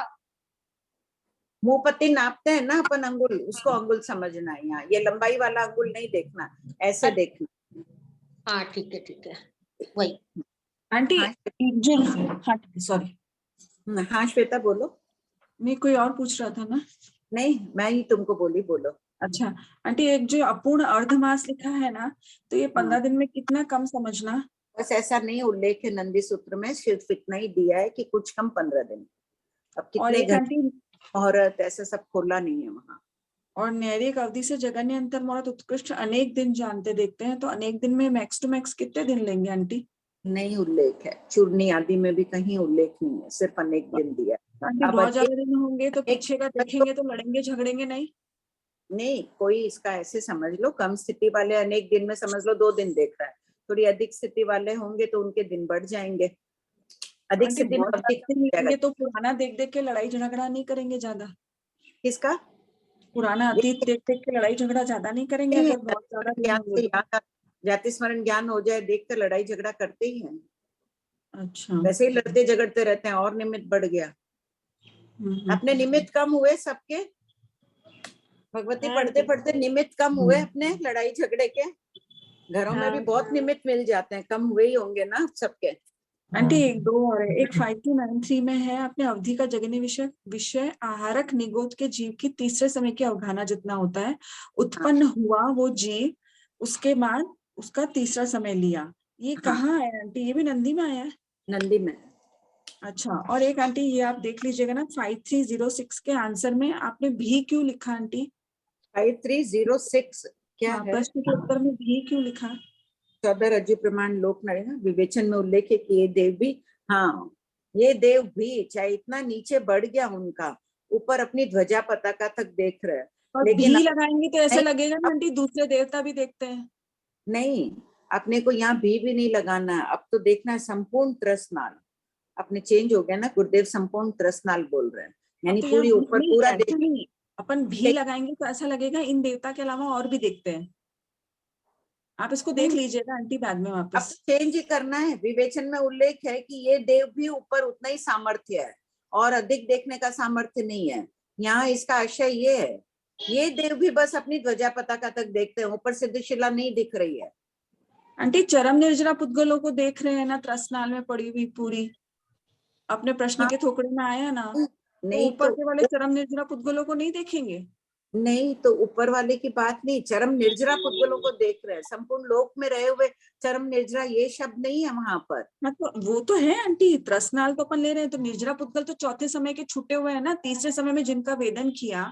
मुंह पत्ती नापते हैं ना अपन अंगुल, उसको अंगुल समझना है। यहाँ ये लंबाई वाला अंगुल नहीं देखना, ऐसे देखना। हाँ ठीक है वही। आंटी हाँ, जो हाँ सॉरी, हाँ श्वेता बोलो। मैं कोई और पूछ रहा था ना। नहीं, मैं ही तुमको बोली, बोलो। अच्छा आंटी, एक जो अपूर्ण अर्धमास लिखा है ना, तो ये 15 दिन में कितना कम समझना? बस ऐसा नहीं उल्लेख है नंदी सूत्र में, सिर्फ इतना ही दिया है कि कुछ कम 15 दिन। अब और कितने एक घर आंटी मुहूर्त ऐसा सब खोला नहीं है वहाँ। और न्यायिक अवधि से जगन्य अंतर मुहूर्त उत्कृष्ट अनेक दिन जानते देखते हैं, तो अनेक दिन में मैक्स टू मैक्स कितने दिन लेंगे आंटी? नहीं उल्लेख है, चूर्णी आदि में भी कहीं उल्लेख नहीं है, सिर्फ अनेक दिन दिया। आंटी अब बहुत ज्यादा दिन होंगे तो पीछे का एक देखेंगे तो लड़ेंगे झगड़ेंगे नहीं? नहीं, कोई इसका ऐसे समझ लो, कम स्थिति वाले अनेक दिन में समझ लो 2 दिन देख रहा है, थोड़ी अधिक स्थिति वाले होंगे तो उनके दिन बढ़ जाएंगे। अधिक आंटी स्थिति में बहुत अवधि ज्यादा दिन लेंगे तो पुराना देख देख के लड़ाई झगड़ा नहीं करेंगे ज्यादा? किसका? पुराना अतीत देख देख के लड़ाई झगड़ा ज्यादा नहीं करेंगे अगर बहुत ज्यादा दिन होंगे तो? जाति स्मरण ज्ञान हो जाए, देख कर लड़ाई झगड़ा करते ही हैं। अच्छा। वैसे ही लड़ते झगड़ते रहते हैं और निमित्त बढ़ गया। अपने निमित्त कम हुए सबके, भगवती पढ़ते पढ़ते निमित्त कम हुए अपने लड़ाई झगड़े के। घरों में भी बहुत निमित्त मिल जाते हैं, कम हुए ही होंगे ना सबके। आंटी एक दो और है, एक 5293 में है अपने अवधि का जगन्य विषय आहारक निगोद के जीव की तीसरे समय की अवधारणा जितना होता है, उत्पन्न हुआ वो जीव, उसके बाद उसका तीसरा समय लिया। ये कहाँ है आंटी? ये भी नंदी में आया है? नंदी में। अच्छा। और एक आंटी ये आप देख लीजिएगा ना, 5306 के आंसर में आपने भी क्यों लिखा आंटी? 5306 क्या है? प्रश्न के उत्तर में भी क्यों लिखा? 14 रज्जु प्रमाण लोक नरेगा विवेचन में उल्लेख है कि ये देव भी, हाँ ये देव भी चाहे इतना नीचे बढ़ गया उनका, ऊपर अपनी ध्वजा पताका तक देख रहे हैं, और लेकिन भी लगाएंगे तो ऐसे लगेगा ना आंटी दूसरे देवता भी देखते हैं। नहीं, अपने को यहाँ भी नहीं लगाना है, अब तो देखना है संपूर्ण त्रसनाल। अपने चेंज हो गया ना, गुरुदेव संपूर्ण त्रसनाल बोल रहे हैं, यानी पूरी ऊपर पूरा देख। अपन भी लगाएंगे तो ऐसा लगेगा इन देवता के अलावा और भी देखते हैं। आप इसको देख लीजिएगा आंटी बाद में वापस। अब चेंज ही करना है। विवेचन में उल्लेख है कि ये देव भी ऊपर उतना ही सामर्थ्य है और अधिक देखने का सामर्थ्य नहीं है। यहाँ इसका आशय ये है, ये देव भी बस अपनी ध्वजा पताका तक देखते हैं, ऊपर सिद्धशिला नहीं दिख रही है। आंटी चरम निर्जरा पुद्गलों को देख रहे हैं ना, त्रसनाल में पड़ी हुई पूरी अपने प्रश्न के थोकड़े में आया ना, नहीं ऊपर तो के वाले चरम निर्जरा पुद्गलों को नहीं देखेंगे? नहीं तो ऊपर वाले की बात नहीं, चरम निर्जरा पुद्गलों को देख रहे हैं, संपूर्ण लोक में रहे हुए चरम निर्जरा ये शब्द नहीं है वहां पर। मतलब वो तो है आंटी, त्रसनाल तो अपन ले रहे हैं, तो निर्जरा पुद्गल तो चौथे समय के छूटे हुए हैं ना, तीसरे समय में जिनका वेदन किया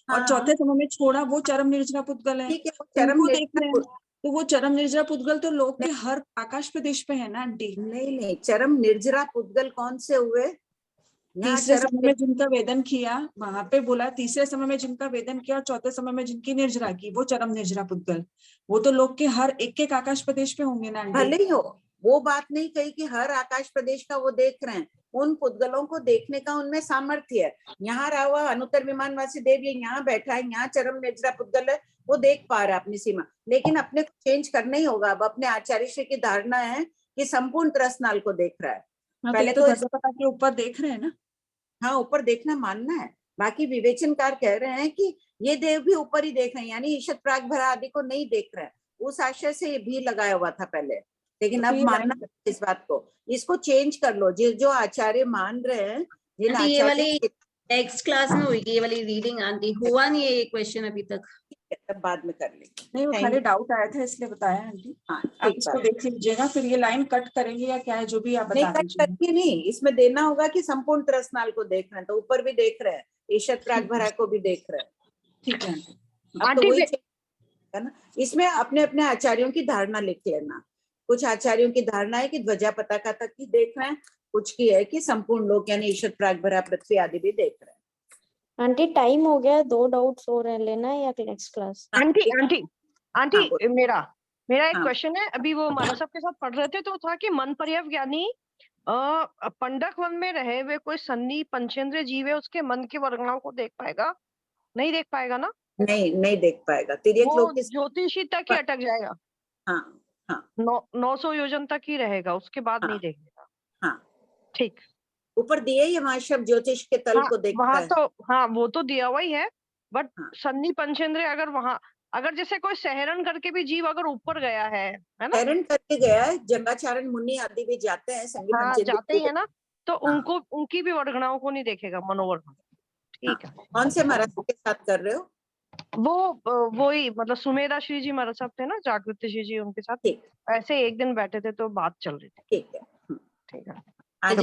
और चौथे समय में छोड़ा वो चरम निर्जरा पुद्गल है, उनको देख रहे हैं। तो वो चरम निर्जरा पुद्गल तो लोक के हर आकाश प्रदेश पे है ना आंटी? नहीं, चरम निर्जरा पुद्गल कौन से हुए? तीसरे समय में जिनका वेदन किया, वहां पे बोला तीसरे समय में जिनका वेदन किया और चौथे समय में जिनकी निर्जरा की, वो चरम निर्जरा पुद्गल। वो तो लोग के हर एक आकाश प्रदेश पे होंगे ना आंटी? भले ही हो, वो बात नहीं कही कि हर आकाश प्रदेश का वो देख रहे हैं, उन पुद्गलों को देखने का उनमें सामर्थ्य है। यहाँ रहा हुआ अनुत्तर विमानवासी देव ये यहाँ बैठा है, यहाँ चरम निर्जरा पुद्गल है, वो देख पा रहा है अपनी सीमा, लेकिन अपने को चेंज करना ही होगा। अब अपने आचार्य श्री की धारणा है कि संपूर्ण त्रसनाल को देख रहा है। पहले तो ध्वजा के ऊपर देख रहे हैं ना? हाँ, ऊपर देखना मानना है। बाकी विवेचनकार कह रहे हैं कि ये देव भी ऊपर ही देख रहे हैं, यानी ईशत प्राग भरा आदि को नहीं देख रहे हैं। उस आशय से ये भी लगाया हुआ था पहले, लेकिन अब मानना इस बात को, इसको चेंज कर लो। जो आचार्य मान रहे हैं, जिन आंटी ये वाली आचार्य नेक्स्ट क्लास में होगी ये वाली रीडिंग आंटी, हुआ नहीं है ये क्वेश्चन अभी तक, तब बाद में कर लेंगे। नहीं वो खाली डाउट आया था इसलिए बताया आंटी। आप इसको देख लीजिएगा, फिर ये लाइन कट करेंगे या क्या है जो भी आप बता दीजिए। नहीं, नहीं, इसमें देना होगा कि संपूर्ण त्रसनाल को देख रहे हैं, तो ऊपर भी देख रहे हैं, ईशत प्राग भरा को भी देख रहे हैं। ठीक है अब तो वही है ना, इसमें अपने अपने आचार्यों की धारणा लिख लेना। कुछ आचार्यों की धारणा है कि ध्वजा पताका तक ही देख रहे हैं, कुछ की है कि संपूर्ण लोक यानी ईशत प्राग भरा पृथ्वी आदि भी देख रहे हैं। आंटी टाइम हो गया, 2 डाउट्स हो रहे हैं, लेना है या नेक्स्ट क्लास? आंटी मेरा एक क्वेश्चन है। अभी वो मानव साहब के साथ पढ़ रहे थे तो था कि मन पर्यव ज्ञानी पंडक वन में रहे हुए कोई सन्नी पंचेंद्रिय जीव है, उसके मन के वर्गणाओं को देख पाएगा? नहीं देख पाएगा ना? नहीं देख पाएगा, तिर्यक लोक की ज्योतिषी तक ही अटक जाएगा। हाँ 900 योजन तक ही रहेगा, उसके बाद नहीं देखेगा। हाँ ठीक, ऊपर दिए ये वहां शब्द ज्योतिष के तल को देखता वहां है। तो हाँ वो तो दिया हुआ ही है, बट सन्नी पंचेंद्रिय अगर वहां, अगर जैसे कोई सहरण करके भी जीव अगर ऊपर गया है ना, सहरण करके गया है, जंगाचारण मुनि आदि भी जाते हैं, संगी पंचेंद्रिय जाते ही है ना, तो उनको उनकी भी वर्गणाओं को नहीं देखेगा, मनोवर्ग। ठीक है। कौन से महाराज के साथ कर रहे हो? वो ही मतलब सुमेधा श्री जी महाराज साहब थे ना, जागृत श्री जी, उनके साथ ऐसे एक दिन बैठे थे तो बात चल रही थी। ठीक है, ठीक है। आज